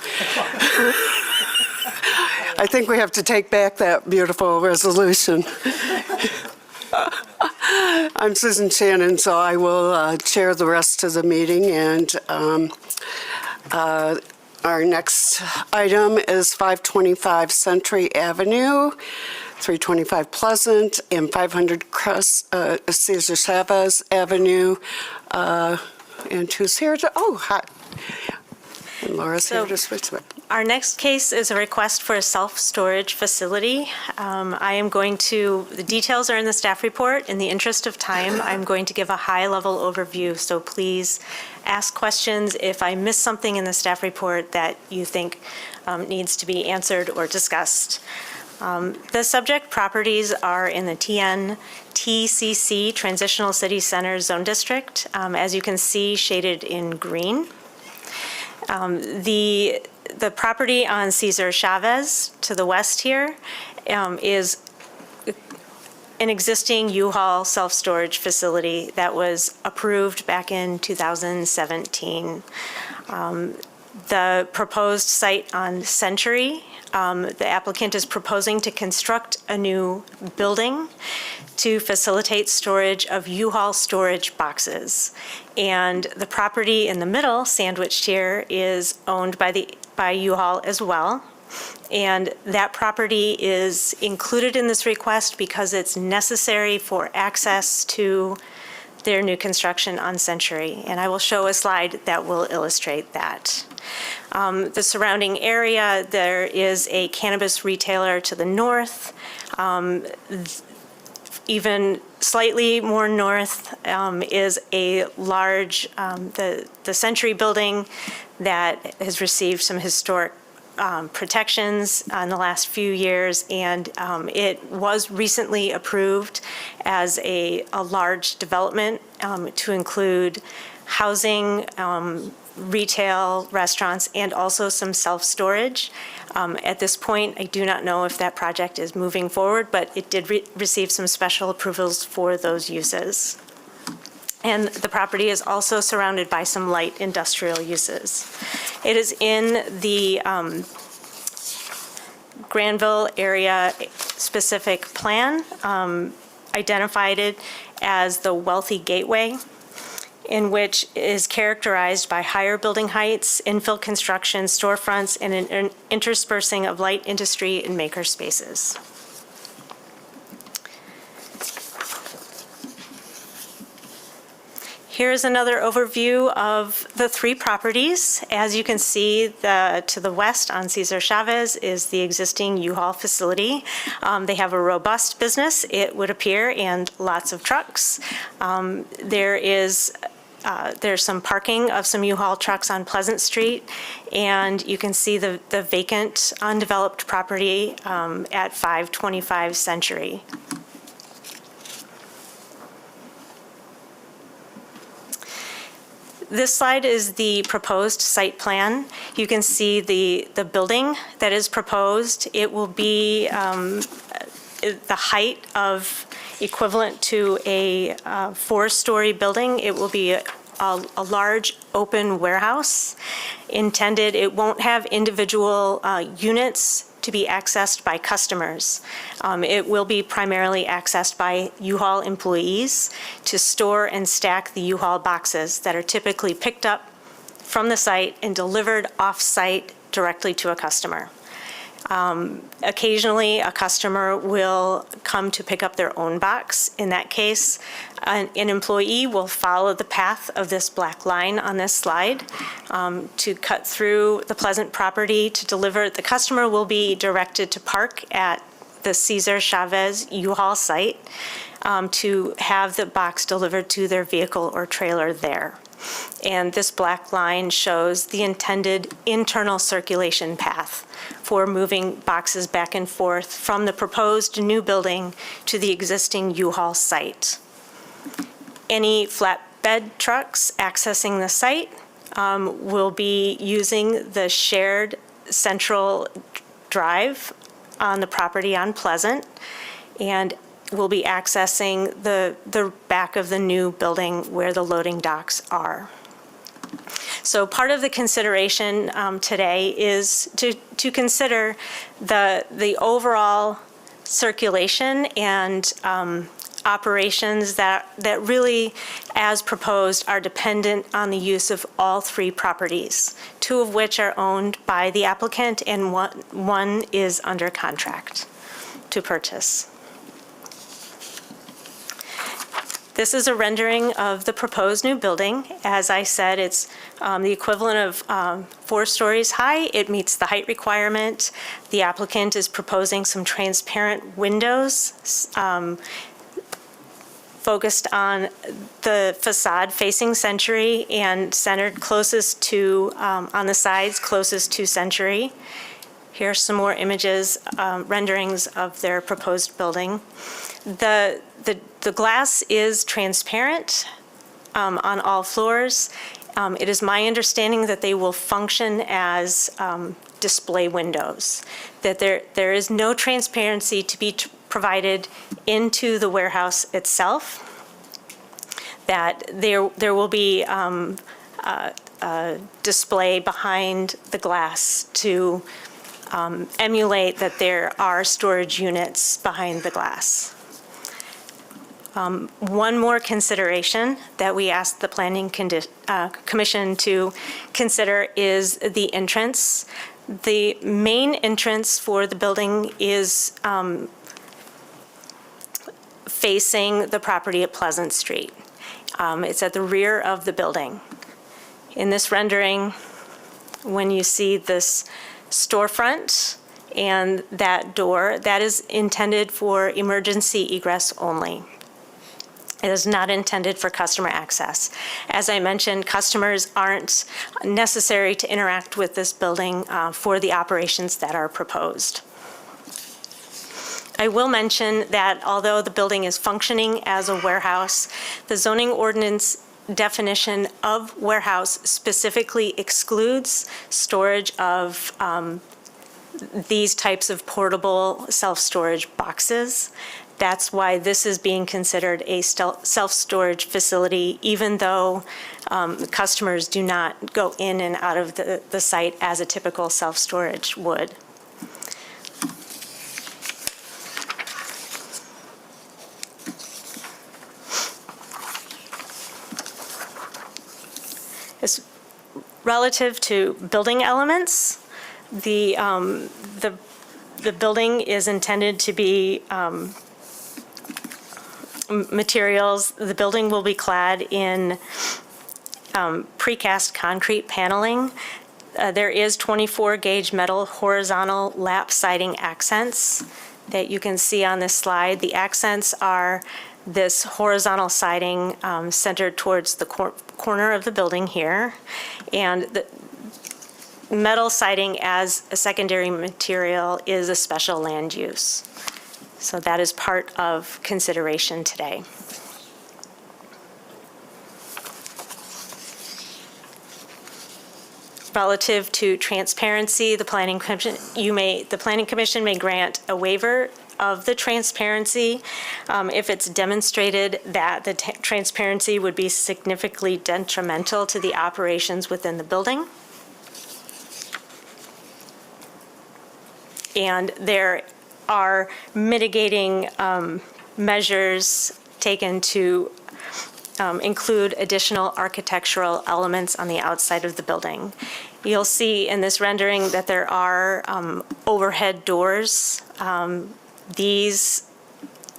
I think we have to take back that beautiful resolution. I'm Susan Shannon, so I will chair the rest of the meeting. And our next item is 525 Century Avenue, 325 Pleasant, and 500 Cesar Chavez Avenue. And who's here? Hi. And Laura's here to switch it. Our next case is a request for a self-storage facility. The details are in the staff report. In the interest of time, I'm going to give a high-level overview, so please ask questions if I miss something in the staff report that you think needs to be answered or discussed. The subject properties are in the TCC, Transitional City Center Zone District, as you can see shaded in green. The property on Cesar Chavez to the west here is an existing U-Haul self-storage facility that was approved back in 2017. The proposed site on Century, the applicant is proposing to construct a new building to facilitate storage of U-Haul storage boxes. And the property in the middle, sandwiched here, is owned by U-Haul as well. And that property is included in this request because it's necessary for access to their new construction on Century. And I will show a slide that will illustrate that. The surrounding area, there is a cannabis retailer to the north. Even slightly more north is a large, the Century building that has received some historic protections in the last few years, and it was recently approved as a large development to include housing, retail, restaurants, and also some self-storage. At this point, I do not know if that project is moving forward, but it did receive some special approvals for those uses. And the property is also surrounded by some light industrial uses. It is in the Granville area specific plan, identified it as the Wealthy Gateway, in which is characterized by higher building heights, infill construction, storefronts, and an interspersing of light industry and maker spaces. Here's another overview of the three properties. As you can see, to the west on Cesar Chavez is the existing U-Haul facility. They have a robust business, it would appear, and lots of trucks. There's some parking of some U-Haul trucks on Pleasant Street, and you can see the vacant, undeveloped property at 525 Century. This slide is the proposed site plan. You can see the building that is proposed. It will be the height of equivalent to a 4-story building. It will be a large open warehouse intended. It won't have individual units to be accessed by customers. It will be primarily accessed by U-Haul employees to store and stack the U-Haul boxes that are typically picked up from the site and delivered off-site directly to a customer. Occasionally, a customer will come to pick up their own box. In that case, an employee will follow the path of this black line on this slide to cut through the Pleasant property to deliver. The customer will be directed to park at the Cesar Chavez U-Haul site to have the box delivered to their vehicle or trailer there. And this black line shows the intended internal circulation path for moving boxes back and forth from the proposed new building to the existing U-Haul site. Any flatbed trucks accessing the site will be using the shared central drive on the property on Pleasant, and will be accessing the back of the new building where the loading docks are. So part of the consideration today is to consider the overall circulation and operations that really, as proposed, are dependent on the use of all three properties, two of which are owned by the applicant and one is under contract to purchase. This is a rendering of the proposed new building. As I said, it's the equivalent of 4 stories high. It meets the height requirement. The applicant is proposing some transparent windows focused on the facade facing Century and centered closest to, on the sides closest to Century. Here's some more images, renderings of their proposed building. The glass is transparent on all floors. It is my understanding that they will function as display windows, that there is no transparency to be provided into the warehouse itself, that there will be a display behind the glass to emulate that there are storage units behind the glass. One more consideration that we asked the Planning Commission to consider is the entrance. The main entrance for the building is facing the property at Pleasant Street. It's at the rear of the building. In this rendering, when you see this storefront and that door, that is intended for emergency egress only. It is not intended for customer access. As I mentioned, customers aren't necessary to interact with this building for the operations that are proposed. I will mention that although the building is functioning as a warehouse, the zoning ordinance definition of warehouse specifically excludes storage of these types of portable self-storage boxes. That's why this is being considered a self-storage facility, even though customers do not go in and out of the site as a typical self-storage would. As relative to building elements, the building is intended to be materials. The building will be clad in precast concrete paneling. There is 24-gauge metal horizontal lap siding accents that you can see on this slide. The accents are this horizontal siding centered towards the corner of the building here, and the metal siding as a secondary material is a special land use. So that is part of consideration today. Relative to transparency, the Planning Commission may grant a waiver of the transparency if it's demonstrated that the transparency would be significantly detrimental to the operations within the building. And there are mitigating measures taken to include additional architectural elements on the outside of the building. You'll see in this rendering that there are overhead doors.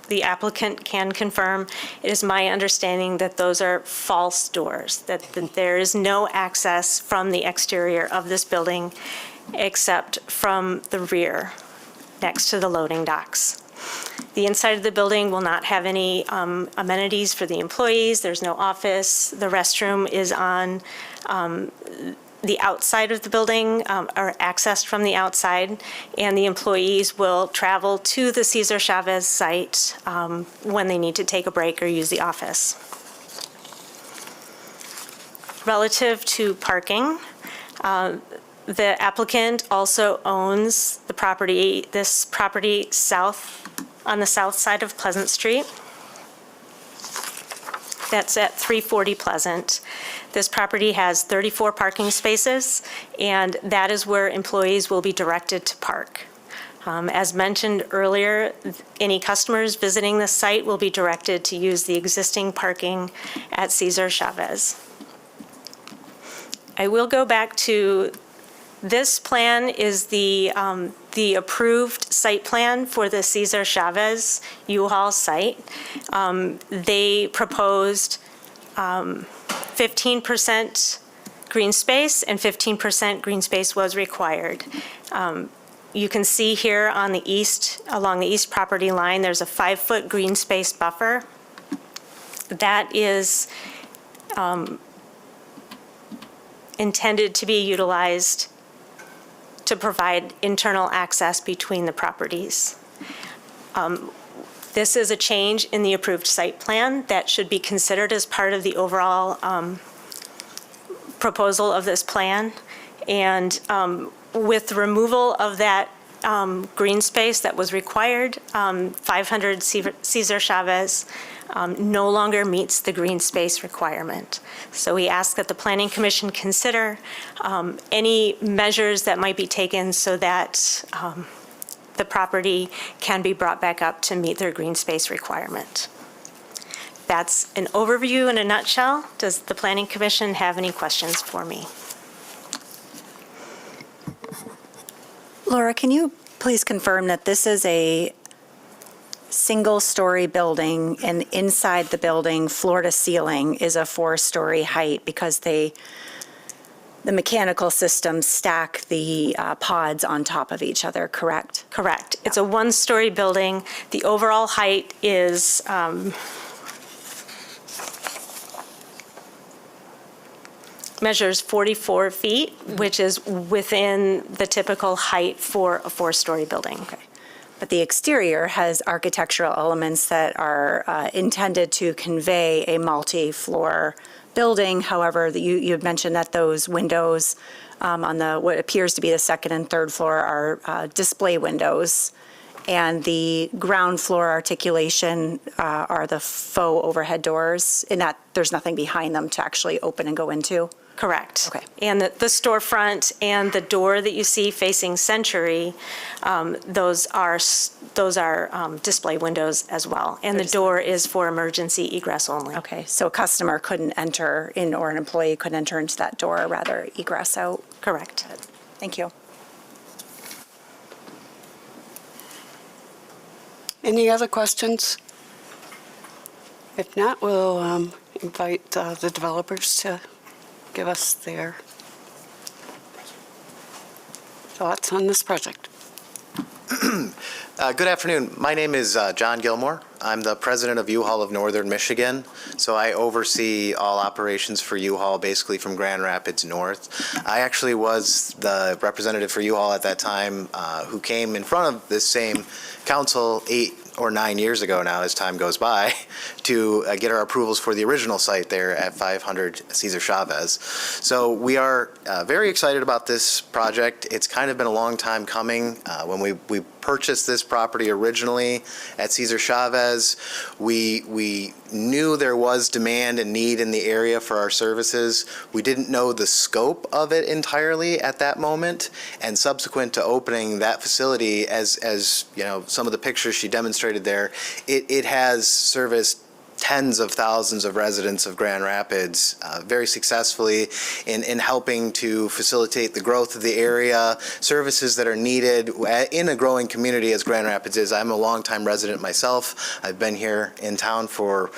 The applicant can confirm. It is my understanding that those are false doors, that there is no access from the exterior of this building except from the rear, next to the loading docks. The inside of the building will not have any amenities for the employees. There's no office. The restroom is on the outside of the building, or accessed from the outside, and the employees will travel to the Cesar Chavez site when they need to take a break or use the office. Relative to parking, the applicant also owns the property, this property on the south side of Pleasant Street. That's at 340 Pleasant. This property has 34 parking spaces, and that is where employees will be directed to park. As mentioned earlier, any customers visiting the site will be directed to use the existing parking at Cesar Chavez. I will go back to this plan is the approved site plan for the Cesar Chavez U-Haul site. They proposed 15% green space, and 15% green space was required. You can see here on the east, along the east property line, there's a 5-foot green space buffer. That is intended to be utilized to provide internal access between the properties. This is a change in the approved site plan that should be considered as part of the overall proposal of this plan. And with the removal of that green space that was required, 500 Cesar Chavez no longer meets the green space requirement. So we ask that the Planning Commission consider any measures that might be taken so that the property can be brought back up to meet their green space requirement. That's an overview in a nutshell. Does the Planning Commission have any questions for me? Laura, can you please confirm that this is a single-story building, and inside the building, floor to ceiling, is a 4-story height because the mechanical systems stack the pods on top of each other, correct? Correct. It's a 1-story building. The overall height is measures 44 feet, which is within the typical height for a four-story building. Okay. But the exterior has architectural elements that are intended to convey a multi-floor building. However, you had mentioned that those windows on what appears to be the second and third floor are display windows, and the ground floor articulation are the faux overhead doors, in that there's nothing behind them to actually open and go into. Correct. Okay. And the storefront and the door that you see facing Century, those are display windows as well. And the door is for emergency egress only. Okay, so a customer couldn't enter in, or an employee couldn't enter into that door, rather egress out? Correct. Thank you. Any other questions? If not, we'll invite the developers to give us their thoughts on this project. Good afternoon. My name is John Gilmore. I'm the president of U-Haul of Northern Michigan. So I oversee all operations for U-Haul, basically from Grand Rapids north. I actually was the representative for U-Haul at that time who came in front of this same council 8 or 9 years ago now, as time goes by, to get our approvals for the original site there at 500 Cesar Chavez. So we are very excited about this project. It's kind of been a long time coming. When we purchased this property originally at Cesar Chavez, we knew there was demand and need in the area for our services. We didn't know the scope of it entirely at that moment, and subsequent to opening that facility, as you know, some of the pictures she demonstrated there, it has serviced tens of thousands of residents of Grand Rapids very successfully in helping to facilitate the growth of the area, services that are needed in a growing community as Grand Rapids is. I'm a longtime resident myself. I've been here in town for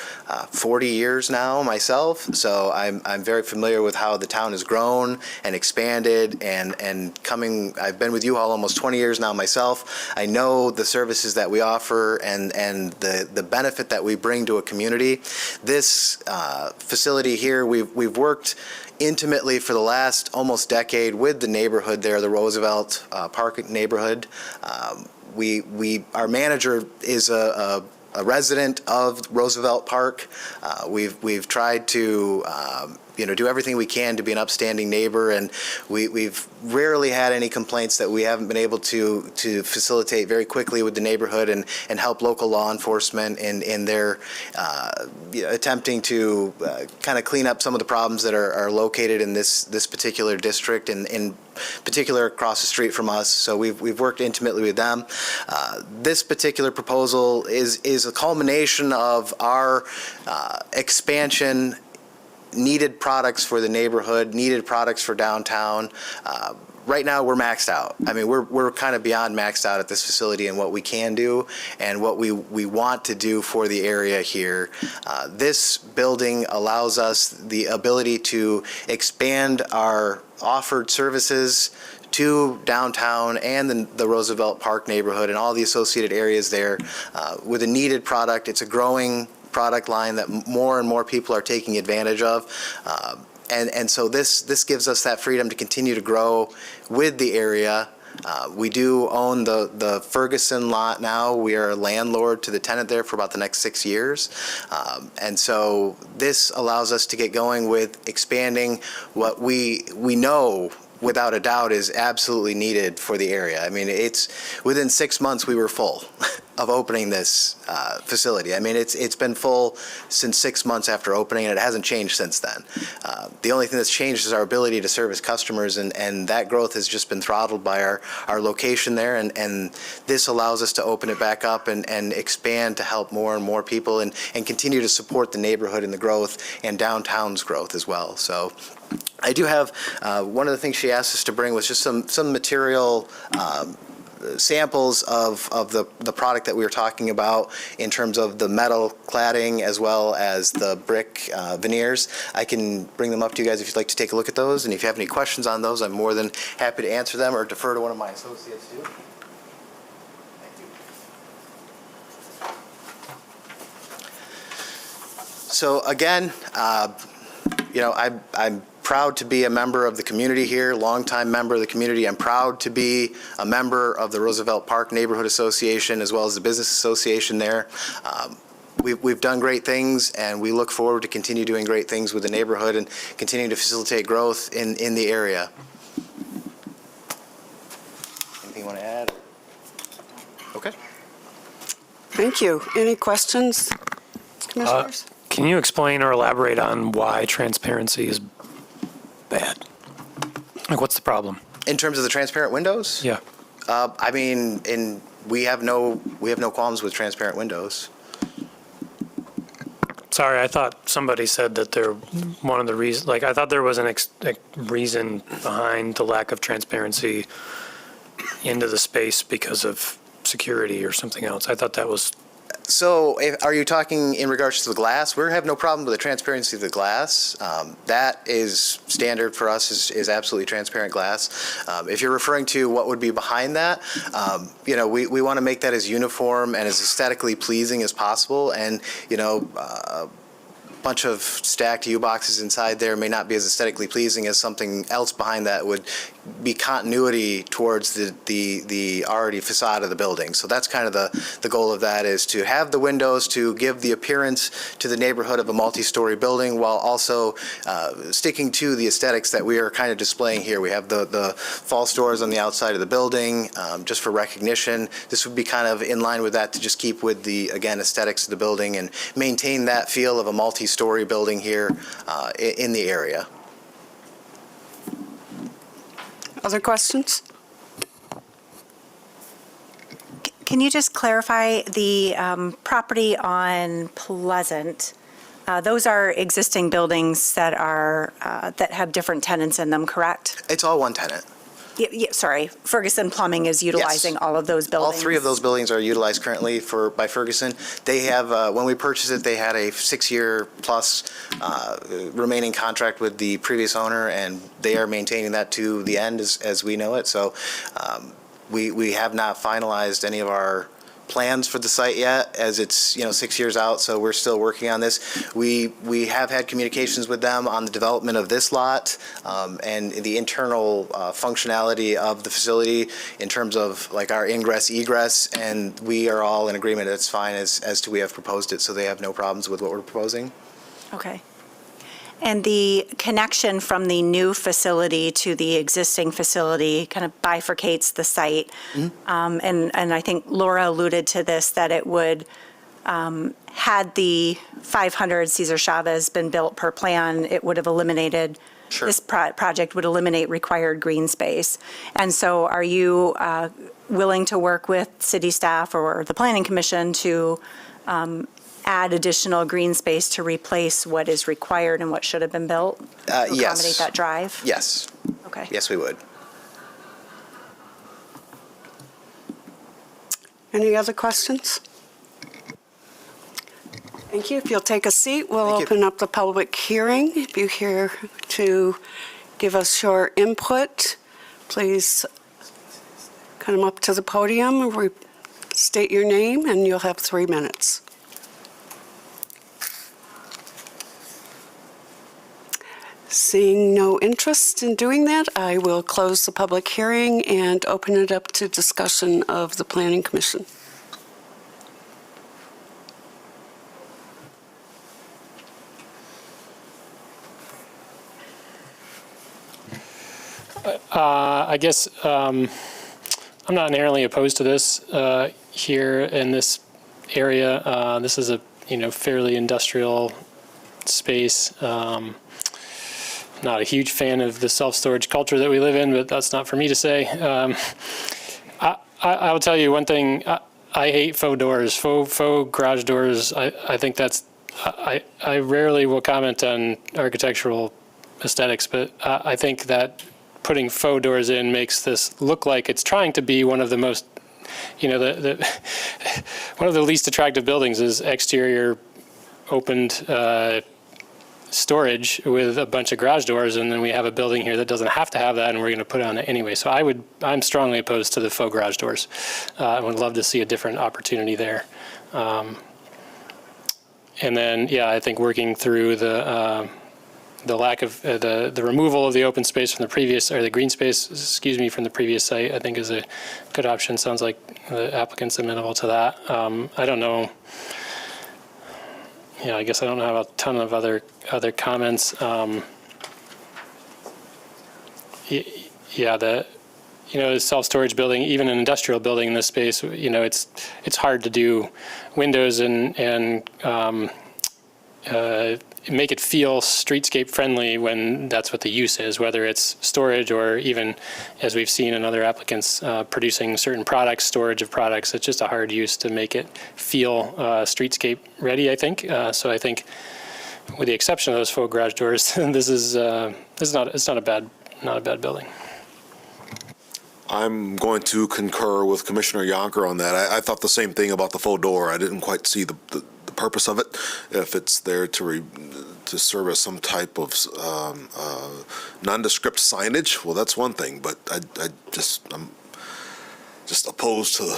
40 years now myself, so I'm very familiar with how the town has grown and expanded and coming. I've been with U-Haul almost 20 years now myself. I know the services that we offer and the benefit that we bring to a community. This facility here, we've worked intimately for the last almost decade with the neighborhood there, the Roosevelt Park neighborhood. Our manager is a resident of Roosevelt Park. We've tried to do everything we can to be an upstanding neighbor, and we've rarely had any complaints that we haven't been able to facilitate very quickly with the neighborhood and help local law enforcement in their attempting to kind of clean up some of the problems that are located in this particular district, and in particular across the street from us. So we've worked intimately with them. This particular proposal is a culmination of our expansion, needed products for the neighborhood, needed products for downtown. Right now, we're maxed out. I mean, we're kind of beyond maxed out at this facility and what we can do and what we want to do for the area here. This building allows us the ability to expand our offered services to downtown and the Roosevelt Park neighborhood and all the associated areas there with a needed product. It's a growing product line that more and more people are taking advantage of. And so this gives us that freedom to continue to grow with the area. We do own the Ferguson lot now. We are a landlord to the tenant there for about the next 6 years. And so this allows us to get going with expanding what we know without a doubt is absolutely needed for the area. I mean, it's within 6 months we were full of opening this facility. I mean, it's been full since 6 months after opening, and it hasn't changed since then. The only thing that's changed is our ability to service customers, and that growth has just been throttled by our location there, and this allows us to open it back up and expand to help more and more people and continue to support the neighborhood and the growth and downtown's growth as well. So I do have, one of the things she asked us to bring was just some material samples of the product that we were talking about in terms of the metal cladding as well as the brick veneers. I can bring them up to you guys if you'd like to take a look at those, and if you have any questions on those, I'm more than happy to answer them or defer to one of my associates too. So again, I'm proud to be a member of the community here, longtime member of the community. I'm proud to be a member of the Roosevelt Park Neighborhood Association as well as the Business Association there. We've done great things, and we look forward to continue doing great things with the neighborhood and continuing to facilitate growth in the area. Anything you want to add? Okay. Thank you. Any questions, Commissioners? Can you explain or elaborate on why transparency is bad? Like, what's the problem? In terms of the transparent windows? Yeah. I mean, we have no qualms with transparent windows. Sorry, I thought somebody said that one of the reasons, like, I thought there was a reason behind the lack of transparency into the space because of security or something else. I thought that was. So are you talking in regards to the glass? We have no problem with the transparency of the glass. That is standard for us, is absolutely transparent glass. If you're referring to what would be behind that, we want to make that as uniform and as aesthetically pleasing as possible. And, a bunch of stacked U-boxes inside there may not be as aesthetically pleasing as something else behind that would be continuity towards the already facade of the building. So that's kind of the goal of that, is to have the windows to give the appearance to the neighborhood of a multi-story building while also sticking to the aesthetics that we are kind of displaying here. We have the false doors on the outside of the building just for recognition. This would be kind of in line with that, to just keep with the, again, aesthetics of the building and maintain that feel of a multi-story building here in the area. Other questions? Can you just clarify the property on Pleasant? Those are existing buildings that have different tenants in them, correct? It's all one tenant. Yeah, sorry. Ferguson Plumbing is utilizing Yes. all of those buildings. All three of those buildings are utilized currently by Ferguson. They have, when we purchased it, they had a 6-year plus remaining contract with the previous owner, and they are maintaining that to the end as we know it. So we have not finalized any of our plans for the site yet, as it's 6 years out, so we're still working on this. We have had communications with them on the development of this lot and the internal functionality of the facility in terms of like our ingress egress, and we are all in agreement it's fine as to we have proposed it, so they have no problems with what we're proposing. Okay. And the connection from the new facility to the existing facility kind of bifurcates the site. And I think Laura alluded to this, that it would, had the 500 Cesar Chavez been built per plan, it would have eliminated, Sure. This project would eliminate required green space. And so are you willing to work with city staff or the planning commission to add additional green space to replace what is required and what should have been built? To accommodate Yes. that drive? Yes. Okay. Yes, we would. Any other questions? Thank you. If you'll take a seat, we'll Thank you. open up the public hearing. If you're here to give us your input, please come up to the podium, state your name, and you'll have 3 minutes. Seeing no interest in doing that, I will close the public hearing and open it up to discussion of the Planning Commission. I guess I'm not inherently opposed to this here in this area. This is a fairly industrial space. Not a huge fan of the self-storage culture that we live in, but that's not for me to say. I will tell you one thing. I hate faux doors, faux garage doors. I think that's. I rarely will comment on architectural aesthetics, but I think that putting faux doors in makes this look like it's trying to be one of the most, one of the least attractive buildings is exterior opened storage with a bunch of garage doors, and then we have a building here that doesn't have to have that, and we're going to put it on it anyway. So I'm strongly opposed to the faux garage doors. I would love to see a different opportunity there. And then, I think working through the the lack of, the removal of the open space from the previous, or the green space, excuse me, from the previous site, I think is a good option. Sounds like the applicant's amenable to that. I don't know, I guess I don't have a ton of other comments. The self-storage building, even an industrial building in this space, it's hard to do windows and make it feel streetscape friendly when that's what the use is, whether it's storage or even, as we've seen in other applicants, producing certain products, storage of products. It's just a hard use to make it feel streetscape ready, I think. So I think, with the exception of those faux garage doors, this is not a bad building. I'm going to concur with Commissioner Yonker on that. I thought the same thing about the faux door. I didn't quite see the purpose of it. If it's there to serve as some type of nondescript signage, well, that's one thing. But I'm just opposed to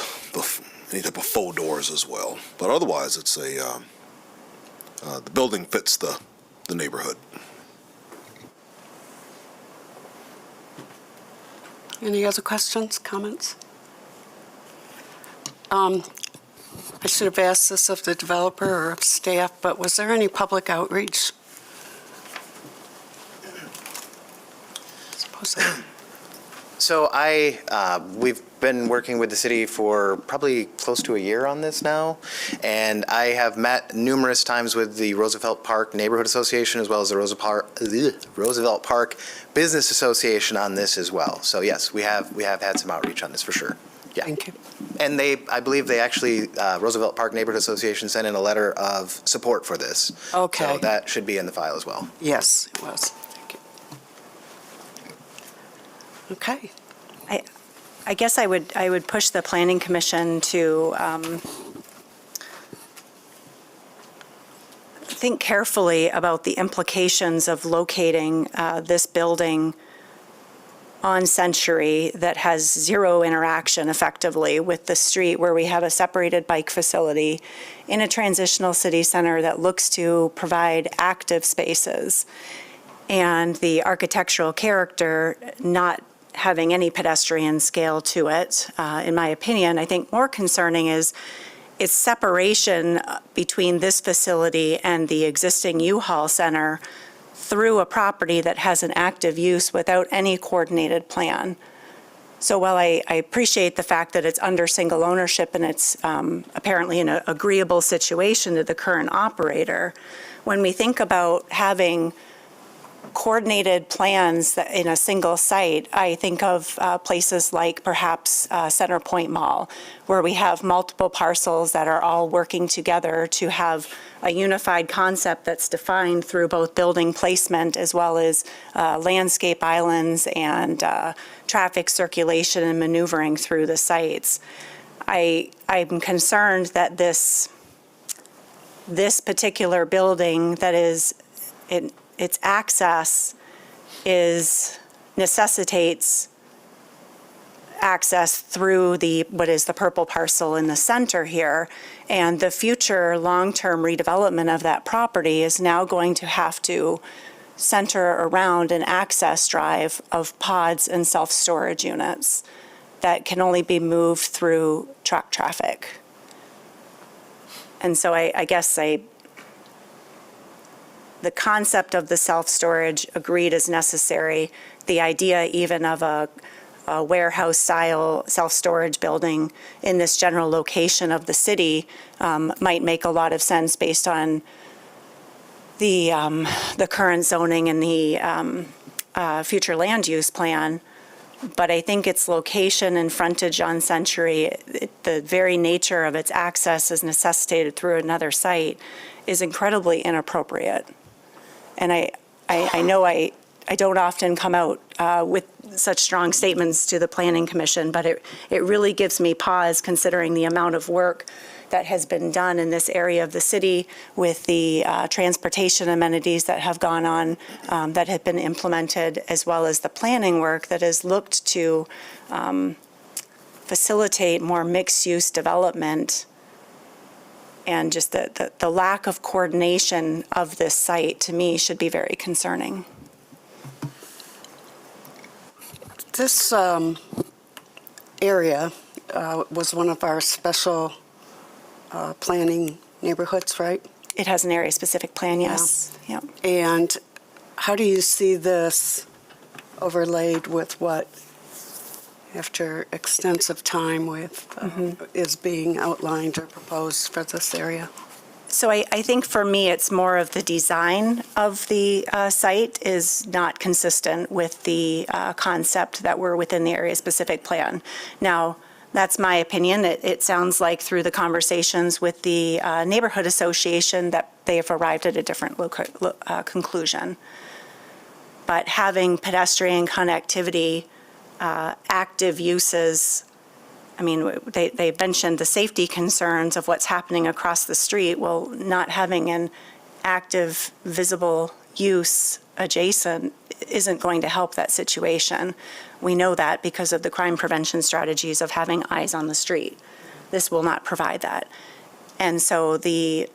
any type of faux doors as well. But otherwise, it's the building fits the neighborhood. Any other questions, comments? I should have asked this of the developer or of staff, but was there any public outreach? So we've been working with the city for probably close to a year on this now, and I have met numerous times with the Roosevelt Park Neighborhood Association as well as the Roosevelt Park Business Association on this as well. So yes, we have had some outreach on this for sure. Yeah. Thank you. And I believe they actually, Roosevelt Park Neighborhood Association sent in a letter of support for this. Okay. So that should be in the file as well. Yes, it was. Thank you. Okay. I guess I would push the Planning Commission to think carefully about the implications of locating this building on Century that has zero interaction effectively with the street, where we have a separated bike facility in a transitional city center that looks to provide active spaces, and the architectural character not having any pedestrian scale to it. In my opinion, I think more concerning is its separation between this facility and the existing U-Haul center through a property that has an active use without any coordinated plan. So while I appreciate the fact that it's under single ownership and it's apparently in an agreeable situation to the current operator, when we think about having coordinated plans that in a single site, I think of places like perhaps Center Point Mall, where we have multiple parcels that are all working together to have a unified concept that's defined through both building placement as well as landscape islands and traffic circulation and maneuvering through the sites. I'm concerned that this particular building that is its access necessitates access through what is the purple parcel in the center here, and the future long-term redevelopment of that property is now going to have to center around an access drive of pods and self-storage units that can only be moved through truck traffic. And so I guess the concept of the self-storage agreed is necessary. The idea even of a warehouse-style self-storage building in this general location of the city might make a lot of sense based on the current zoning and the future land use plan. But I think its location and frontage on Century, the very nature of its access as necessitated through another site, is incredibly inappropriate. And I know I don't often come out with such strong statements to the Planning Commission, but it really gives me pause considering the amount of work that has been done in this area of the city with the transportation amenities that have gone on, that have been implemented, as well as the planning work that has looked to facilitate more mixed-use development And just the lack of coordination of this site, to me, should be very concerning. This area was one of our special planning neighborhoods, right? It has an area-specific plan, yes. Yeah. And how do you see this overlaid with what, after extensive time with, is being outlined or proposed for this area? So I think for me, it's more of the design of the site is not consistent with the concept that were within the area-specific plan. Now, that's my opinion. It sounds like through the conversations with the neighborhood association that they have arrived at a different conclusion. But having pedestrian connectivity, active uses, I mean, they mentioned the safety concerns of what's happening across the street. Well, not having an active, visible use adjacent isn't going to help that situation. We know that because of the crime prevention strategies of having eyes on the street. This will not provide that. And so the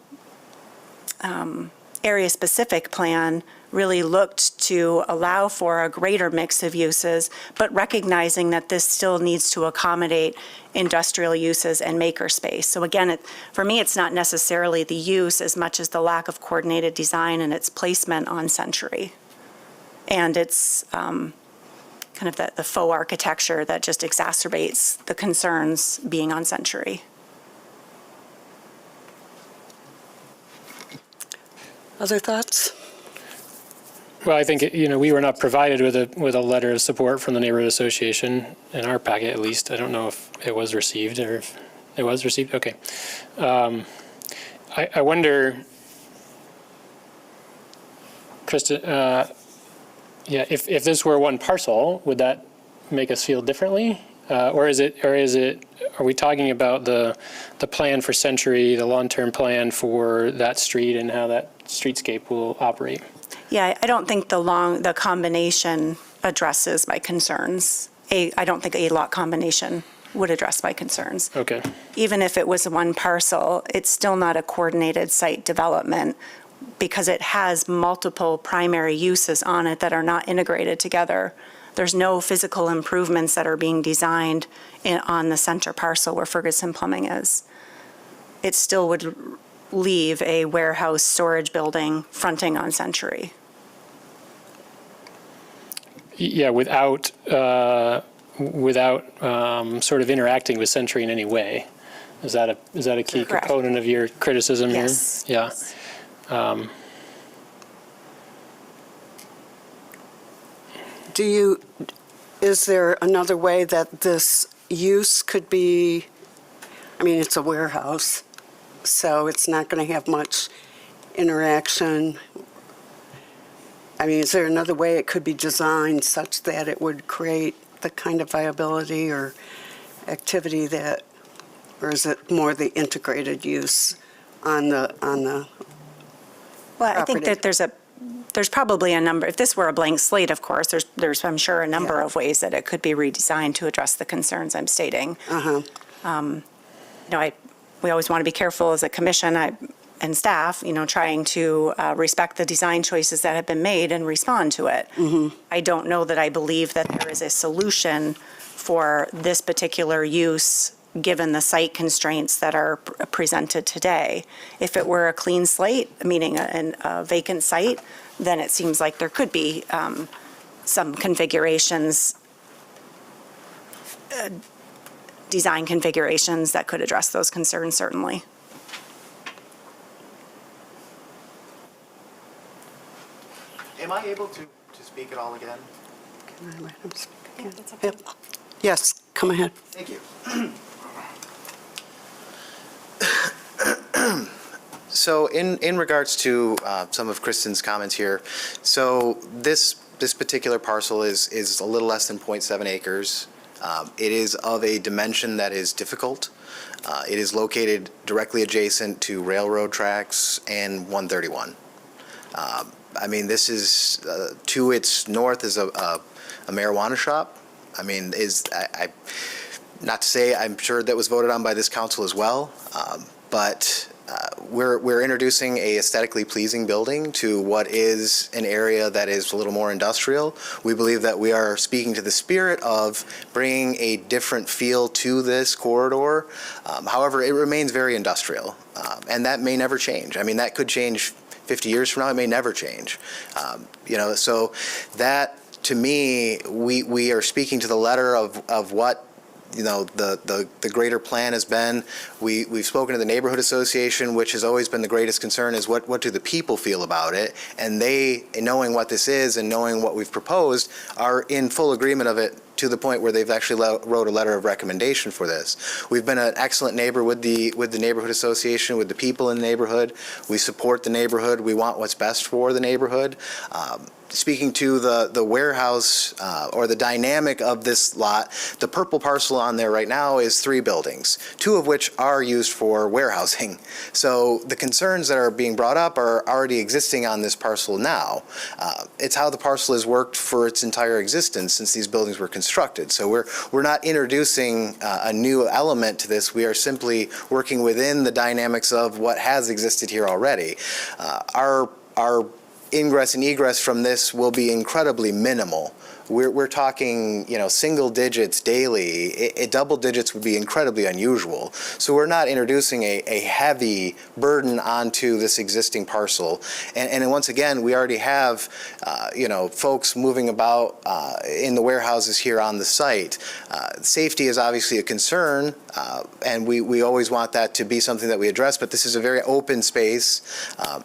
area-specific plan really looked to allow for a greater mix of uses, but recognizing that this still needs to accommodate industrial uses and makerspace. So again, for me, it's not necessarily the use as much as the lack of coordinated design and its placement on Century. And it's kind of the faux architecture that just exacerbates the concerns being on Century. Other thoughts? Well, I think, we were not provided with a letter of support from the neighborhood association, in our packet at least. I don't know if it was received or if it was received. Okay. I wonder, Krista, if this were one parcel, would that make us feel differently? Or are we talking about the plan for Century, the long-term plan for that street and how that streetscape will operate? Yeah, I don't think the combination addresses my concerns. I don't think a lot combination would address my concerns. Okay. Even if it was one parcel, it's still not a coordinated site development because it has multiple primary uses on it that are not integrated together. There's no physical improvements that are being designed on the center parcel where Ferguson Plumbing is. It still would leave a warehouse storage building fronting on Century. Yeah, without sort of interacting with Century in any way. Is that a key Correct. component of your criticism here? Yes. Yeah. Is there another way that this use could be, I mean, it's a warehouse, so it's not going to have much interaction. I mean, is there another way it could be designed such that it would create the kind of viability or activity that, or is it more the integrated use on the Well, I think property? that there's probably a number, if this were a blank slate, of course, there's I'm sure, a number of ways that it could be redesigned to address the concerns I'm stating. We always want to be careful as a commission and staff, trying to respect the design choices that have been made and respond to it. I don't know that I believe that there is a solution for this particular use given the site constraints that are presented today. If it were a clean slate, meaning a vacant site, then it seems like there could be some configurations, design configurations that could address those concerns, certainly. Am I able to speak at all again? Can I let him speak? Yep. Yes, come ahead. Thank you. So in regards to some of Kristen's comments here, so this particular parcel is a little less than 0.7 acres. It is of a dimension that is difficult. It is located directly adjacent to railroad tracks and 131. I mean, this is, to its north is a marijuana shop. I mean, not to say I'm sure that was voted on by this council as well, but we're introducing a aesthetically pleasing building to what is an area that is a little more industrial. We believe that we are speaking to the spirit of bringing a different feel to this corridor. However, it remains very industrial, and that may never change. I mean, that could change 50 years from now. It may never change. So that, to me, we are speaking to the letter of what the greater plan has been. We've spoken to the neighborhood association, which has always been the greatest concern is what do the people feel about it, and they, knowing what this is and knowing what we've proposed, are in full agreement of it to the point where they've actually wrote a letter of recommendation for this. We've been an excellent neighbor with the neighborhood association, with the people in the neighborhood. We support the neighborhood. We want what's best for the neighborhood. Speaking to the warehouse or the dynamic of this lot, the purple parcel on there right now is 3 buildings, 2 of which are used for warehousing. So the concerns that are being brought up are already existing on this parcel now. It's how the parcel has worked for its entire existence since these buildings were constructed. So we're not introducing a new element to this. We are simply working within the dynamics of what has existed here already. Our ingress and egress from this will be incredibly minimal. We're talking, single digits daily. Double digits would be incredibly unusual. So we're not introducing a heavy burden onto this existing parcel. And once again, we already have, folks moving about in the warehouses here on the site. Safety is obviously a concern, and we always want that to be something that we address, but this is a very open space.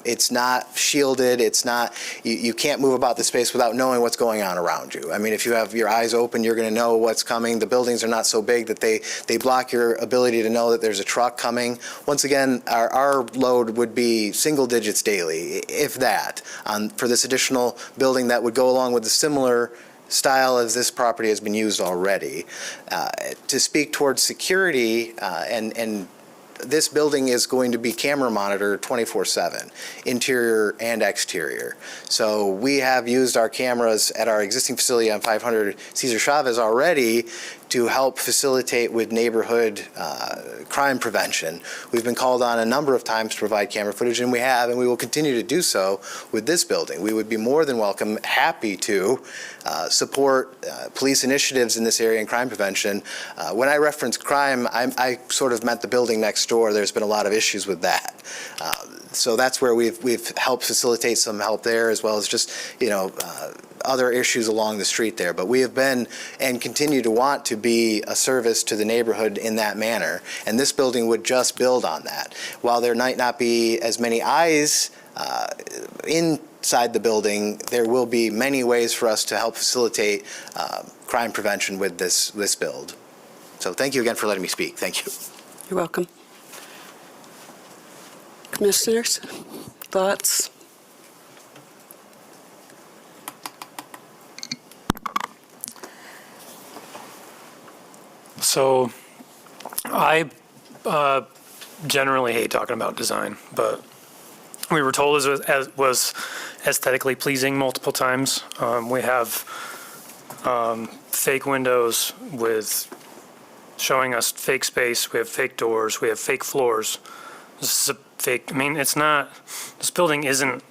It's not shielded. It's not, you can't move about the space without knowing what's going on around you. I mean, if you have your eyes open, you're going to know what's coming. The buildings are not so big that they block your ability to know that there's a truck coming. Once again, our load would be single digits daily, if that, for this additional building that would go along with the similar style as this property has been used already. To speak towards security and this building is going to be camera monitored 24/7, interior and exterior. So we have used our cameras at our existing facility on 500 Cesar Chavez already to help facilitate with neighborhood crime prevention. We've been called on a number of times to provide camera footage, and we have, and we will continue to do so with this building. We would be more than welcome, happy to support police initiatives in this area in crime prevention. When I reference crime, I sort of meant the building next door. There's been a lot of issues with that. So that's where we've helped facilitate some help there, as well as just, other issues along the street there. But we have been and continue to want to be a service to the neighborhood in that manner. And this building would just build on that. While there might not be as many eyes inside the building, there will be many ways for us to help facilitate crime prevention with this build. So thank you again for letting me speak. Thank you. You're welcome. Commissioners, thoughts? So I generally hate talking about design, but we were told it was aesthetically pleasing multiple times. We have fake windows with showing us fake space. We have fake doors. We have fake floors. This is a fake, it's not, this building isn't,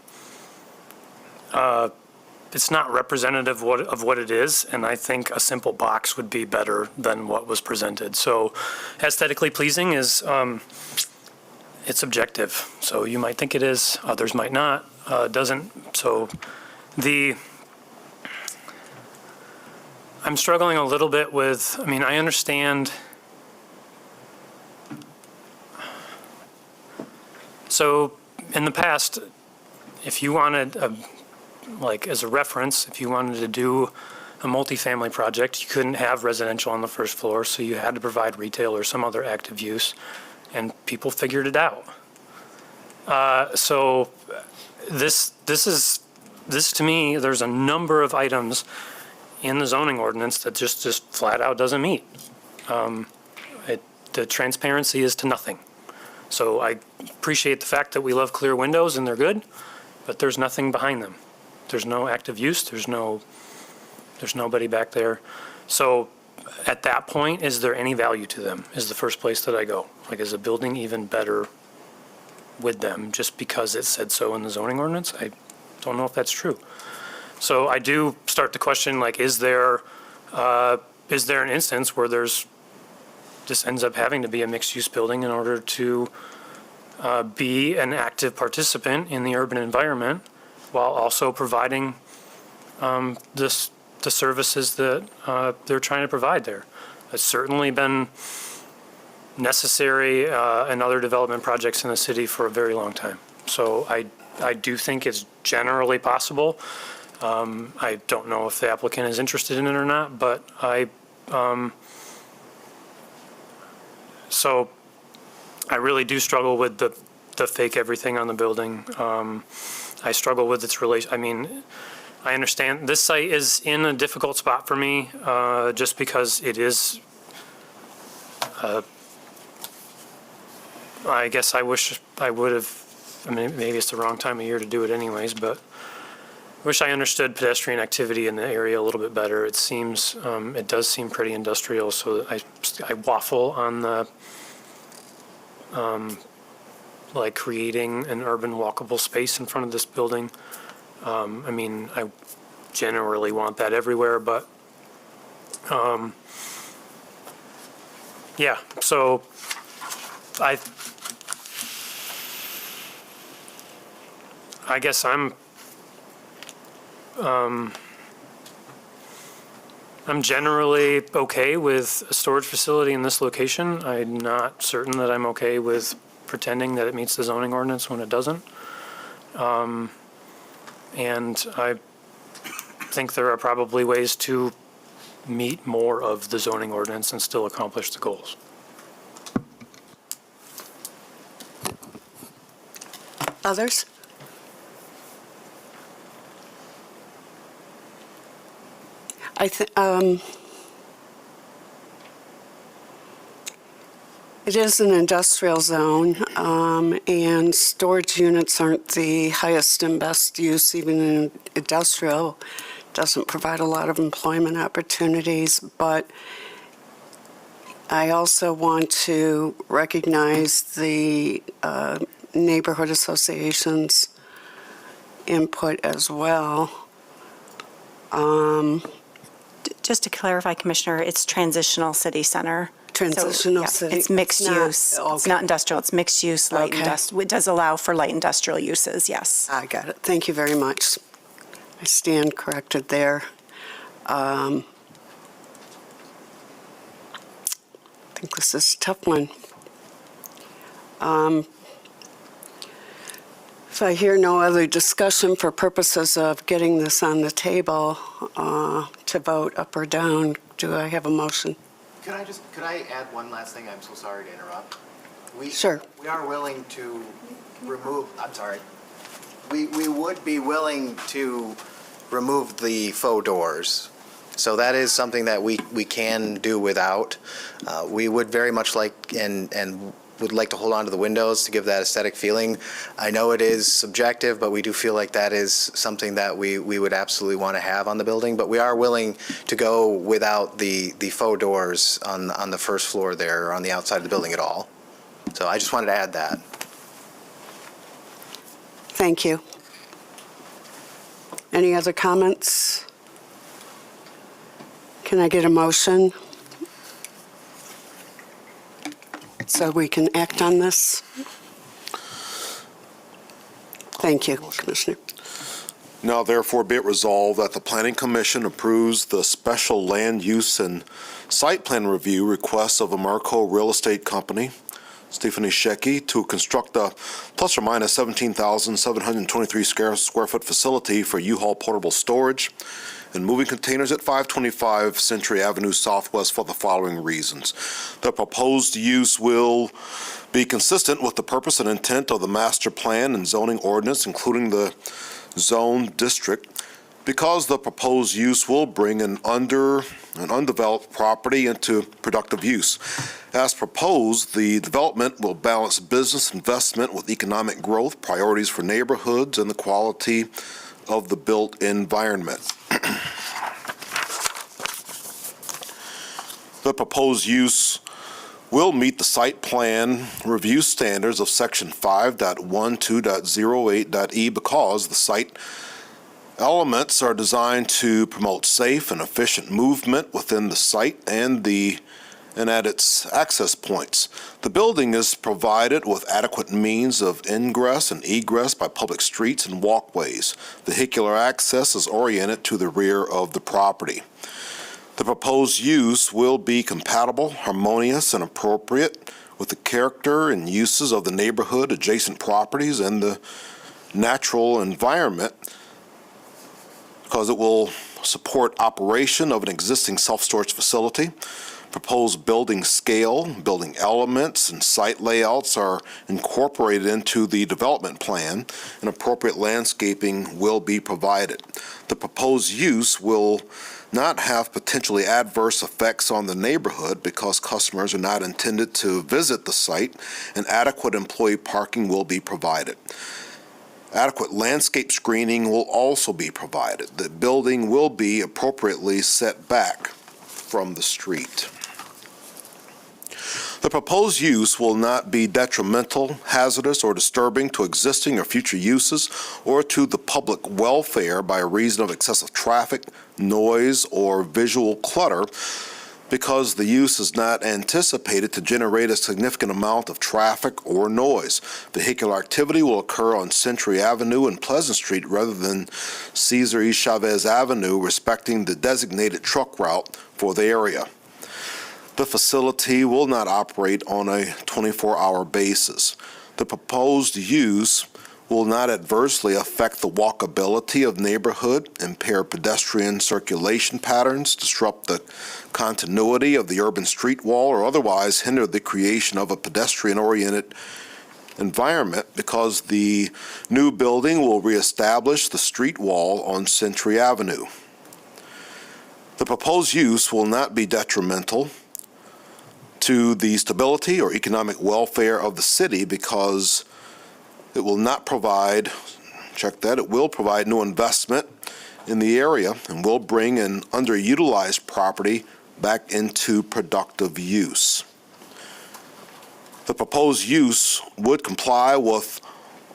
it's not representative of what it is, and I think a simple box would be better than what was presented. So aesthetically pleasing is, it's subjective. So you might think it is, others might not, doesn't. So I'm struggling a little bit with, I understand. So in the past, if you wanted, as a reference, if you wanted to do a multifamily project, you couldn't have residential on the first floor, so you had to provide retail or some other active use, and people figured it out. So this to me, there's a number of items in the zoning ordinance that just flat out doesn't meet. The transparency is to nothing. So I appreciate the fact that we love clear windows and they're good, but there's nothing behind them. There's no active use. There's nobody back there. So at that point, is there any value to them? Is the first place that I go. Is a building even better with them just because it said so in the zoning ordinance. I don't know if that's true. So I do start to question, like, is there an instance where this ends up having to be a mixed-use building in order to be an active participant in the urban environment while also providing the services that they're trying to provide there? It's certainly been necessary in other development projects in the city for a very long time. So I do think it's generally possible. I don't know if the applicant is interested in it or not, but so I really do struggle with the fake everything on the building. I struggle with its relation. I mean, I understand this site is in a difficult spot for me, just because it is. I guess I wish I would have. I mean, maybe it's the wrong time of year to do it, anyways. But I wish I understood pedestrian activity in the area a little bit better. It seems, it does seem pretty industrial. So I waffle on the like creating an urban walkable space in front of this building. I mean, I generally want that everywhere, but yeah, so I guess I'm generally okay with a storage facility in this location. I'm not certain that I'm okay with pretending that it meets the zoning ordinance when it doesn't. And I think there are probably ways to meet more of the zoning ordinance and still accomplish the goals. Others? I think it is an industrial zone, and storage units aren't the highest and best use, even in industrial. Doesn't provide a lot of employment opportunities, but I also want to recognize the neighborhood associations' input as well. Just to clarify, Commissioner, it's transitional city center. Transitional Yeah, city. It's mixed It's not- use. It's okay. not industrial, it's mixed use, light Okay. industrial. It does allow for light industrial uses, yes. I got it. Thank you very much. I stand corrected there. I think this is a tough one. If I hear no other discussion for purposes of getting this on the table to vote up or down, do I have a motion? Could I add one last thing? I'm so sorry to interrupt. Sure. We are willing to remove, I'm sorry. We would be willing to remove the faux doors. So that is something that we can do without. We would very much like and would like to hold on to the windows to give that aesthetic feeling. I know it is subjective, but we do feel like that is something that we would absolutely want to have on the building. But we are willing to go without the faux doors on the first floor there, or on the outside of the building at all. So I just wanted to add that. Thank you. Any other comments? Can I get a motion so we can act on this? Thank you, Commissioner. Now therefore be it resolved that the Planning Commission approves the special land use and site plan review request of Amarco Real Estate Company, Stephanie Shecky, to construct a plus or minus 17,723 square foot facility for U-Haul portable storage and moving containers at 525 Century Avenue Southwest for the following reasons. The proposed use will be consistent with the purpose and intent of the master plan and zoning ordinance, including the zone district, because the proposed use will bring an undeveloped property into productive use. As proposed, the development will balance business investment with economic growth, priorities for neighborhoods, and the quality of the built environment. The proposed use will meet the site plan review standards of section 5.12.08.e because the site elements are designed to promote safe and efficient movement within the site and at its access points. The building is provided with adequate means of ingress and egress by public streets and walkways. Vehicular access is oriented to the rear of the property. The proposed use will be compatible, harmonious, and appropriate with the character and uses of the neighborhood, adjacent properties, and the natural environment because it will support operation of an existing self-storage facility. Proposed building scale, building elements, and site layouts are incorporated into the development plan, and appropriate landscaping will be provided. The proposed use will not have potentially adverse effects on the neighborhood because customers are not intended to visit the site, and adequate employee parking will be provided. Adequate landscape screening will also be provided. The building will be appropriately set back from the street. The proposed use will not be detrimental, hazardous, or disturbing to existing or future uses or to the public welfare by reason of excessive traffic, noise, or visual clutter because the use is not anticipated to generate a significant amount of traffic or noise. Vehicular activity will occur on Century Avenue and Pleasant Street rather than Cesar E. Chavez Avenue, respecting the designated truck route for the area. The facility will not operate on a 24-hour basis. The proposed use will not adversely affect the walkability of neighborhood, impair pedestrian circulation patterns, disrupt the continuity of the urban street wall, or otherwise hinder the creation of a pedestrian-oriented environment because the new building will reestablish the street wall on Century Avenue. The proposed use will not be detrimental to the stability or economic welfare of the city because it will not provide, check that, it will provide new investment in the area and will bring an underutilized property back into productive use. The proposed use would comply with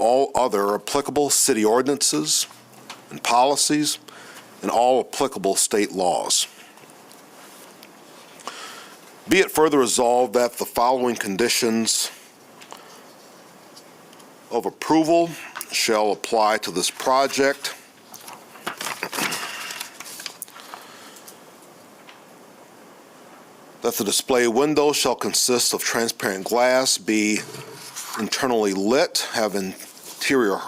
all other applicable city ordinances and policies and all applicable state laws. Be it further resolved that the following conditions of approval shall apply to this project. That the display window shall consist of transparent glass, be internally lit, have interior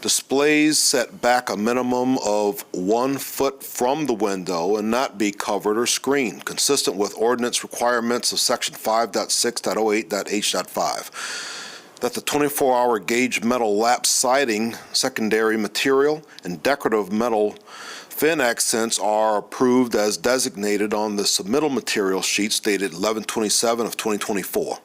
displays set back a minimum of 1 foot from the window and not be covered or screened, consistent with ordinance requirements of section 5.6.08.h.5. That the 24-hour gauge metal lap siding, secondary material, and decorative metal fin accents are approved as designated on the submittal material sheet dated 11/27 of 2024.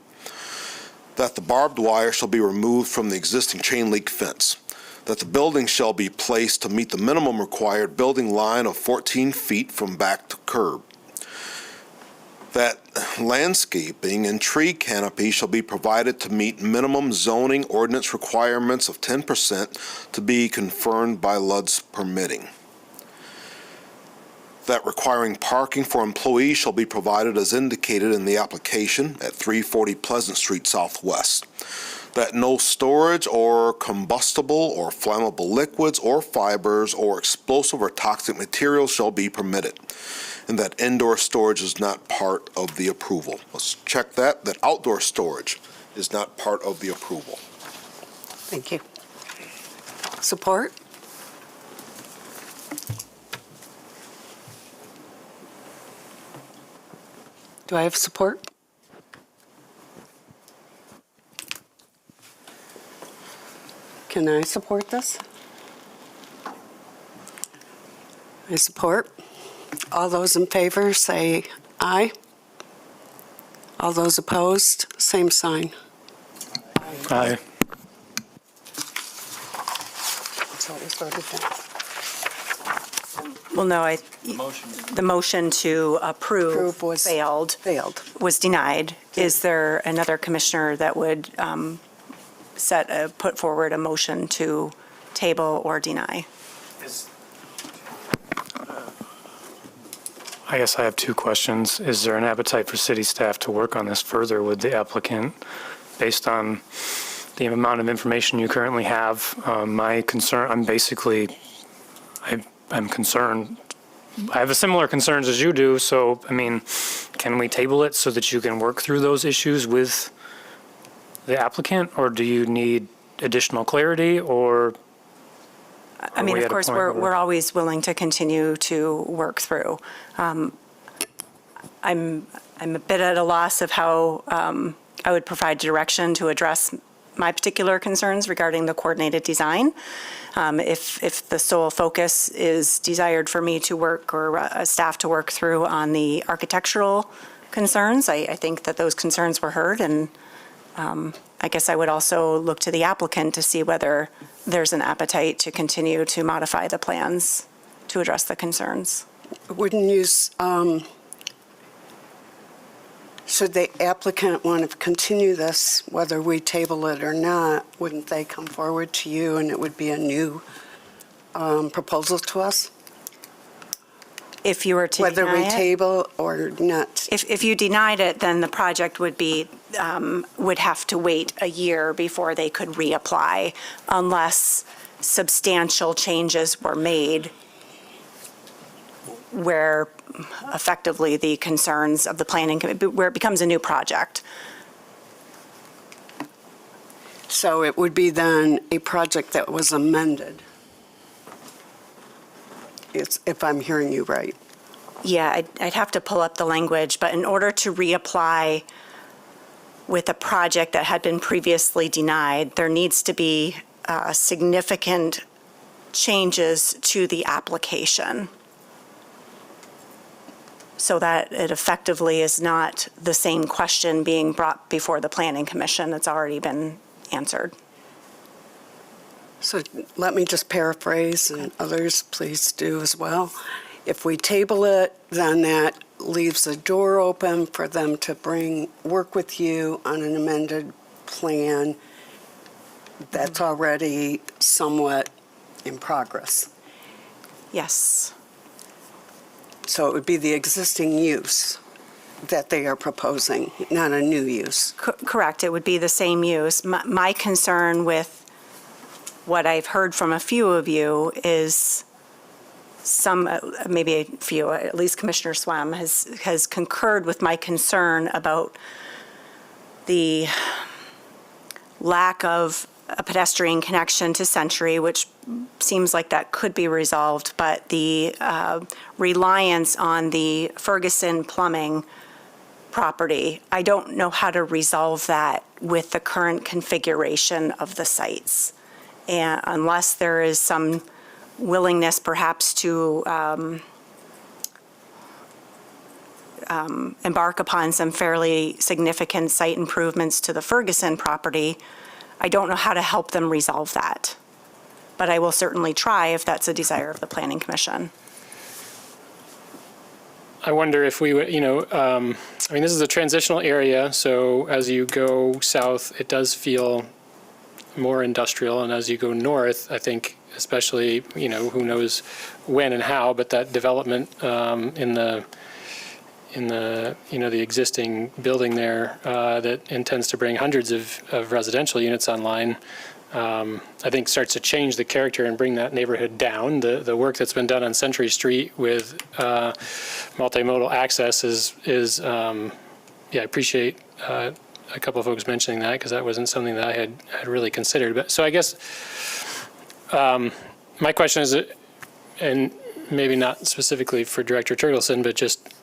That the barbed wire shall be removed from the existing chain link fence. That the building shall be placed to meet the minimum required building line of 14 feet from back to curb. That landscaping and tree canopy shall be provided to meet minimum zoning ordinance requirements of 10% to be confirmed by LUD's permitting. That requiring parking for employees shall be provided as indicated in the application at 340 Pleasant Street Southwest. That no storage or combustible or flammable liquids or fibers or explosive or toxic materials shall be permitted, and that indoor storage is not part of the approval. Let's check that outdoor storage is not part of the approval. Thank you. Support? Do I have support? Can I support this? I support. All those in favor say aye. All those opposed, same sign. Aye. So it was voted down. Well, no, the motion to approve Approve was failed, was denied. Is there another commissioner that would put forward a motion to table or deny? I guess I have two questions. Is there an appetite for city staff to work on this further with the applicant based on the amount of information you currently have? My concern, I'm concerned. I have similar concerns as you do, so, I mean, can we table it so that you can work through those issues with the applicant, or do you need additional clarity, or? I mean, of course, we're always willing to continue to work through. I'm a bit at a loss of how I would provide direction to address my particular concerns regarding the coordinated design. If the sole focus is desired for me to work or staff to work through on the architectural concerns, I think that those concerns were heard, and I guess I would also look to the applicant to see whether there's an appetite to continue to modify the plans to address the concerns. Wouldn't you, should the applicant want to continue this, whether we table it or not, wouldn't they come forward to you and it would be a new proposal to us? If you were to Whether deny we it? table or not? If you denied it, then the project would have to wait a year before they could reapply unless substantial changes were made where effectively the concerns of the planning, where it becomes a new project. So it would be then a project that was amended, if I'm hearing you right. Yeah, I'd have to pull up the language, but in order to reapply with a project that had been previously denied, there needs to be significant changes to the application so that it effectively is not the same question being brought before the Planning Commission that's already been answered. So let me just paraphrase, and others please do as well. If we table it, then that leaves a door open for them to work with you on an amended plan that's already somewhat in progress. Yes. So it would be the existing use that they are proposing, not a new use. Correct, it would be the same use. My concern with what I've heard from a few of you is maybe a few, at least Commissioner Swam has concurred with my concern about the lack of a pedestrian connection to Century, which seems like that could be resolved, but the reliance on the Ferguson Plumbing property, I don't know how to resolve that with the current configuration of the sites. And unless there is some willingness perhaps to embark upon some fairly significant site improvements to the Ferguson property, I don't know how to help them resolve that. But I will certainly try if that's a desire of the Planning Commission. I wonder if we would, I mean, this is a transitional area, so as you go south, it does feel more industrial, and as you go north, I think, especially, who knows when and how, but that development in the the existing building there that intends to bring hundreds of residential units online, I think starts to change the character and bring that neighborhood down. The work that's been done on Century Street with multimodal access is I appreciate a couple of folks mentioning that, because that wasn't something that I had really considered. But so I guess my question is, and maybe not specifically for Director Turtleson, but just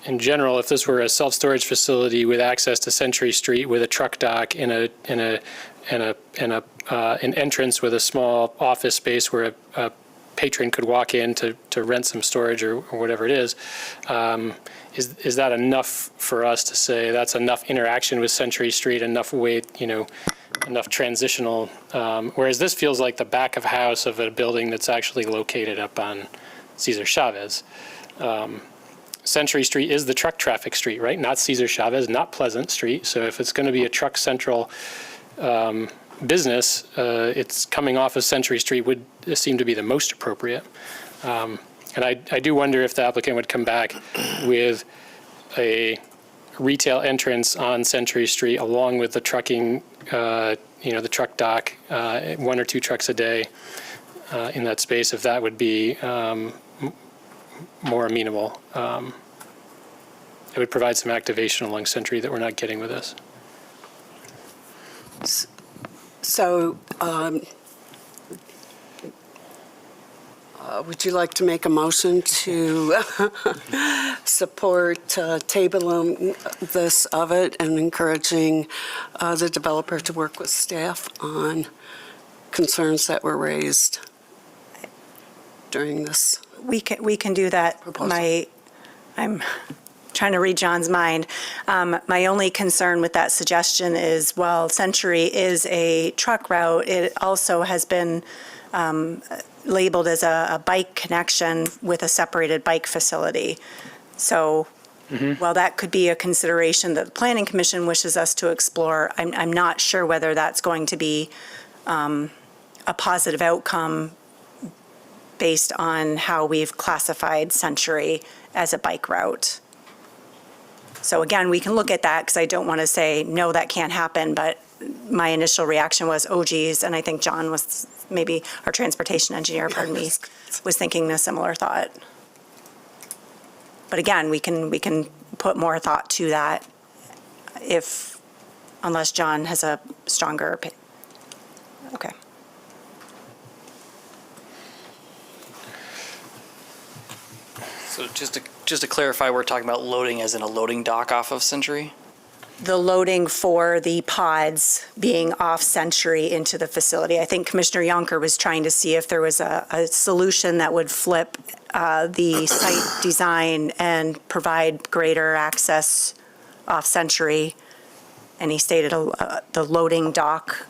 in general, if this were a self-storage facility with access to Century Street with a truck dock and an entrance with a small office space where a patron could walk in to rent some storage or whatever it is is that enough for us to say that's enough interaction with Century Street, enough weight, enough transitional, whereas this feels like the back of house of a building that's actually located up on Cesar Chavez. Century Street is the truck traffic street, right? Not Cesar Chavez, not Pleasant Street. So if it's going to be a truck central business, it's coming off of Century Street would seem to be the most appropriate. And I do wonder if the applicant would come back with a retail entrance on Century Street along with the trucking, the truck dock, 1 or 2 trucks a day in that space, if that would be more amenable. It would provide some activation along Century that we're not getting with this. So, would you like to make a motion to support tabling this of it and encouraging the developer to work with staff on concerns that were raised during this? We can do that. I'm trying to read John's mind. My only concern with that suggestion is, while Century is a truck route, it also has been labeled as a bike connection with a separated bike facility. So while that could be a consideration that the Planning Commission wishes us to explore, I'm not sure whether that's going to be a positive outcome based on how we've classified Century as a bike route. So again, we can look at that, because I don't want to say, no, that can't happen, but my initial reaction was, oh geez, and I think John was, maybe our transportation engineer, pardon me, was thinking a similar thought. But again, we can put more thought to that unless John has a stronger opinion. Okay. So just to clarify, we're talking about loading as in a loading dock off of Century? The loading for the pods being off Century into the facility. I think Commissioner Yonker was trying to see if there was a solution that would flip the site design and provide greater access off Century. And he stated the loading dock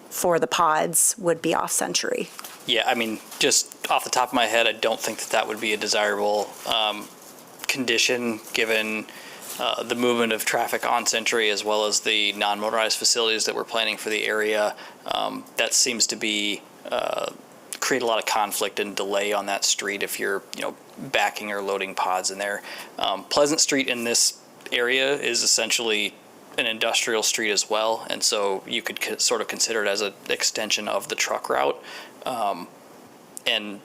for the pods would be off Century. Yeah, I mean, just off the top of my head, I don't think that would be a desirable condition, given the movement of traffic on Century, as well as the non-motorized facilities that we're planning for the area. That seems to be create a lot of conflict and delay on that street if you're backing or loading pods in there. Pleasant Street in this area is essentially an industrial street as well, and so you could sort of consider it as an extension of the truck route. And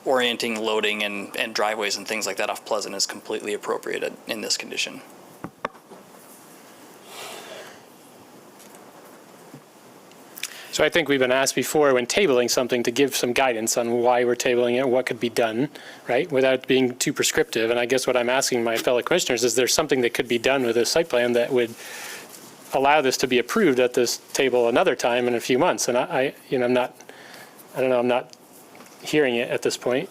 orienting loading and driveways and things like that off Pleasant is completely appropriate in this condition. So I think we've been asked before, when tabling something, to give some guidance on why we're tabling it, what could be done, right, without being too prescriptive. And I guess what I'm asking my fellow commissioners is, there something that could be done with this site plan that would allow this to be approved at this table another time in a few months? And I'm not hearing it at this point,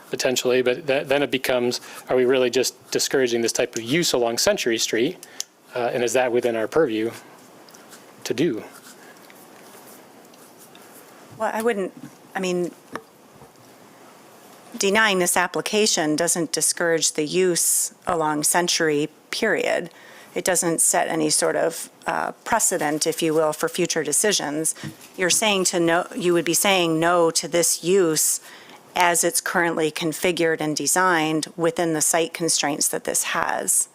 potentially, but then it becomes, are we really just discouraging this type of use along Century Street? And is that within our purview to do? Well, denying this application doesn't discourage the use along Century, period. It doesn't set any sort of precedent, if you will, for future decisions. You would be saying no to this use as it's currently configured and designed within the site constraints that this has.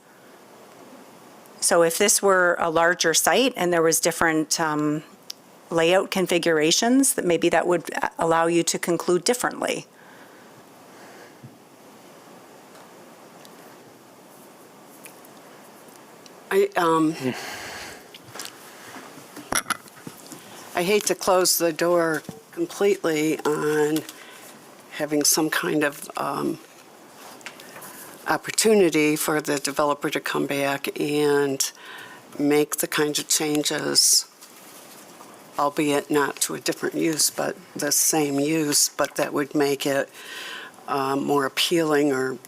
So if this were a larger site and there was different layout configurations, that maybe that would allow you to conclude differently. I hate to close the door completely on having some kind of opportunity for the developer to come back and make the kinds of changes, albeit not to a different use, but the same use, but that would make it more appealing or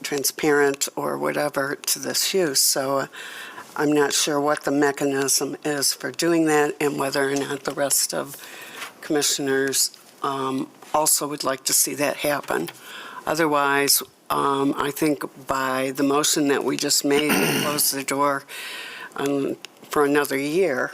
transparent or whatever to this use. So I'm not sure what the mechanism is for doing that, and whether or not the rest of commissioners also would like to see that happen. Otherwise, I think by the motion that we just made, we close the door for another year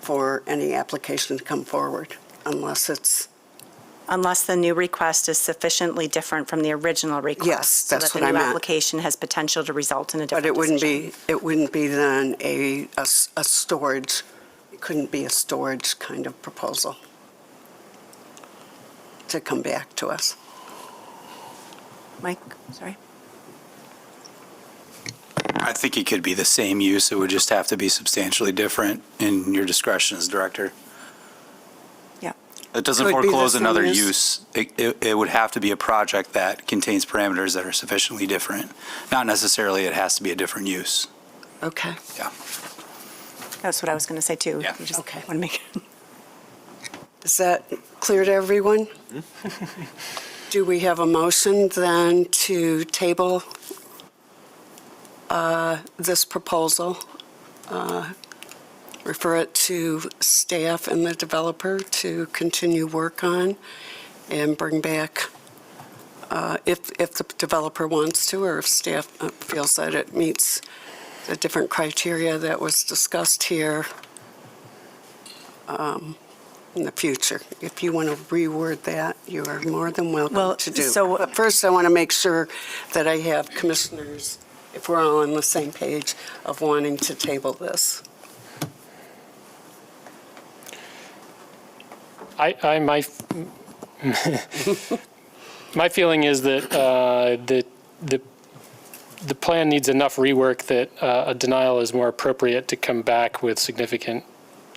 for any application to come forward, unless the new request is sufficiently different from the original request. Yes, that's so what I that the new meant. application has potential to result in a different But decision. it wouldn't be then a storage, it couldn't be a storage kind of proposal to come back to us. Mike, sorry. I think it could be the same use. It would just have to be substantially different in your discretion as director. Yeah. It doesn't Could be the foreclose same another use. use. It would have to be a project that contains parameters that are sufficiently different. Not necessarily it has to be a different use. Okay. Yeah. That's what I was going to say too. Yeah. You just Okay. want to make Is that clear to everyone? Do we have a motion then to table this proposal? Refer it to staff and the developer to continue work on and bring back, if the developer wants to, or if staff feels that it meets the different criteria that was discussed here, in the future. If you want to reword that, you are more than welcome to do. But first, I want to make sure that I have commissioners, if we're all on the same page, of wanting to table this. My feeling is that the plan needs enough rework that a denial is more appropriate to come back with significant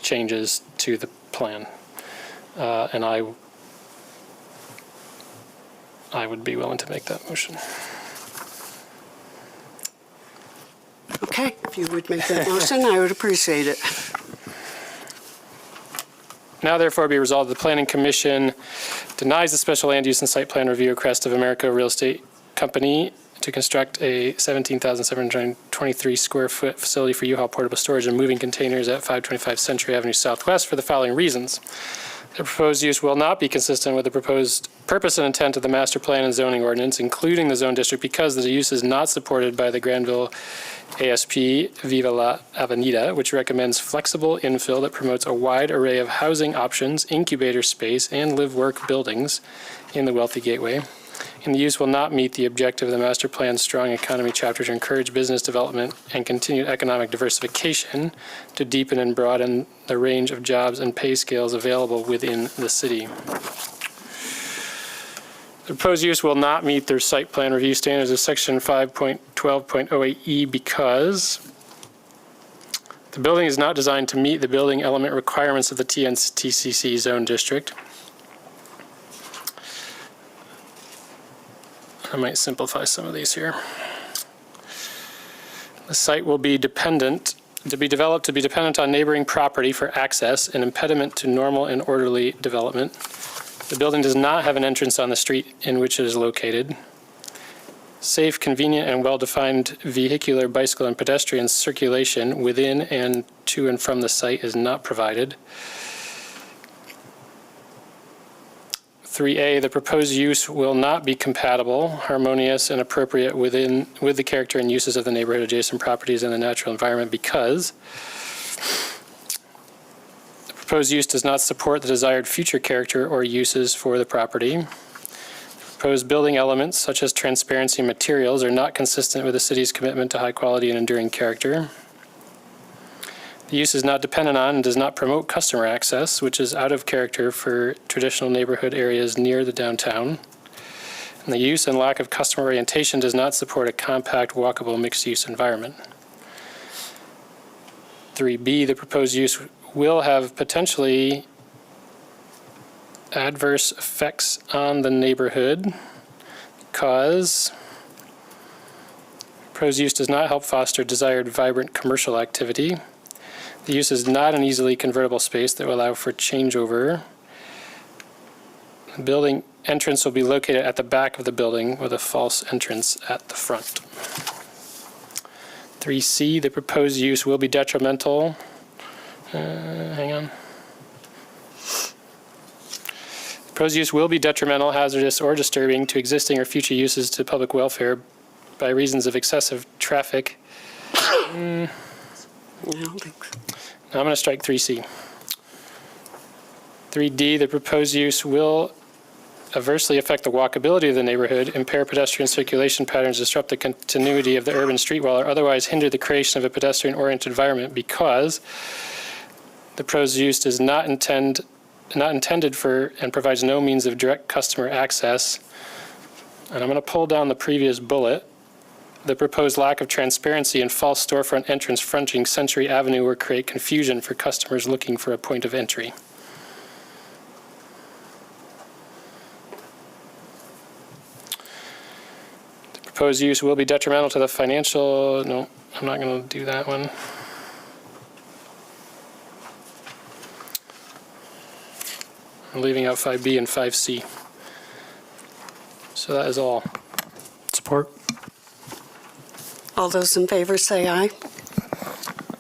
changes to the plan. And I would be willing to make that motion. Okay, if you would make that motion, I would appreciate it. Now therefore be resolved, the Planning Commission denies the special land use and site plan review of Crest of America Real Estate Company to construct a 17,723 square foot facility for U-Haul portable storage and moving containers at 525 Century Avenue Southwest for the following reasons. The proposed use will not be consistent with the proposed purpose and intent of the master plan and zoning ordinance, including the zone district, because the use is not supported by the Granville ASP Viva La Avenida, which recommends flexible infill that promotes a wide array of housing options, incubator space, and live-work buildings in the Wealthy Gateway. And the use will not meet the objective of the master plan's strong economy chapter to encourage business development and continued economic diversification to deepen and broaden the range of jobs and pay scales available within the city. The proposed use will not meet their site plan review standards of section 5.12.08E because the building is not designed to meet the building element requirements of the TNTCC zone district. I might simplify some of these here. The site will be developed to be dependent on neighboring property for access, an impediment to normal and orderly development. The building does not have an entrance on the street in which it is located. Safe, convenient, and well-defined vehicular, bicycle, and pedestrian circulation within and to and from the site is not provided. 3A, the proposed use will not be compatible, harmonious, and appropriate with the character and uses of the neighborhood, adjacent properties, and the natural environment because the proposed use does not support the desired future character or uses for the property. Proposed building elements, such as transparency materials, are not consistent with the city's commitment to high quality and enduring character. The use is not dependent on and does not promote customer access, which is out of character for traditional neighborhood areas near the downtown. And the use and lack of customer orientation does not support a compact, walkable, mixed-use environment. 3B, the proposed use will have potentially adverse effects on the neighborhood because proposed use does not help foster desired vibrant commercial activity. The use is not an easily convertible space that will allow for changeover. The building entrance will be located at the back of the building with a false entrance at the front. 3C, the proposed use will be detrimental. Hang on. Proposed use will be detrimental, hazardous, or disturbing to existing or future uses to public welfare by reasons of excessive traffic. I don't think so. Now I'm going to strike 3C. 3D, the proposed use will adversely affect the walkability of the neighborhood, impair pedestrian circulation patterns, disrupt the continuity of the urban street wall, or otherwise hinder the creation of a pedestrian-oriented environment because the proposed use is not intended for and provides no means of direct customer access. And I'm going to pull down the previous bullet. The proposed lack of transparency and false storefront entrance fronting Century Avenue will create confusion for customers looking for a point of entry. The proposed use will be detrimental to the financial, no, I'm not going to do that one. I'm leaving out 5B and 5C. So that is all. Support. All those in favor say aye.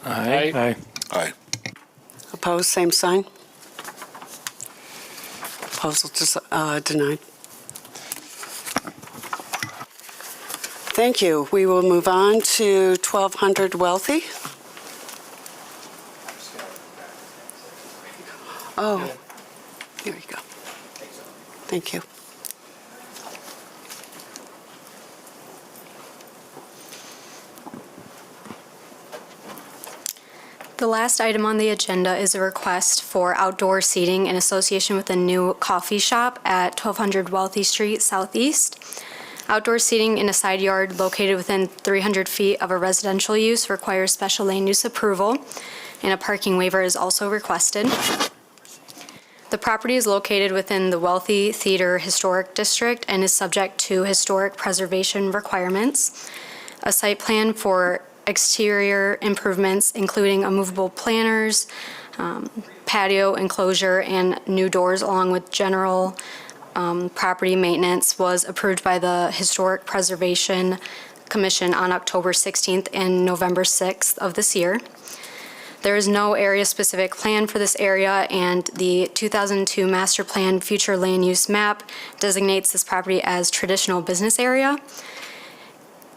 Aye. Aye. Aye. Opposed, same sign. Proposal denied. Thank you. We will move on to 1200 Wealthy. Oh, here you go. Thank you. The last item on the agenda is a request for outdoor seating in association with a new coffee shop at 1200 Wealthy Street Southeast. Outdoor seating in a side yard located within 300 feet of a residential use requires special land use approval, and a parking waiver is also requested. The property is located within the Wealthy Theater Historic District and is subject to historic preservation requirements. A site plan for exterior improvements, including a movable planters, patio enclosure, and new doors, along with general property maintenance, was approved by the Historic Preservation Commission on October 16th and November 6th of this year. There is no area-specific plan for this area, and the 2002 Master Plan Future Land Use Map designates this property as traditional business area.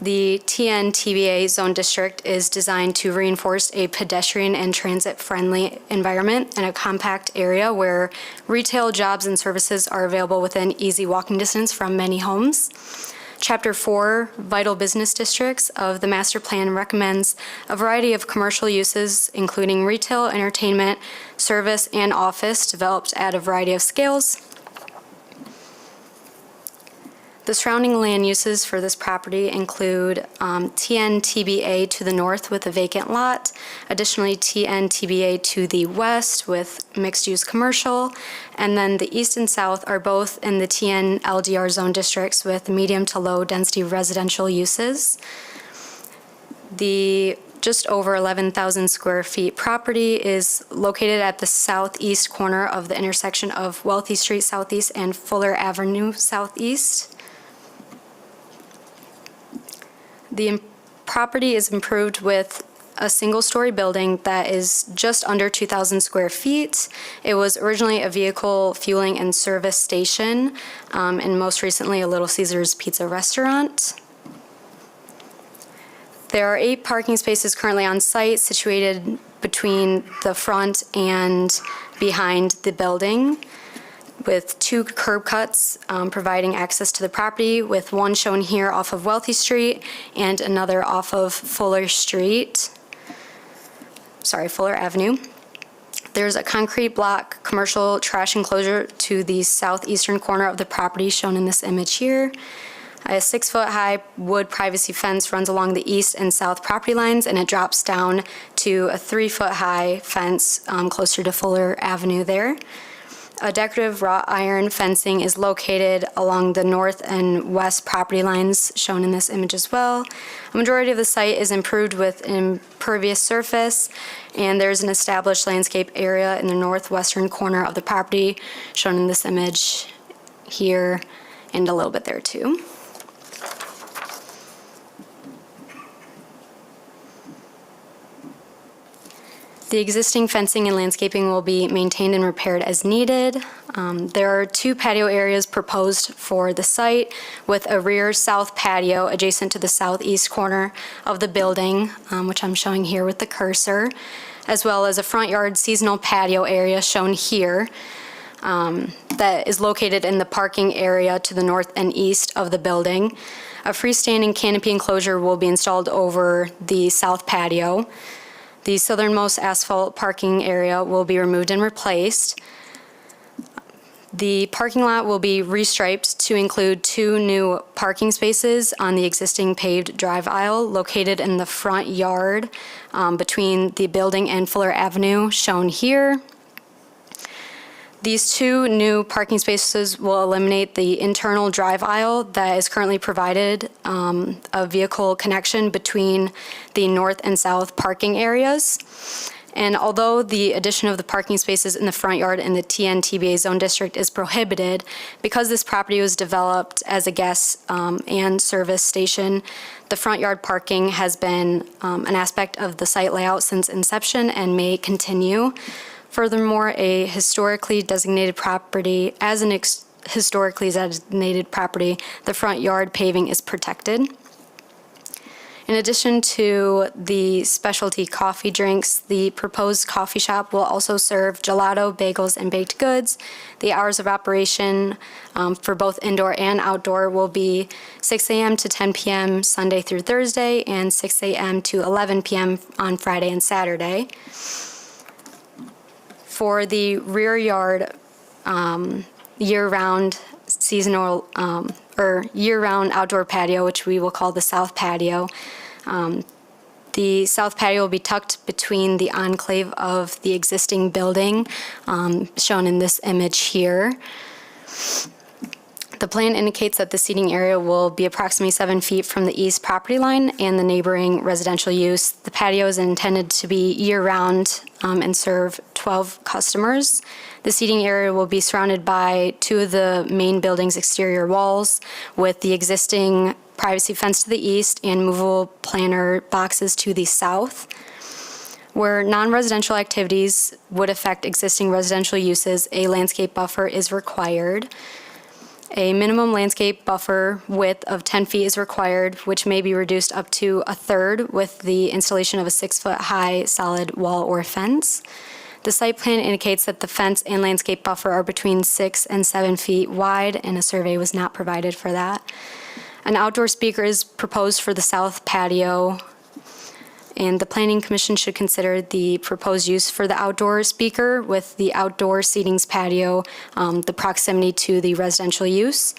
The TN-TBA Zone District is designed to reinforce a pedestrian and transit-friendly environment in a compact area where retail, jobs, and services are available within easy walking distance from many homes. Chapter 4, Vital Business Districts of the Master Plan recommends a variety of commercial uses, including retail, entertainment, service, and office, developed at a variety of scales. The surrounding land uses for this property include TN-TBA to the north with a vacant lot, additionally TN-TBA to the west with mixed-use commercial, and then the east and south are both in the TN-LDR zone districts with medium to low density residential uses. The just over 11,000 square feet property is located at the southeast corner of the intersection of Wealthy Street Southeast and Fuller Avenue Southeast. The property is improved with a single-story building that is just under 2,000 square feet. It was originally a vehicle fueling and service station, and most recently a Little Caesars Pizza restaurant. There are 8 parking spaces currently on site, situated between the front and behind the building, with 2 curb cuts providing access to the property, with one shown here off of Wealthy Street and another off of Fuller Avenue. There's a concrete block commercial trash enclosure to the southeastern corner of the property shown in this image here. A 6-foot-high wood privacy fence runs along the east and south property lines, and it drops down to a 3-foot-high fence closer to Fuller Avenue there. A decorative wrought iron fencing is located along the north and west property lines shown in this image as well. A majority of the site is improved with an impervious surface, and there's an established landscape area in the northwestern corner of the property shown in this image here and a little bit there too. The existing fencing and landscaping will be maintained and repaired as needed. There are 2 patio areas proposed for the site, with a rear south patio adjacent to the southeast corner of the building, which I'm showing here with the cursor, as well as a front yard seasonal patio area shown here that is located in the parking area to the north and east of the building. A freestanding canopy enclosure will be installed over the south patio. The southernmost asphalt parking area will be removed and replaced. The parking lot will be restriped to include 2 new parking spaces on the existing paved drive aisle located in the front yard between the building and Fuller Avenue, shown here. These 2 new parking spaces will eliminate the internal drive aisle that is currently provided a vehicle connection between the north and south parking areas. And although the addition of the parking spaces in the front yard in the TN-TBA zone district is prohibited, because this property was developed as a gas and service station, the front yard parking has been an aspect of the site layout since inception and may continue. Furthermore, a historically designated property, as an historically designated property, the front yard paving is protected. In addition to the specialty coffee drinks, the proposed coffee shop will also serve gelato, bagels, and baked goods. The hours of operation for both indoor and outdoor will be 6 a.m. to 10 p.m. Sunday through Thursday and 6 a.m. to 11 p.m. on Friday and Saturday. For the rear yard year-round seasonal or year-round outdoor patio, which we will call the south patio, the south patio will be tucked between the enclave of the existing building, shown in this image here. The plan indicates that the seating area will be approximately 7 feet from the east property line and the neighboring residential use. The patio is intended to be year-round and serve 12 customers. The seating area will be surrounded by 2 of the main building's exterior walls, with the existing privacy fence to the east and movable planter boxes to the south. Where non-residential activities would affect existing residential uses, a landscape buffer is required. A minimum landscape buffer width of 10 feet is required, which may be reduced up to a third with the installation of a 6-foot-high solid wall or fence. The site plan indicates that the fence and landscape buffer are between 6 and 7 feet wide, and a survey was not provided for that. An outdoor speaker is proposed for the south patio, and the Planning Commission should consider the proposed use for the outdoor speaker with the outdoor seatings patio, the proximity to the residential use,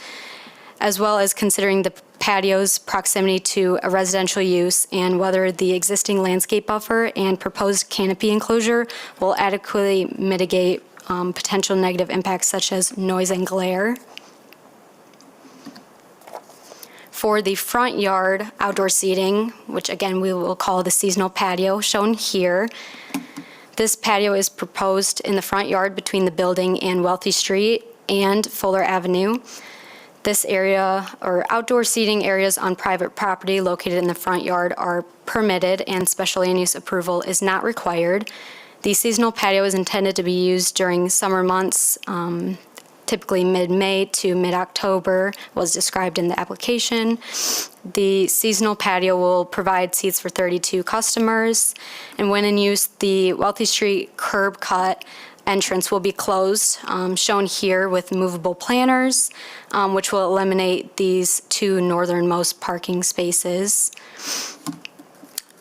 as well as considering the patio's proximity to a residential use and whether the existing landscape buffer and proposed canopy enclosure will adequately mitigate potential negative impacts such as noise and glare. For the front yard outdoor seating, which again we will call the seasonal patio, shown here, this patio is proposed in the front yard between the building and Wealthy Street and Fuller Avenue. This area, or outdoor seating areas on private property located in the front yard, are permitted and special land use approval is not required. The seasonal patio is intended to be used during summer months, typically mid-May to mid-October, was described in the application. The seasonal patio will provide seats for 32 customers, and when in use, the Wealthy Street curb cut entrance will be closed, shown here with movable planters, which will eliminate these 2 northernmost parking spaces.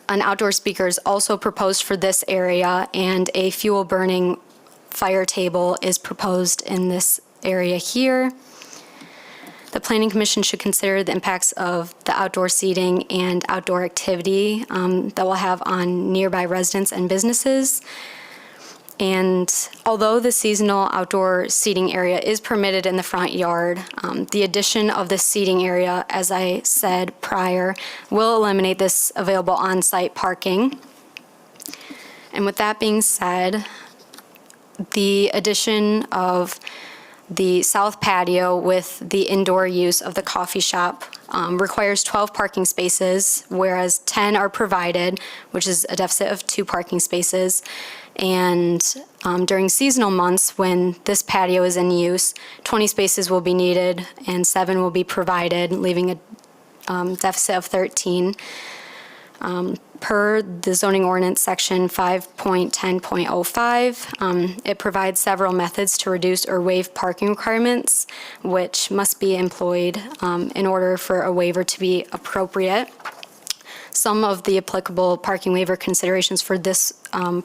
An outdoor speaker is also proposed for this area, and a fuel-burning fire table is proposed in this area here. The Planning Commission should consider the impacts of the outdoor seating and outdoor activity that will have on nearby residents and businesses. And although the seasonal outdoor seating area is permitted in the front yard, the addition of this seating area, as I said prior, will eliminate this available on-site parking. And with that being said, the addition of the south patio with the indoor use of the coffee shop requires 12 parking spaces, whereas 10 are provided, which is a deficit of 2 parking spaces. And during seasonal months, when this patio is in use, 20 spaces will be needed and 7 will be provided, leaving a deficit of 13. Per the zoning ordinance section 5.10.05, it provides several methods to reduce or waive parking requirements, which must be employed in order for a waiver to be appropriate. Some of the applicable parking waiver considerations for this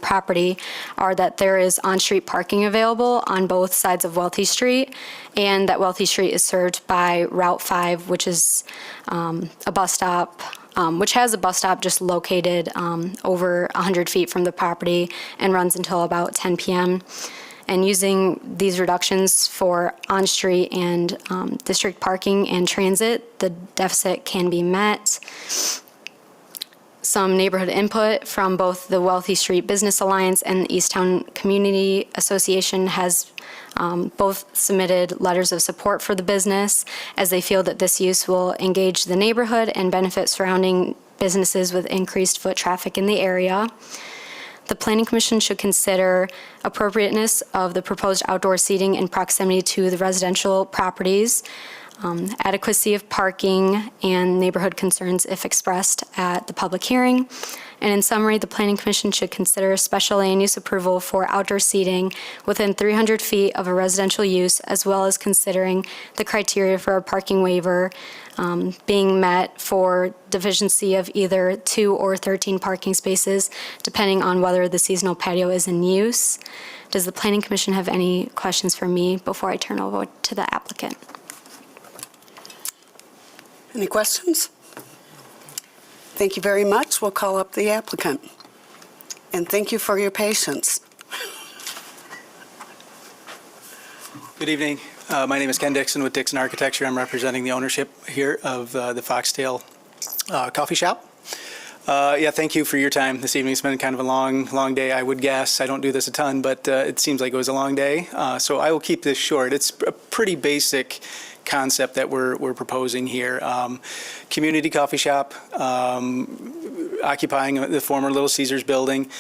property are that there is on-street parking available on both sides of Wealthy Street, and that Wealthy Street is served by Route 5, which is a bus stop, which has a bus stop just located over 100 feet from the property and runs until about 10 p.m. And using these reductions for on-street and district parking and transit, the deficit can be met. Some neighborhood input from both the Wealthy Street Business Alliance and the Easttown Community Association has both submitted letters of support for the business, as they feel that this use will engage the neighborhood and benefit surrounding businesses with increased foot traffic in the area. The Planning Commission should consider appropriateness of the proposed outdoor seating in proximity to the residential properties, adequacy of parking, and neighborhood concerns if expressed at the public hearing. And in summary, the Planning Commission should consider special land use approval for outdoor seating within 300 feet of a residential use, as well as considering the criteria for a parking waiver being met for deficiency of either 2 or 13 parking spaces, depending on whether the seasonal patio is in use. Does the Planning Commission have any questions for me before I turn over to the applicant? Any questions? Thank you very much. We'll call up the applicant. And thank you for your patience. Good evening. My name is Ken Dixon with Dixon Architecture. I'm representing the ownership here of the Foxtail Coffee Shop. Thank you for your time this evening. It's been kind of a long day, I would guess. I don't do this a ton, but it seems like it was a long day. So I will keep this short. It's a pretty basic concept that we're proposing here. Community coffee shop, occupying the former Little Caesars building,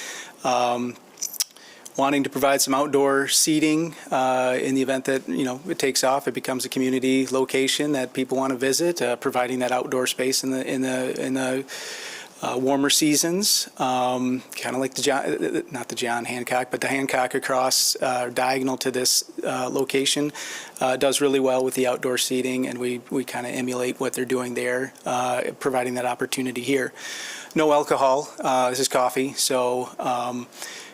wanting to provide some outdoor seating in the event that it takes off, it becomes a community location that people want to visit, providing that outdoor space in the warmer seasons, kind of like not the John Hancock, but the Hancock across diagonal to this location does really well with the outdoor seating, and we kind of emulate what they're doing there, providing that opportunity here. No alcohol, this is coffee, so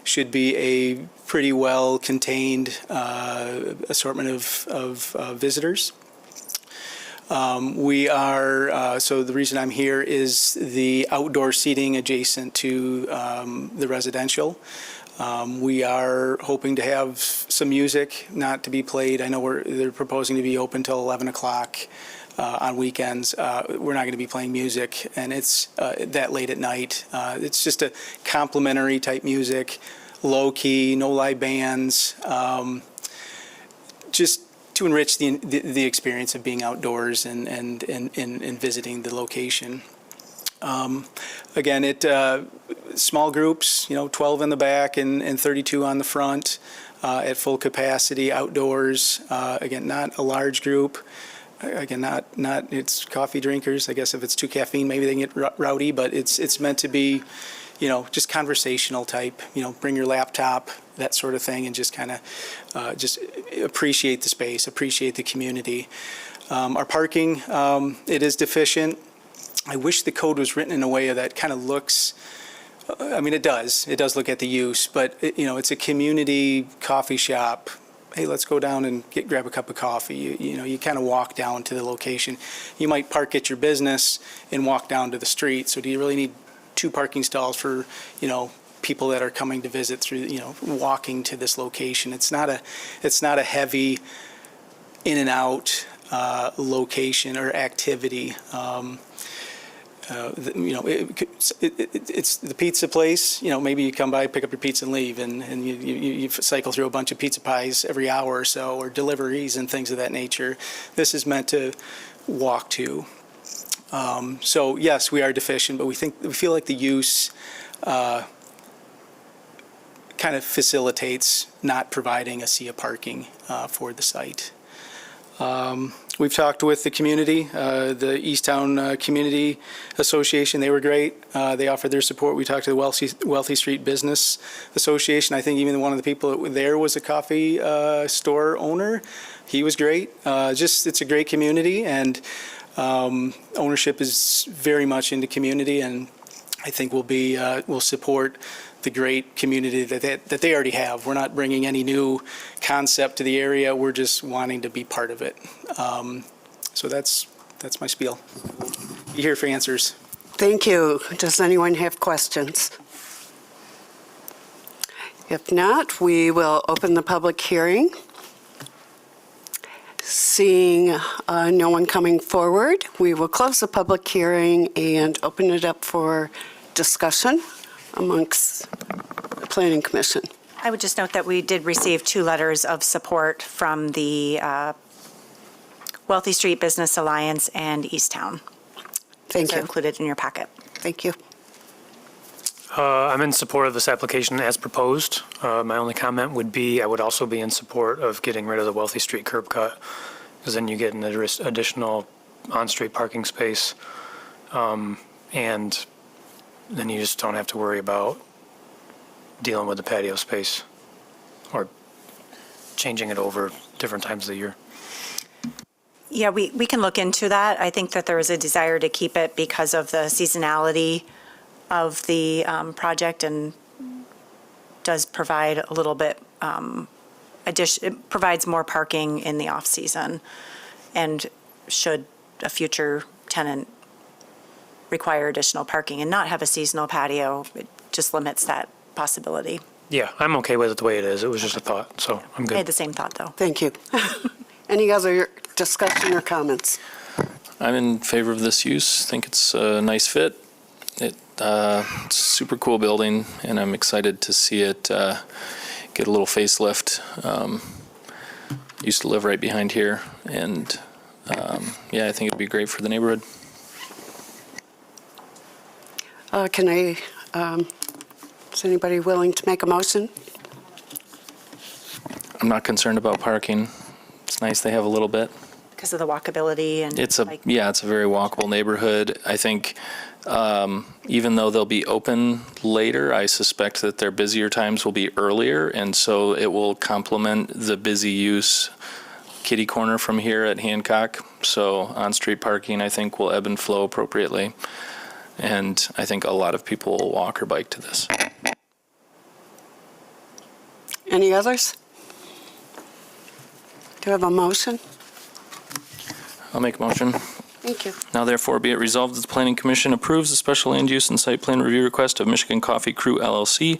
should be a pretty well contained assortment of visitors. We are, so the reason I'm here is the outdoor seating adjacent to the residential. We are hoping to have some music not to be played. I know they're proposing to be open till 11 o'clock on weekends. We're not going to be playing music, and it's that late at night. It's just a complimentary type music, low key, no live bands, just to enrich the experience of being outdoors and visiting the location. Again, small groups, 12 in the back and 32 on the front at full capacity outdoors. Again, not a large group. Again, not it's coffee drinkers. I guess if it's too caffeine, maybe they can get rowdy, but it's meant to be, just conversational type, bring your laptop, that sort of thing, and just kind of just appreciate the space, appreciate the community. Our parking, it is deficient. I wish the code was written in a way that kind of looks, it does look at the use, but it's a community coffee shop. Hey, let's go down and grab a cup of coffee. You kind of walk down to the location. You might park at your business and walk down to the street. So do you really need 2 parking stalls for, people that are coming to visit through, walking to this location? It's not a heavy in and out location or activity. It's the pizza place. Maybe you come by, pick up your pizza and leave, and you cycle through a bunch of pizza pies every hour or so, or deliveries and things of that nature. This is meant to walk to. So yes, we are deficient, but we feel like the use kind of facilitates not providing a sea of parking for the site. We've talked with the community, the Easttown Community Association. They were great. They offered their support. We talked to the Wealthy Street Business Association. I think even one of the people there was a coffee store owner. He was great. It's a great community, and ownership is very much into community, and I think we'll support the great community that they already have. We're not bringing any new concept to the area. We're just wanting to be part of it. So that's my spiel. Be here for answers. Thank you. Does anyone have questions? If not, we will open the public hearing. Seeing no one coming forward, we will close the public hearing and open it up for discussion amongst the Planning Commission. I would just note that we did receive 2 letters of support from the Wealthy Street Business Alliance and Easttown. Thank Those are you. included in your packet. Thank you. I'm in support of this application as proposed. My only comment would be I would also be in support of getting rid of the Wealthy Street curb cut, because then you get an additional on-street parking space, and then you just don't have to worry about dealing with the patio space or changing it over different times of the year. Yeah, we can look into that. I think that there is a desire to keep it because of the seasonality of the project, and does provide a little bit it provides more parking in the off-season, and should a future tenant require additional parking and not have a seasonal patio, it just limits that possibility. Yeah, I'm okay with it the way it is. It was just a thought, so I'm I good. had the same thought, though. Thank you. Any other discussion or comments? I'm in favor of this use. Think it's a nice fit. It's a super cool building, and I'm excited to see it get a little facelift. Used to live right behind here, and yeah, I think it'd be great for the neighborhood. Is anybody willing to make a motion? I'm not concerned about parking. It's nice they have a little bit. Because of the walkability and. It's a very walkable neighborhood. I think even though they'll be open later, I suspect that their busier times will be earlier, and so it will complement the busy use kitty corner from here at Hancock. So on-street parking, I think, will ebb and flow appropriately, and I think a lot of people will walk or bike to this. Any others? Do you have a motion? I'll make a motion. Thank you. Now therefore be it resolved that the Planning Commission approves the special land use and site plan review request of Michigan Coffee Crew LLC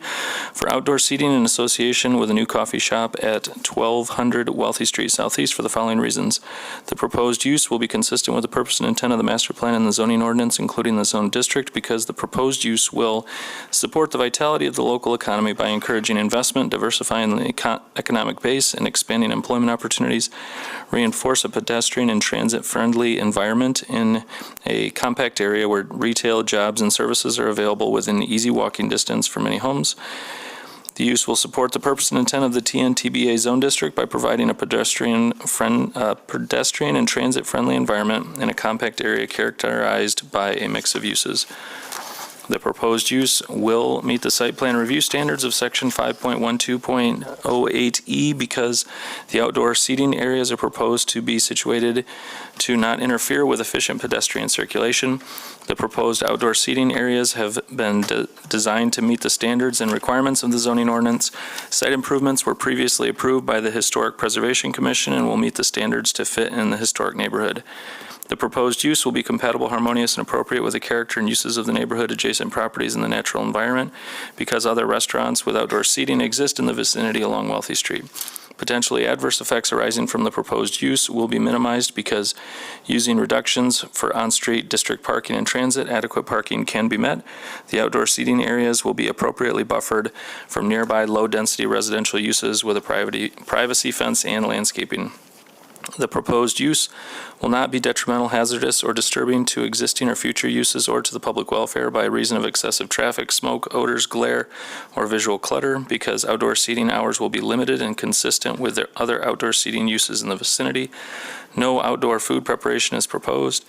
for outdoor seating in association with a new coffee shop at 1200 Wealthy Street Southeast for the following reasons. The proposed use will be consistent with the purpose and intent of the master plan and the zoning ordinance, including the zone district, because the proposed use will support the vitality of the local economy by encouraging investment, diversifying the economic base, and expanding employment opportunities, reinforce a pedestrian and transit-friendly environment in a compact area where retail, jobs, and services are available within easy walking distance for many homes. The use will support the purpose and intent of the TNTBA zone district by providing a pedestrian and transit-friendly environment in a compact area characterized by a mix of uses. The proposed use will meet the site plan review standards of section 5.12.08E because the outdoor seating areas are proposed to be situated to not interfere with efficient pedestrian circulation. The proposed outdoor seating areas have been designed to meet the standards and requirements of the zoning ordinance. Site improvements were previously approved by the Historic Preservation Commission and will meet the standards to fit in the historic neighborhood. The proposed use will be compatible, harmonious, and appropriate with the character and uses of the neighborhood, adjacent properties, and the natural environment because other restaurants with outdoor seating exist in the vicinity along Wealthy Street. Potentially adverse effects arising from the proposed use will be minimized because using reductions for on-street district parking and transit, adequate parking can be met. The outdoor seating areas will be appropriately buffered from nearby low-density residential uses with a privacy fence and landscaping. The proposed use will not be detrimental, hazardous, or disturbing to existing or future uses or to the public welfare by reason of excessive traffic, smoke, odors, glare, or visual clutter, because outdoor seating hours will be limited and consistent with their other outdoor seating uses in the vicinity. No outdoor food preparation is proposed.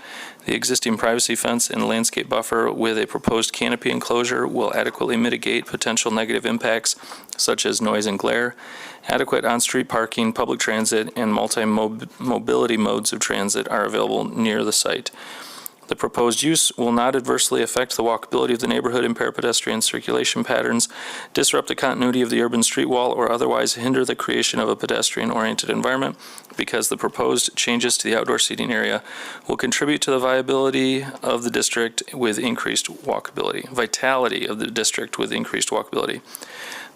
The existing privacy fence and landscape buffer with a proposed canopy enclosure will adequately mitigate potential negative impacts such as noise and glare. Adequate on-street parking, public transit, and multi-mobility modes of transit are available near the site. The proposed use will not adversely affect the walkability of the neighborhood, impair pedestrian circulation patterns, disrupt the continuity of the urban street wall, or otherwise hinder the creation of a pedestrian-oriented environment, because the proposed changes to the outdoor seating area will contribute to the vitality of the district with increased walkability.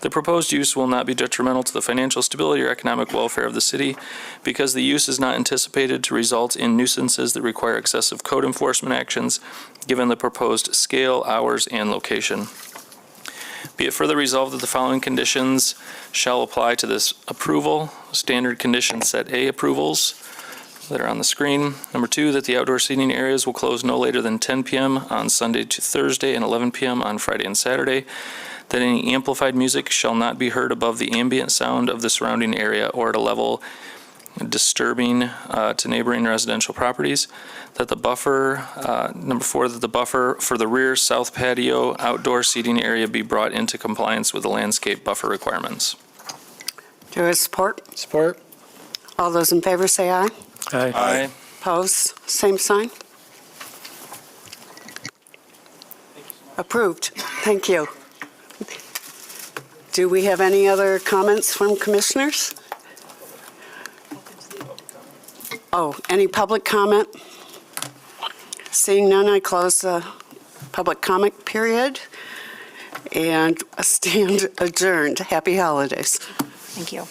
The proposed use will not be detrimental to the financial stability or economic welfare of the city, because the use is not anticipated to result in nuisances that require excessive code enforcement actions, given the proposed scale, hours, and location. Be it further resolved that the following conditions shall apply to this approval. Standard condition set A approvals that are on the screen. Number 2, that the outdoor seating areas will close no later than 10 p.m. on Sunday to Thursday and 11 p.m. on Friday and Saturday. That any amplified music shall not be heard above the ambient sound of the surrounding area or at a level disturbing to neighboring residential properties. That the buffer, number 4, that the buffer for the rear south patio outdoor seating area be brought into compliance with the landscape buffer requirements. Do I support? Support. All those in favor say aye. Aye. Aye. Opposed? Same sign. Approved. Thank you. Do we have any other comments from commissioners? Oh, any public comment? Seeing none, I close the public comment period and stand adjourned. Happy holidays. Thank you.